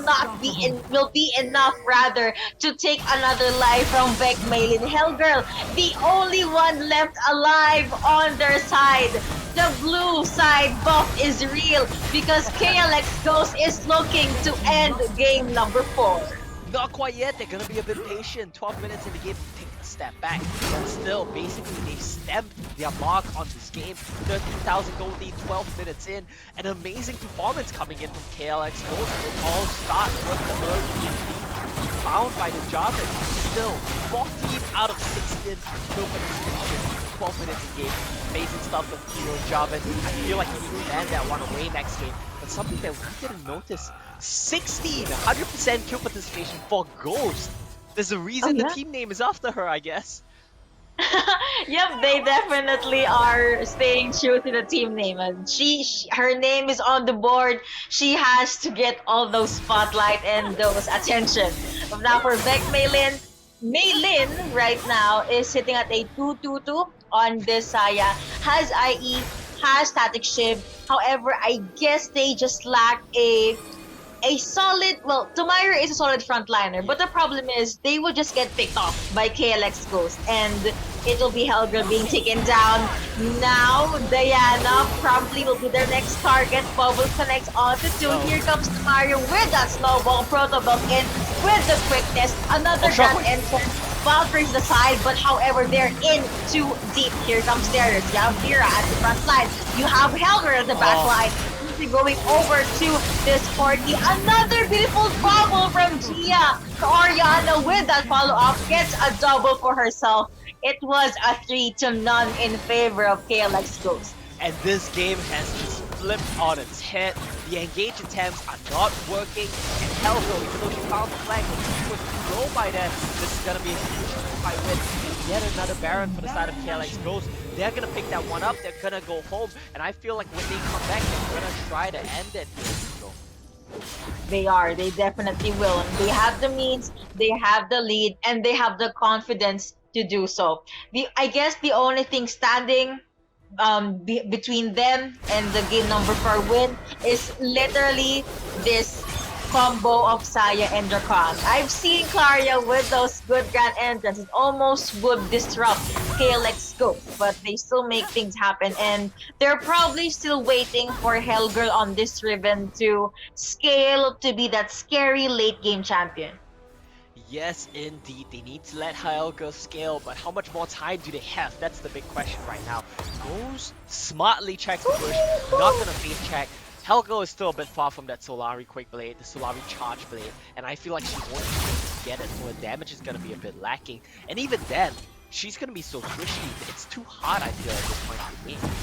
be enough rather to take another life from VEC MaiLinh. Hellgirl, the only one left alive on their side. The blue side buff is real because KLX Ghost is looking to end game number 4. Not quite yet. They're gonna be a bit patient. 12 minutes in the game, take a step back. But still, basically, they've stamped their mark on this game. 13,000 gold lead, 12 minutes in. An amazing performance coming in from KLX Ghost. It all starts with the early lead found by the Jarvan. Still, 14 out of 16 kill for the 12 minutes in game. Amazing stuff from Kiro Javan. I feel like he needs to land that one away next game. But something that we didn't notice, 100% kill participation for Ghost. There's a Oh reason the yeah. team name is after her, I guess. Yep, they definitely are staying true to the team name. And her name is on the board. She has to get all those spotlight and those attention. But now for Beck MaiLinh, MaiLinh right now is sitting at a 2-2-2 on this Saya. Has IE, has Static Shiv. However, I guess they just lack a solid, well, Tomayer is a solid frontliner, but the problem is they will just get picked off by KLX Ghost, and it will be Helga being taken down. Now, Diana probably will be their next target. Bubble connects onto two. Here comes Tomayer with that snowball, Proto built in with the quickness. Another grand entrance. Valkyrie's the side, but however, they're in too deep. Here comes Darius. You have Vera at the front line. You have Helga at the back line. Going over to this party. Another beautiful bubble from Gia. Oriana with that follow-up gets a double for herself. It was a 3-0 in favor of KLX Ghost. And this game has just flipped on its head. The engage attempts are not working. And Helgo, even though she found the flag, she was too low by then. This is going to be a huge fight win. Yet another Baron for the side of KLX Ghost. They're going to pick that one up. They're going to go home. And I feel like when they come back, they're going to try to end it. They are. They definitely will. And they have the means, they have the lead, and they have the confidence to do so. I guess the only thing standing between them and the game number 4 win is literally this combo of Saya and Drakan. I've seen Claria with those good grand entrances. It almost would disrupt KLX Ghost, but they still make things happen, and they're probably still waiting for Hellgirl on this ribbon to scale to be that scary late game champion. Yes, indeed. They need to let Helga scale, but how much more time do they have? That's the big question right now. Goes smartly checks the push, not gonna face check. Helga is still a bit far from that Solari Quick Blade, the Solari Charge Blade, and I feel like she won't get it, so her damage is gonna be a bit lacking. And even then, she's gonna be so squishy. It's too hard, I feel, at this point in the game.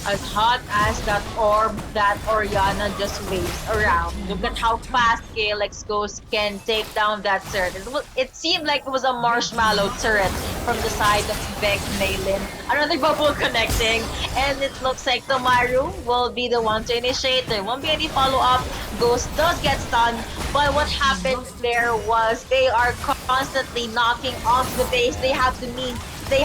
As hot as that orb that Oriana just waves around. Look at how fast KLX Ghost can take down that turret. It seemed like it was a marshmallow turret from the side of Beck MaiLinh. Another bubble connecting, and it looks like Tomaru will be the one to initiate. There won't be any follow-up. Ghost does get stunned, but what happened there was they are constantly knocking off the base. They have the means. They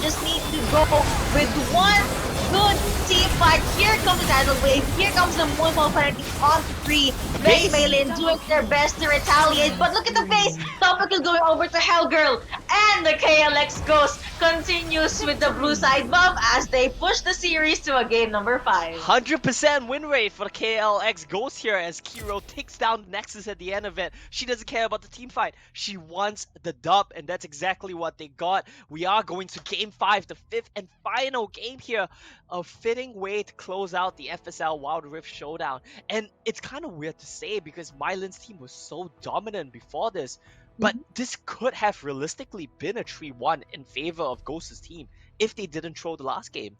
just need to go with one good team fight. Here comes the tidal wave. Here comes the Moonfall penalty on 3. Beck MaiLinh doing their best to retaliate. But look at the face. Topical going over to Hellgirl. And the KLX Ghost continues with the blue side buff as they push the series to a game number 5. 100% win rate for the KLX Ghost here as Kiro takes down Nexus at the end of it. She doesn't care about the team fight. She wants the dub, and that's exactly what they got. We are going to game 5, the 5th and final game here. A fitting way to close out the FSL Wild Rift Showdown. And it's kind of weird to say because MaiLinh's team was so dominant before this. But this could have realistically been a 3-1 in favor of Ghost's team if they didn't throw the last game.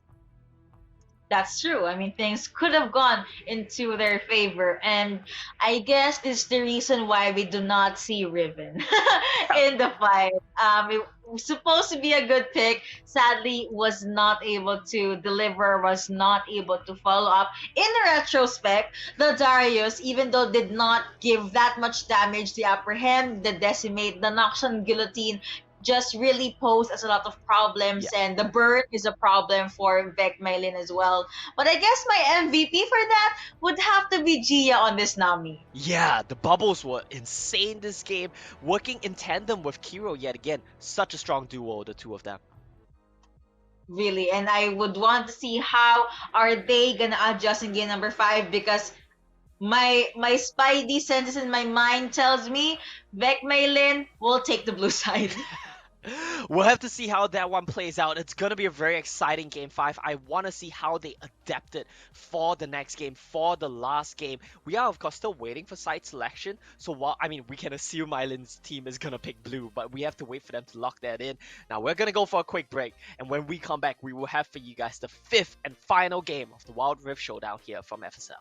That's true. I mean, things could have gone into their favor, and I guess this is the reason why we do not see Riven in the fight. It was supposed to be a good pick. Sadly, was not able to deliver, was not able to follow up. In the retrospect, the Darius, even though did not give that much damage, the apprehend, the decimate, the Noxian guillotine, just really pose as a lot of problems, and the burn is a problem for Beck MaiLinh as well. But I guess my MVP for that would have to be Gia on this Nami. Yeah, the bubbles were insane this game, working in tandem with Kiro yet again. Such a strong duo, the two of them. Really, and I would want to see how are they gonna adjust in game number 5, because my spidey senses in my mind tells me Beck MaiLinh will take the blue side. We'll have to see how that one plays out. It's going to be a very exciting game 5. I want to see how they adapt it for the next game, for the last game. We are, of course, still waiting for site selection. So, while I mean, we can assume MaiLin's team is going to pick blue, but we have to wait for them to lock that in. Now, we're going to go for a quick break. And when we come back, we will have for you guys the 5th and final game of the Wild Rift Showdown here from FSL.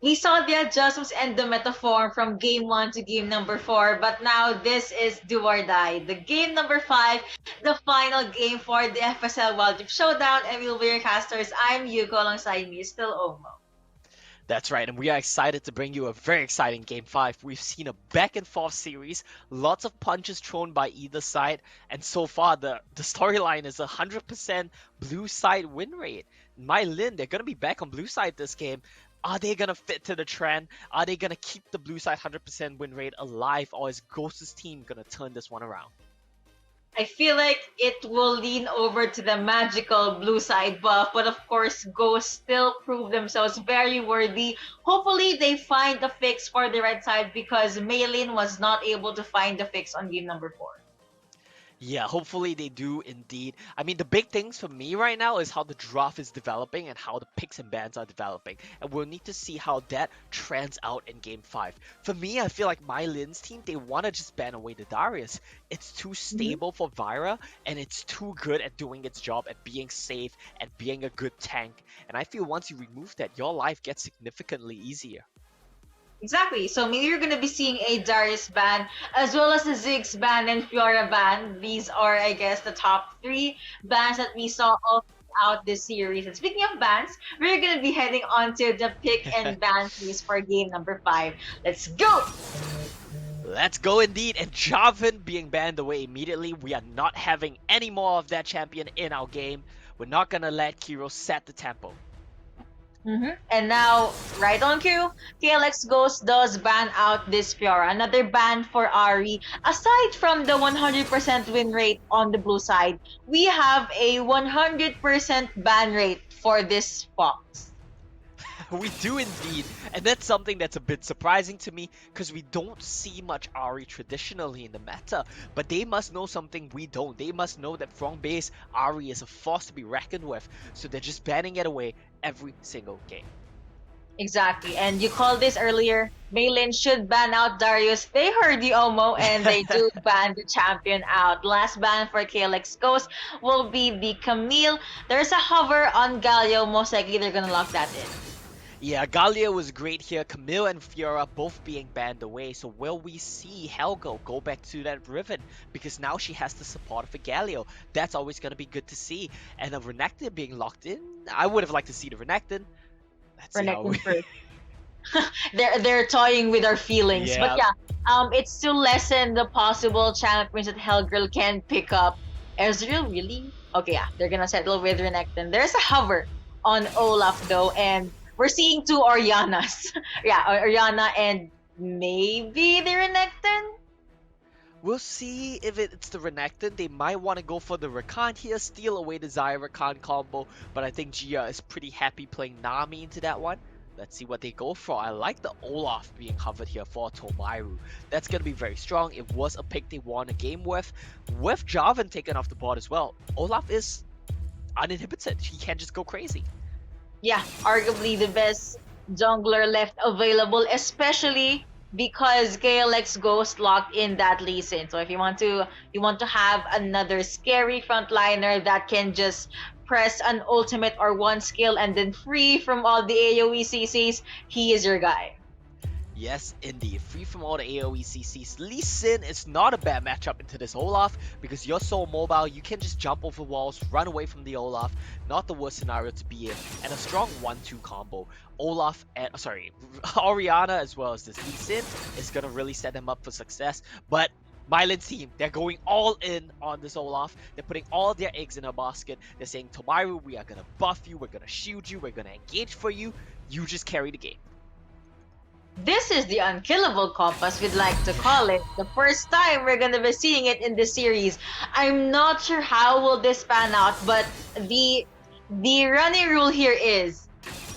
We saw the adjustments and the metaphor from game 1 to game number 4, but now this is do or die. The game number 5, the final game for the FSL Wild Rift Showdown, and we'll be your casters. I'm Yuko, alongside me is still Omo. That's right, and we are excited to bring you a very exciting Game 5. We've seen a back and forth series, lots of punches thrown by either side, and so far the storyline is 100% blue side win rate. MaiLinh, they're going to be back on blue side this game. Are they going to fit to the trend? Are they going to keep the blue side 100% win rate alive, or is Ghost's team going to turn this one around? I feel like it will lean over to the magical blue side buff, but of course, Ghosts still prove themselves very worthy. Hopefully, they find the fix for the red side because MaiLinh was not able to find the fix on game number 4. Yeah, hopefully they do indeed. I mean, the big things for me right now is how the draft is developing and how the picks and bans are developing. And we'll need to see how that trends out in Game 5. For me, I feel like MaiLinh's team, they want to just ban away the Darius. It's too stable for Vyra, and it's too good at doing its job, at being safe, and being a good tank. And I feel once you remove that, your life gets significantly easier. Exactly. So maybe you're going to be seeing a Darius ban as well as a Ziggs ban and Fiora ban. These are, I guess, the top 3 bans that we saw all throughout this series. And speaking of bans, we're going to be heading on to the pick and ban phase for game number 5. Let's go! Let's go indeed, and Jarvan being banned away immediately. We are not having any more of that champion in our game. We're not going to let Kiro set the tempo. And now, right on cue, KLX Ghost does ban out this Fiora. Another ban for Ahri. Aside from the 100% win rate on the blue side, we have a 100% ban rate for this Fox. We do indeed, and that's something that's a bit surprising to me because we don't see much Ahri traditionally in the meta, but they must know something we don't. They must know that from base, Ahri is a force to be reckoned with, so they're just banning it away every single game. Exactly, and you called this earlier. MaiLinh should ban out Darius. They heard you, Omo, and they do ban the champion out. Last ban for KLX Ghost will be the Camille. There's a hover on Galio. Most likely they're gonna lock that in. Yeah, Galio was great here. Camille and Fiora both being banned away. So will we see Helgo go back to that Riven? Because now she has the support of a Galio. That's always going to be good to see. And a Renekton being locked in? I would have liked to see the Renekton. Renekton first. They're toying with our feelings. Yeah. But yeah, it's to lessen the possible champions that Hellgirl can pick up. Ezreal, really? Okay, yeah, they're going to settle with Renekton. There's a hover on Olaf though, and we're seeing 2 Orianas. Yeah, Oriana and maybe the Renekton? We'll see if it's the Renekton. They might want to go for the Rakan here, steal away the Xayah Rakan combo, but I think Gia is pretty happy playing Nami into that one. Let's see what they go for. I like the Olaf being covered here for Tomairu. That's going to be very strong. It was a pick they won a game with Jarvan taken off the board as well. Olaf is uninhibited. He can just go crazy. Yeah, arguably the best jungler left available, especially because KLX Ghost locked in that Lee Sin. So if you want to have another scary frontliner that can just press an ultimate or one skill and then free from all the AoE CCs, he is your guy. Yes, indeed. Free from all the AoE CCs. Lee Sin is not a bad matchup into this Olaf because you're so mobile, you can just jump over walls, run away from the Olaf. Not the worst scenario to be in. And a strong 1-2 combo. Olaf and, Oriana as well as this Lee Sin is going to really set him up for success. But MaiLinh's team, they're going all in on this Olaf. They're putting all their eggs in a basket. They're saying, Tomairu, we are going to buff you, we're going to shield you, we're going to engage for you. You just carry the game. This is the unkillable compass, we'd like to call it. The first time we're gonna be seeing it in this series. I'm not sure how will this pan out, but the running rule here is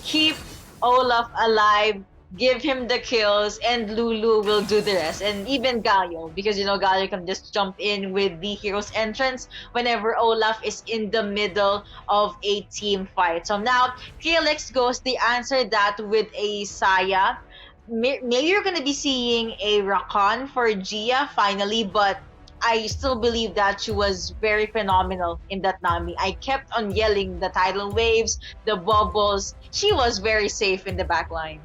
keep Olaf alive give him the kills, and Lulu will do the rest. And even Galio, because Galio can just jump in with the hero's entrance whenever Olaf is in the middle of a team fight. So now KLX goes the answer that with a Saya. Maybe you're gonna be seeing a Rakan for Gia finally, but I still believe that she was very phenomenal in that Nami. I kept on yelling the tidal waves, the bubbles. She was very safe in the back lines.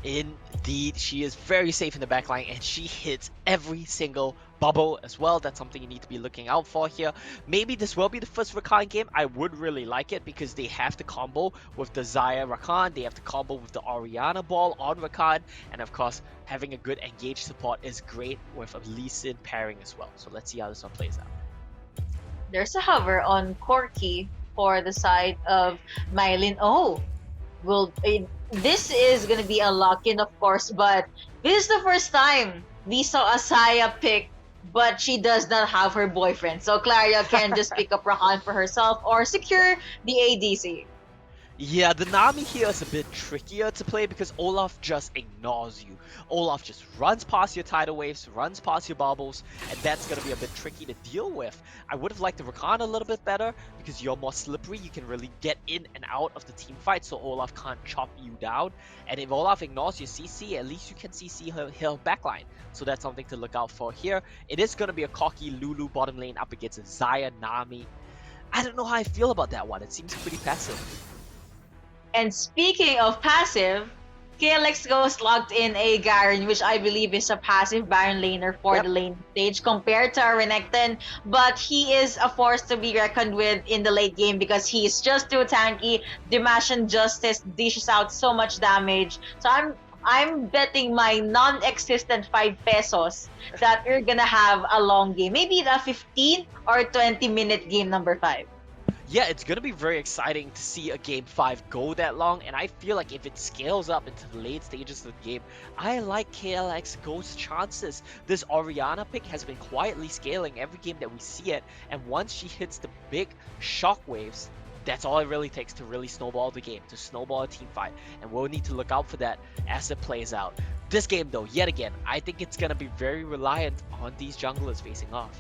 Indeed, she is very safe in the backline and she hits every single bubble as well. That's something you need to be looking out for here. Maybe this will be the first Rakan game. I would really like it because they have to combo with the Xayah Rakan, they have to combo with the Orianna ball on Rakan, and of course, having a good engaged support is great with a Lee Sin pairing as well. So let's see how this one plays out. There's a hover on Corki for the side of MaiLinh. Oh, this is gonna be a lock-in, of course, but this is the first time we saw a Saya pick, but she does not have her boyfriend. So Claria can just pick up Rakan for herself or secure the ADC. Yeah, the Nami here is a bit trickier to play because Olaf just ignores you. Olaf just runs past your tidal waves, runs past your bubbles, and that's going to be a bit tricky to deal with. I would have liked the Rakan a little bit better because you're more slippery. You can really get in and out of the team fight so Olaf can't chop you down. And if Olaf ignores your CC, at least you can CC her backline. So that's something to look out for here. It is going to be a cocky Lulu bottom lane up against a Xayah Nami. I don't know how I feel about that one. It seems pretty passive. And speaking of passive, KLX goes logged in a Garen, which I believe is a passive Baron laner for the lane stage compared to Renekton, but he is a force to be reckoned with in the late game because he is just too tanky. Dimashen Justice dishes out so much damage. So I'm betting my non-existent 5 pesos that we're gonna have a long game. Maybe a 15 or 20-minute game number 5. Yeah, it's going to be very exciting to see a Game 5 go that long, and I feel like if it scales up into the late stages of the game, I like KLX Go's chances. This Orianna pick has been quietly scaling every game that we see it, and once she hits the big shockwaves, that's all it really takes to really snowball the game, to snowball a team fight, and we'll need to look out for that as it plays out. This game though, yet again, I think it's going to be very reliant on these junglers facing off.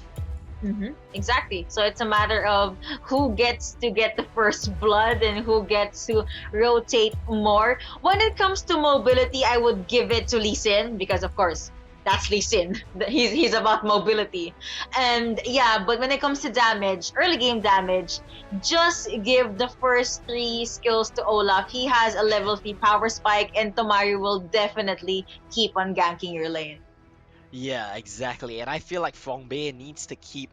Exactly. So it's a matter of who gets to get the first blood and who gets to rotate more. When it comes to mobility, I would give it to Lee Sin because, of course, that's Lee Sin. He's about mobility. And yeah, but when it comes to damage, early game damage, just give the first 3 skills to Olaf. He has a level 3 power spike, and Tomaru will definitely keep on ganking your lane. Yeah, exactly. And I feel like Frongbei needs to keep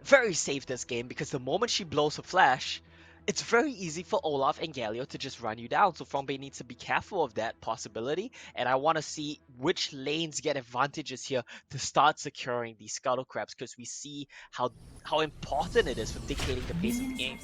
very safe this game because the moment she blows a flash, it's very easy for Olaf and Galio to just run you down. So Frongbei needs to be careful of that possibility. And I want to see which lanes get advantages here to start securing these scuttle crabs because we see how important it is for dictating the pace of the game.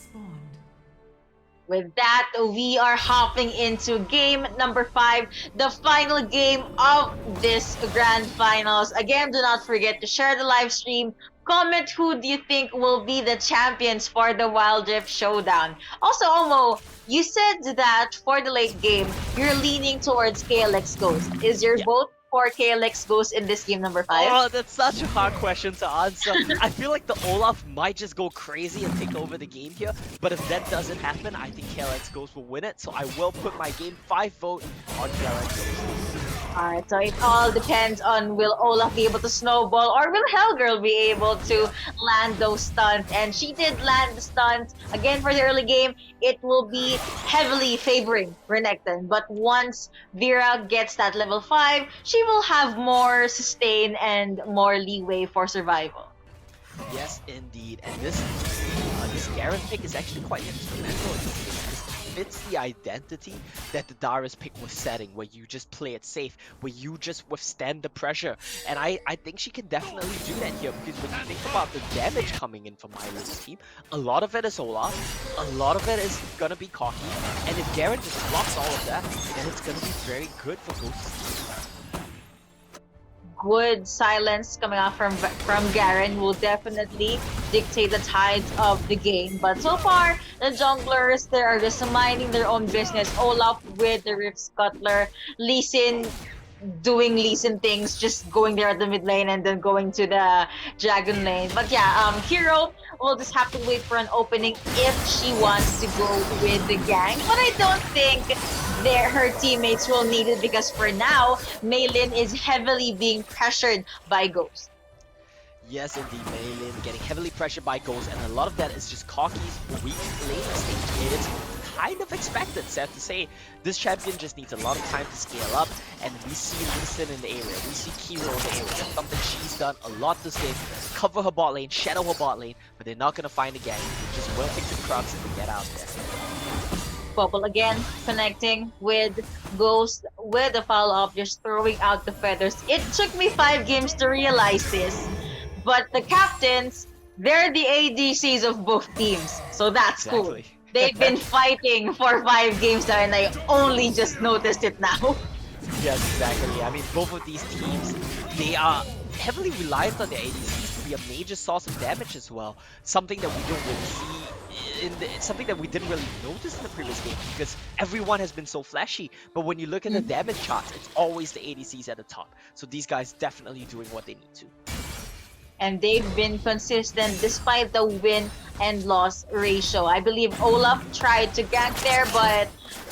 With that, we are hopping into game number 5, the final game of this grand finals. Again, do not forget to share the live stream. Comment who do you think will be the champions for the Wild Rift Showdown. Also, Omo, you said that for the late game, you're leaning towards KLX Ghost. Is your vote for KLX Ghost in this game number 5? Oh, that's such a hard question to answer. I feel like the Olaf might just go crazy and take over the game here, but if that doesn't happen, I think KLX Ghost will win it, so I will put my game 5 vote on KLX Ghost. Alright, so it all depends on will Olaf be able to snowball or will Hellgirl be able to land those stunts. And she did land the stunts. Again, for the early game, it will be heavily favoring Renekton. But once Vera gets that level 5, she will have more sustain and more leeway for survival. Yes, indeed. And this Garen pick is actually quite instrumental in this game. It fits the identity that the Darius pick was setting, where you just play it safe, where you just withstand the pressure. And I think she can definitely do that here, because when you think about the damage coming in from MaiLinh's team, a lot of it is Olaf, a lot of it is gonna be cocky, and if Garen just blocks all of that, then it's gonna be very good for Ghost's team. good silence coming out from Garen will definitely dictate the tides of the game. But so far, the junglers, they are just minding their own business. Olaf with the Rift Scuttler, Lee Sin doing Lee Sin things, just going there at the mid lane and then going to the dragon lane. But yeah, Hero will just have to wait for an opening if she wants to go with the gang. But I don't think her teammates will need it because for now, MaiLinh is heavily being pressured by Ghost. Yes, indeed, MaiLinh getting heavily pressured by Ghost, and a lot of that is just Cocky's weak lane stage. It is kind of expected, sad to say. This champion just needs a lot of time to scale up, and we see Lee Sin in the area, we see Kiro in the area. That's something she's done a lot this game. Cover her bot lane, shadow her bot lane, but they're not gonna find a gang. They just will take the Crux and get out there. Bubble again, connecting with Ghost with a follow-up, just throwing out the feathers. It took me 5 games to realize this, but the captains, they're the ADCs of both teams, so that's cool. They've been fighting for 5 games now, and I only just noticed it now. Yes, exactly. I mean, both of these teams, they are heavily reliant on their ADCs to be a major source of damage as well. Something that we don't really see something that we didn't really notice in the previous game because everyone has been so flashy. But when you look at the damage charts, it's always the ADCs at the top. So these guys definitely doing what they need to. And they've been consistent despite the win and loss ratio. I believe Olaf tried to gank there, but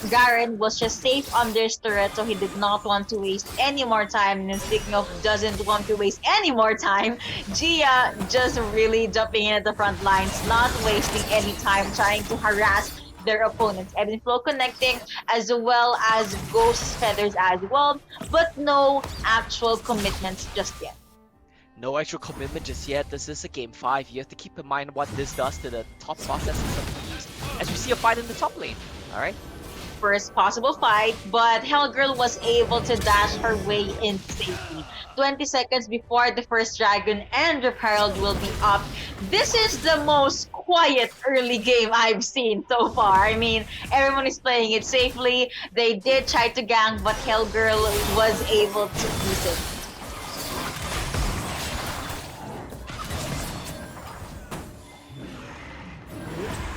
Garen was just safe under his turret, so he did not want to waste any more time. And speaking of doesn't want to waste any more time, Gia just really jumping in at the front lines, not wasting any time trying to harass their opponents. Evan Flow connecting as well as Ghost's feathers as well, but no actual commitments just yet. No actual commitment just yet. This is a game 5. You have to keep in mind what this does to the top processes of teams as we see a fight in the top lane. Alright? First possible fight, but Hellgirl was able to dash her way in safely. 20 seconds before the first dragon and Rip Herald will be up. This is the most quiet early game I've seen so far. I mean, everyone is playing it safely. They did try to gank, but Hellgirl was able to use it.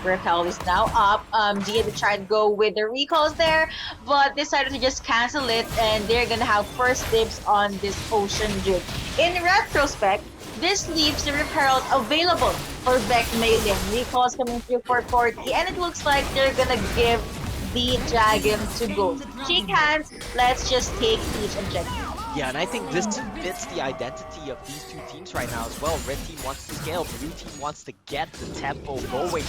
Raquel is now up. Gia tried to go with the recalls there, but decided to just cancel it, and they're gonna have first dibs on this Ocean Drift. In retrospect, this leaves the Rip Herald available for VEC MaiLinh. Recalls coming through for Corki, and it looks like they're gonna give the dragon to Ghost. Shake hands, let's just take each objective. Yeah, and I think this fits the identity of these two teams right now as well. Red team wants to scale, blue team wants to get the tempo going.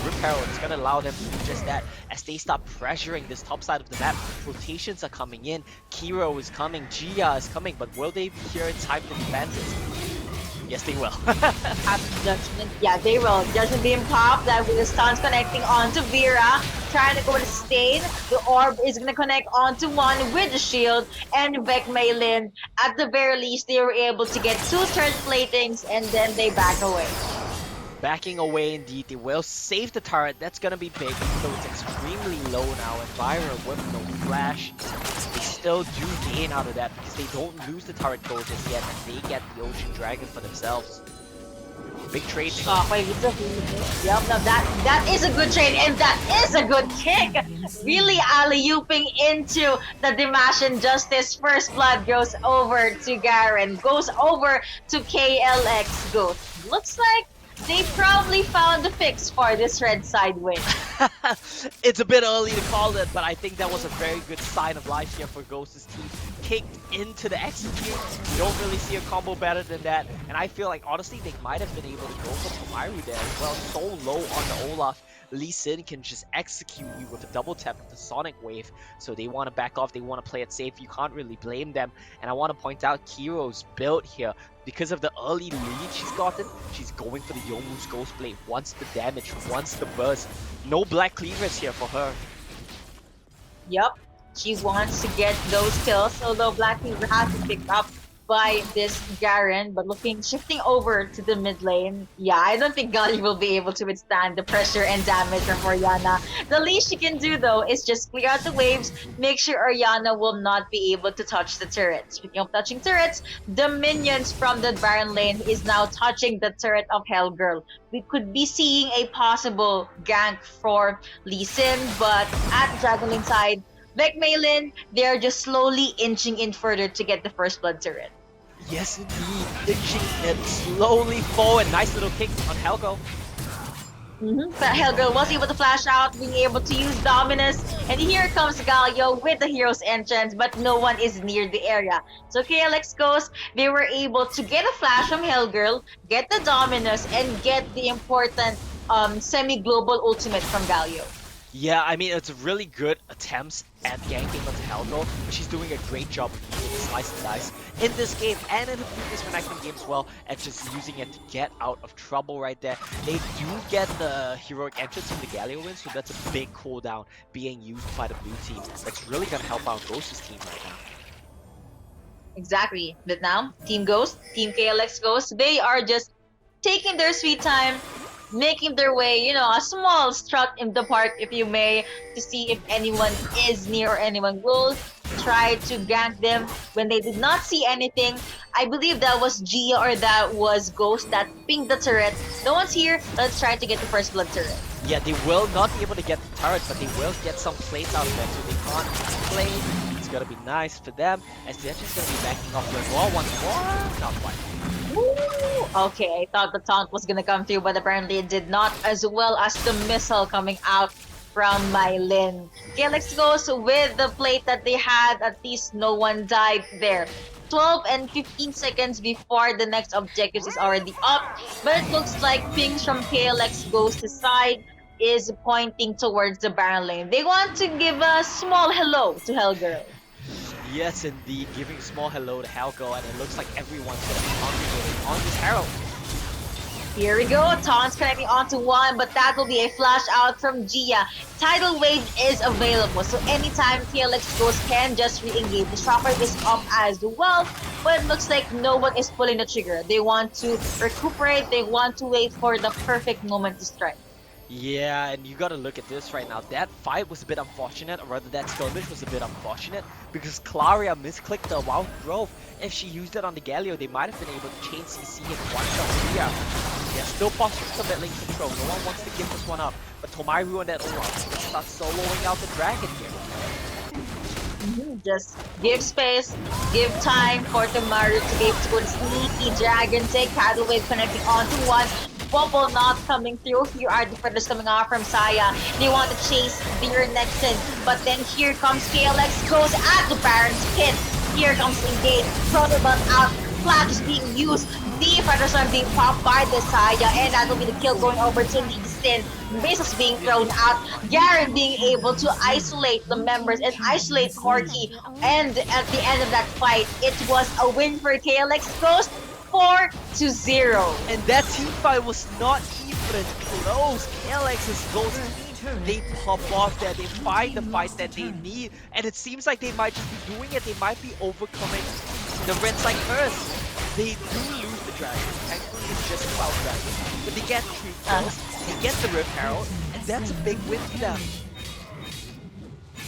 Rip Herald is going to allow them to do just that as they start pressuring this top side of the map. Rotations are coming in, Kiro is coming, Gia is coming, but will they be here in time to defend this? Yes, they will. Judgment, yeah, they will. Judgment beam pop, that with the stuns connecting onto Vera, trying to go with the stain. The orb is gonna connect onto one with the shield, and VEC MaiLinh, at the very least, they were able to get 2 turret platings, and then they back away. Backing away indeed, they will save the turret. That's gonna be big, so it's extremely low now. And Byron with no flash, they still do gain out of that because they don't lose the turret goal just yet, and they get the Ocean Dragon for themselves. Big trade. Yep, no, that is a good trade, and that is a good kick. Really alley-ooping into the Dimash Injustice. First blood goes over to Garen, goes over to KLX Ghost. Looks like they probably found a fix for this red side win. It's a bit early to call it, but I think that was a very good sign of life here for Ghost's team. Kicked into the execute. You don't really see a combo better than that. And I feel like, honestly, they might have been able to go for Tomaru there as well. So low on the Olaf. Lee Sin can just execute you with a double tap with the Sonic Wave. So they want to back off. They want to play it safe. You can't really blame them. And I want to point out Kiro's build here. Because of the early lead she's gotten, she's going for the Yomu's Ghost Blade. Wants the damage, wants the burst. No Black Cleavers here for her. Yep, she wants to get those kills, although Black Cleaver has to pick up by this Garen, but shifting over to the mid lane. Yeah, I don't think Gali will be able to withstand the pressure and damage from Oriana. The least she can do though is just clear out the waves, make sure Oriana will not be able to touch the turret. Speaking of touching turrets, the minions from the Baron lane is now touching the turret of Hellgirl. We could be seeing a possible gank for Lee Sin, but at Dragon Lane side, like MaiLinh, they're just slowly inching in further to get the first blood turret. Yes, indeed. Inching it slowly forward. Nice little kick on Helgo. But Hellgirl was able to flash out, being able to use Dominus, and here comes Galio with the hero's entrance, but no one is near the area. So KLX goes, they were able to get a flash from Hellgirl, get the Dominus, and get the important semi-global ultimate from Galio. Yeah, I mean, it's really good attempts at ganking onto Helgo, but she's doing a great job of using the slice and dice in this game and in the previous Renekton game as well, and just using it to get out of trouble right there. They do get the heroic entrance from the Galio win, so that's a big cooldown being used by the blue team. That's really gonna help out Ghost's team right now. Exactly. But now, Team Ghost, Team KLX Ghost, they are just taking their sweet time, making their way, a small strut in the park, if you may, to see if anyone is near or anyone will try to gank them. When they did not see anything, I believe that was Gia or that was Ghost that pinged the turret. No one's here, let's try to get the first blood turret. Yeah, they will not be able to get the turret, but they will get some plates out of it, so they can't play. It's gonna be nice for them, as they're just gonna be backing off with more once more. Not quite. Ooh, okay, I thought the taunt was gonna come through, but apparently it did not, as well as the missile coming out from MaiLinh. KLX goes with the plate that they had, at least no one died there. 12 and 15 seconds before the next objectives is already up, but it looks like pings from KLX Ghost's side is pointing towards the Baron lane. They want to give a small hello to Hellgirl. Yes, indeed, giving a small hello to Helgo, and it looks like everyone's gonna be concentrating on this Herald. Here we go, taunts connecting onto one, but that will be a flash out from Gia. Tidal Wave is available, so anytime KLX Ghost can just re-engage. The Chopper is up as well, but it looks like no one is pulling the trigger. They want to recuperate, they want to wait for the perfect moment to strike. Yeah, and you gotta look at this right now. That fight was a bit unfortunate, or rather that skirmish was a bit unfortunate, because Claria misclicked the Wild Growth. If she used it on the Galio, they might have been able to chain CC and one-shot Ria. Yeah, still possible for mid lane control. No one wants to give this one up, but Tomairu and that Aura will start soloing out the dragon here. Just give space, give time for Tomairu to be able to go to sneaky dragon take. Tidal Wave connecting onto one. Bubble not coming through. Here are the predators coming off from Saya. They want to chase the Renekton, but then here comes KLX, goes at the Baron's pit. Here comes Engage, Protobot out, Flash is being used. The predators are being popped by the Saya, and that will be the kill going over to Lee Sin. Missiles being thrown out. Garen being able to isolate the members and isolate Corki. And at the end of that fight, it was a win for KLX Ghost. 4-0. And that team fight was not even close. KLX's Ghost, they pop off there, they find the fight that they need, and it seems like they might just be doing it. They might be overcoming the red side first. They do lose the dragon. Thankfully, it's just a Cloud Dragon, but they get 3 kills, they get the Rift Herald, and that's a big win for them.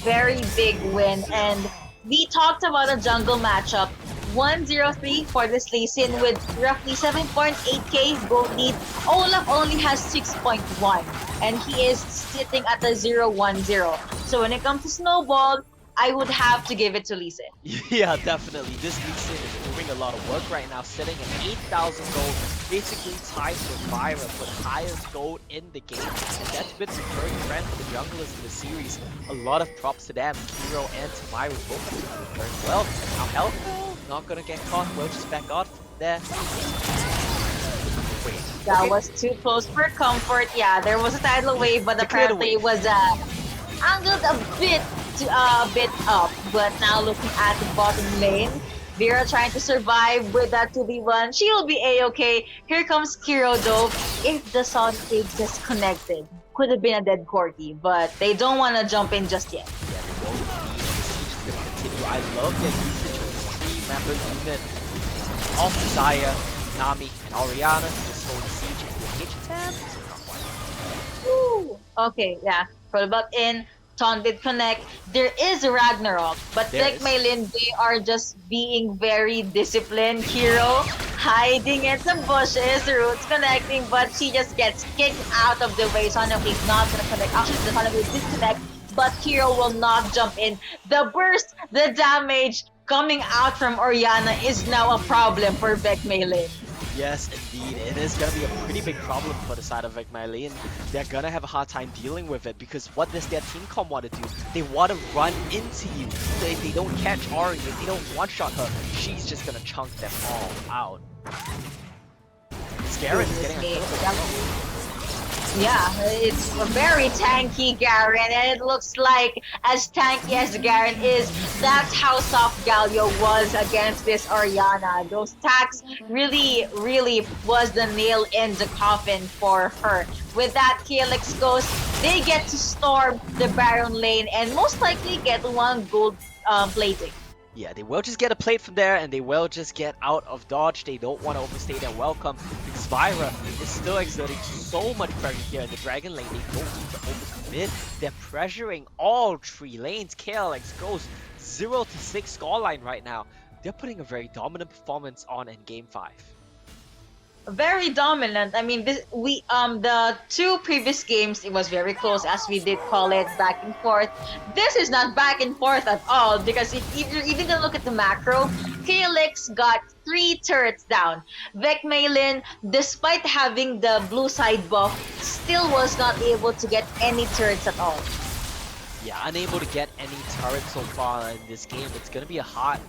Very big win, and we talked about a jungle matchup. 1-0-3 for this Lee Sin with roughly 7.8k gold lead. Olaf only has 6.1, and he is sitting at a 0-1-0. So when it comes to Snowball, I would have to give it to Lee Sin. Yeah, definitely. This Lee Sin is doing a lot of work right now, sitting at 8,000 gold, basically tied with Myra for the highest gold in the game. And that's been a recurring trend for the junglers in the series. A lot of props to them. Hero and Myra both doing very well. Now Helco, not gonna get caught. We'll just back out from there. Wait. That was too close for comfort. Yeah, there was a tidal wave, but apparently it was angled a bit up. But now looking at the bottom lane, Vera trying to survive with that 2v1. She'll be a-okay. Here comes Kiro though. If the Sun is disconnected, could have been a dead Corki, but they don't want to jump in just yet. Yeah, they won't need the siege to continue. I love that usage of the 3-member unit Off Zaya, Nami, and Oriana to just hold the siege into the H tab. Not quite. Woo! Okay, yeah. Rollback in, Taunt did connect. There is Ragnarok, but There like is. MaiLinh, they are just being very disciplined. Hero hiding in some bushes, Roots connecting, but she just gets kicked out of the way. Sonoki's not gonna connect. Actually, the Sonoki disconnect, but Hero will not jump in. The burst, the damage coming out from Oriana is now a problem for Beck MaiLinh. Yes, indeed. It is going to be a pretty big problem for the side of VEC, and they're going to have a hard time dealing with it because what does their team comp want to do? They want to run into you. If they don't catch Ori, if they don't one-shot her, she's just going to chunk them all out. Garen is getting a kill. Yeah, it's a very tanky Garen, and it looks like as tanky as Garen is, that's how soft Galio was against this Oriana. Those attacks really was the nail in the coffin for her. With that, KLX goes, they get to storm the Baron lane and most likely get one gold plating. Yeah, they will just get a plate from there, and they will just get out of dodge. They don't want to overstay their welcome, because Vira is still exerting so much pressure here in the Dragon lane. They don't need to overcommit. They're pressuring all 3 lanes. KLX goes 0-6 scoreline right now. They're putting a very dominant performance on in Game 5. Very dominant. I mean, the 2 previous games, it was very close, as we did call it, back and forth. This is not back and forth at all, because if you're even gonna look at the macro, KLX got 3 turrets down. VEC MaiLinh, despite having the blue side buff, still was not able to get any turrets at all. Yeah, unable to get any turrets so far in this game. It's gonna be a hot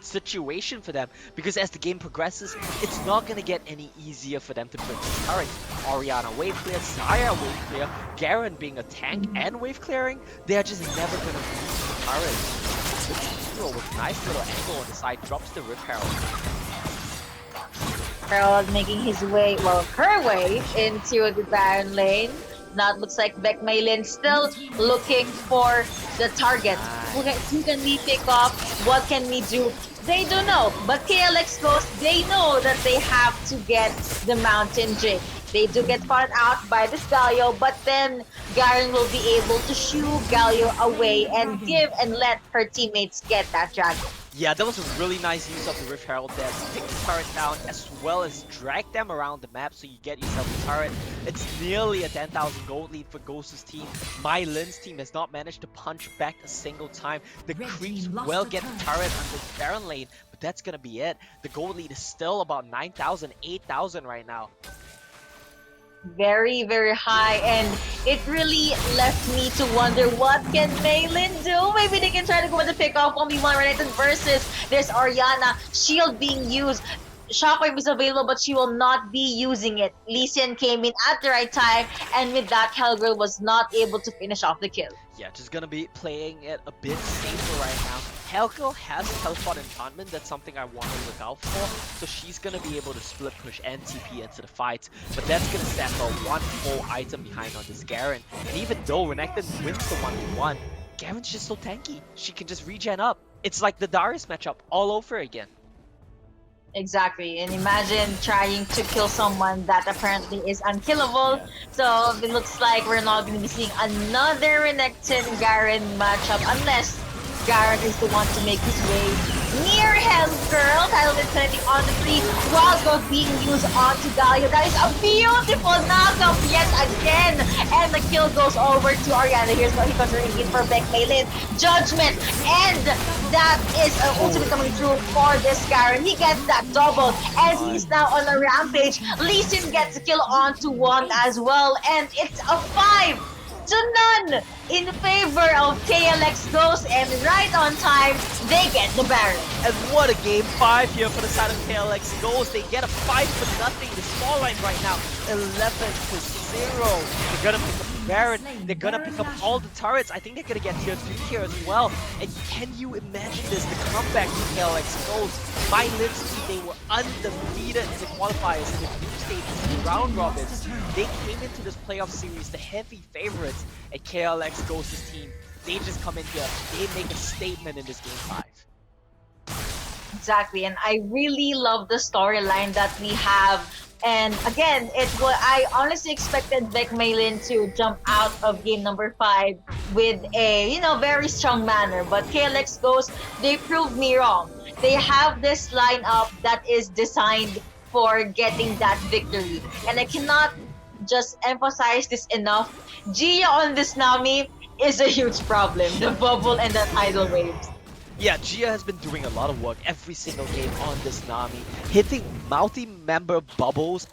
situation for them, because as the game progresses, it's not going to get any easier for them to break the turrets. Oriana wave clear, Zaya wave clear, Garen being a tank and wave clearing, they're just never going to reach the turrets. Hero with a nice little angle on the side drops the Rip Herald. Herald making his way, well, her way into the Baron lane. Now it looks like VEC MaiLinh still looking for the target. Who can we pick off? What can we do? They don't know. But KLX goes, they know that they have to get the Mountain Drake. They do get spotted out by this Galio, but then Garen will be able to shoo Galio away and give and let her teammates get that dragon. Yeah, that was a really nice use of the Rift Herald there to take the turret down as well as drag them around the map so you get yourself a turret. It's nearly a 10,000 gold lead for Ghost's team. MaiLinh's team has not managed to punch back a single time. The creeps will get the turret on the Baron lane, but that's gonna be it. The gold lead is still about 9,000, 8,000 right now. Very high, and it really left me to wonder, what can MaiLinh do? Maybe they can try to go with the pick-off 1v1 related versus there's Oriana, shield being used. Shockwave is available, but she will not be using it. Lee Sin came in at the right time, and with that, Hellgirl was not able to finish off the kill. Yeah, just gonna be playing it a bit safer right now. Hellgirl has teleport enchantment, that's something I want to look out for, so she's gonna be able to split push and TP into the fight, but that's gonna set her one whole item behind on this Garen. And even though Renekton wins the 1v1, Garen's just so tanky. She can just regen up. It's like the Darius matchup all over again. Exactly, and imagine trying to kill someone that apparently is unkillable. So it looks like we're not going to be seeing another Renekton Garen matchup unless Garen is the one to make his way near Hellgirl. Title is connecting on the 3. Wild Growth being used onto Galio. That is a beautiful knockup yet again. And the kill goes over to Oriana. Here's what he considering it for VEC MaiLinh. Judgment. And that is an ultimate coming through for this Garen. He gets that double as he's now on a rampage. Lee Sin gets a kill onto 1 as well. And it's a 5-0 in favor of KLX Ghost, and right on time, they get the Baron. And what a game 5 here for the side of KLX Ghost. They get a 5-0. The scoreline right now, 11-0. They're gonna pick up the Baron. They're gonna pick up all the turrets. I think they're gonna get tier 3 here as well. And can you imagine this? The comeback to KLX Ghost. MaiLinh's team, they were undefeated in the qualifiers in the group stages, round robins. They came into this playoff series the heavy favorites, and KLX Ghost's team, they just come in here, they make a statement in this game 5. Exactly, and I really love the storyline that we have. And again, I honestly expected Vic MaiLin to jump out of game number 5 with a very strong manner, but KLX goes. They proved me wrong. They have this lineup that is designed for getting that victory, and I cannot just emphasize this enough. Gia on this Nami is a huge problem. The bubble and the tidal waves. Yeah, Gia has been doing a lot of work every single game on this Nami. Hitting multi-member bubbles,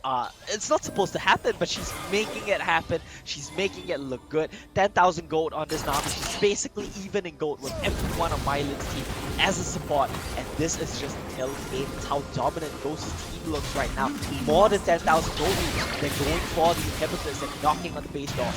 it's not supposed to happen, but she's making it happen. She's making it look good. 10,000 gold on this Nami. She's basically even in gold with everyone on MaiLin's team as a support. And this is just kill game. It's how dominant Ghost's team looks right now. More than 10,000 gold each. They're going for the inhibitors and knocking on the base doors.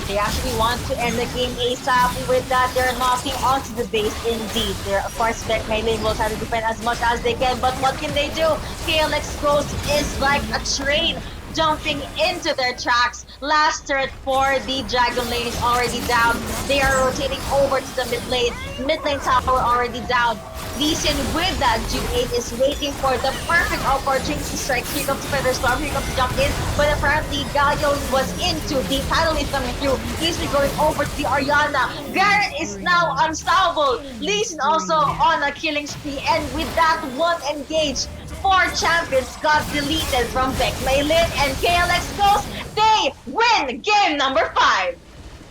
They actually want to end the game ASAP. With that, they're knocking onto the base indeed. They're, of course, Beck MaiLin will try to defend as much as they can, but what can they do? KLX Ghost is like a train jumping into their tracks. Last turret for the Dragon Lane is already down. They are rotating over to the mid lane. Mid lane tower already down. Lee Sin with that G8 is waiting for the perfect opportunity to strike. Here comes Featherstorm, here comes to jump in, but apparently Galio was into the title is coming through. He's going over to the Ariana. Garrett is now unstoppable. Lee Sin also on a killing spree, and with that one engage, 4 champions got deleted from Beck MaiLin, and KLX goes. They win game number 5.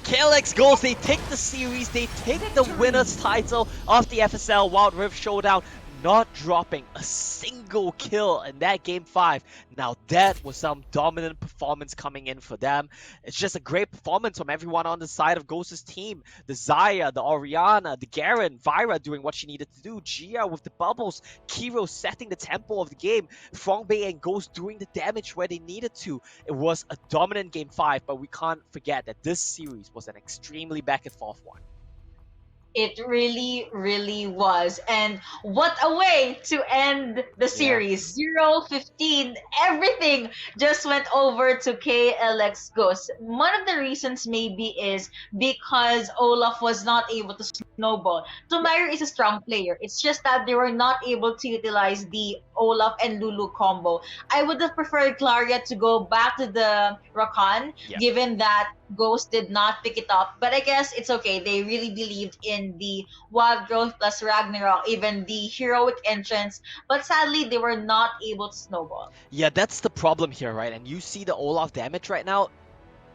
KLX goals, they take the series, they take the winner's title of the FSL Wild Rift Showdown, not dropping a single kill in that game 5. Now that was some dominant performance coming in for them. It's just a great performance from everyone on the side of Ghost's team. The Zaya, the Oriana, the Garen, Vyra doing what she needed to do, Gia with the bubbles, Kiro setting the tempo of the game, Frongbei and Ghost doing the damage where they needed to. It was a dominant game 5, but we can't forget that this series was an extremely back and forth one. It really, really was. And what a way to end the Yeah. series. 0-15, everything just went over to KLX Ghost. One of the reasons maybe is because Olaf was not able to snowball. Tomayer is a strong player. It's just that they were not able to utilize the Olaf and Lulu combo. I would have preferred Claria to go back to the Rakan, Yeah. given that Ghost did not pick it up. But I guess it's okay. They really believed in the Wild Growth plus Ragnarok, even the heroic entrance. But sadly, they were not able to snowball. Yeah, that's the problem here, right? And you see the Olaf damage right now.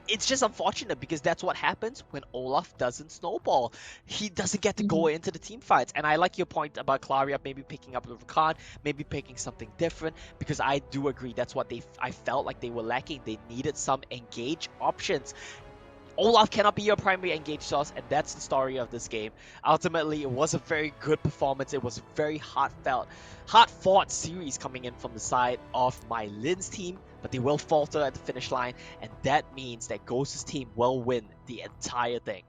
It's just unfortunate because that's what happens when Olaf doesn't snowball. He doesn't get to go into the team fights. And I like your point about Claria maybe picking up Rakan, maybe picking something different, because I do agree that's what I felt like they were lacking. They needed some engage options. Olaf cannot be your primary engage source, and that's the story of this game. Ultimately, it was a very good performance. It was a very hard-fought series coming in from the side of MaiLin's team, but they will falter at the finish line, and that means that Ghost's team will win the entire thing.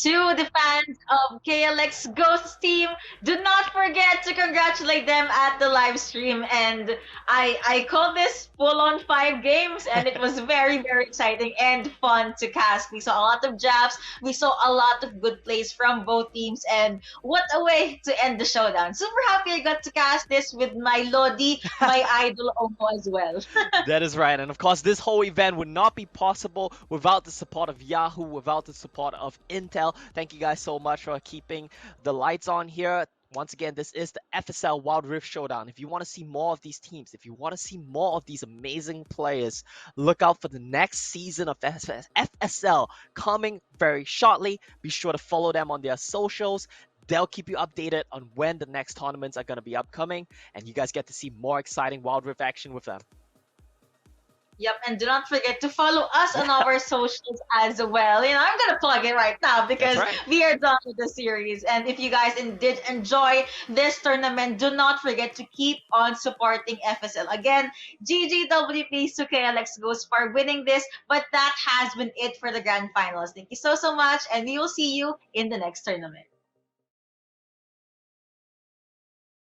To the fans of KLX Ghost team, do not forget to congratulate them at the live stream. And I call this full on 5 games, and it was very, very exciting and fun to cast. We saw a lot of jabs, we saw a lot of good plays from both teams, and what a way to end the showdown. Super happy I got to cast this with my Lodi, my idol Omo as well. That is right, and of course this whole event would not be possible without the support of Yahoo, without the support of Intel. Thank you guys so much for keeping the lights on here. Once again, this is the FSL Wild Rift Showdown. If you want to see more of these teams, if you want to see more of these amazing players, look out for the next season of FSL coming very shortly. Be sure to follow them on their socials. They'll keep you updated on when the next tournaments are going to be upcoming, and you guys get to see more exciting Wild Rift action with them. Yep, and do not forget to follow us on our socials as well. I'm gonna plug it right now because we are done with the series. And if you guys did enjoy this tournament, do not forget to keep on supporting FSL. Again, GGWP to KLX Ghost for winning this, but that has been it for the grand finals. Thank you so much, and we will see you in the next tournament.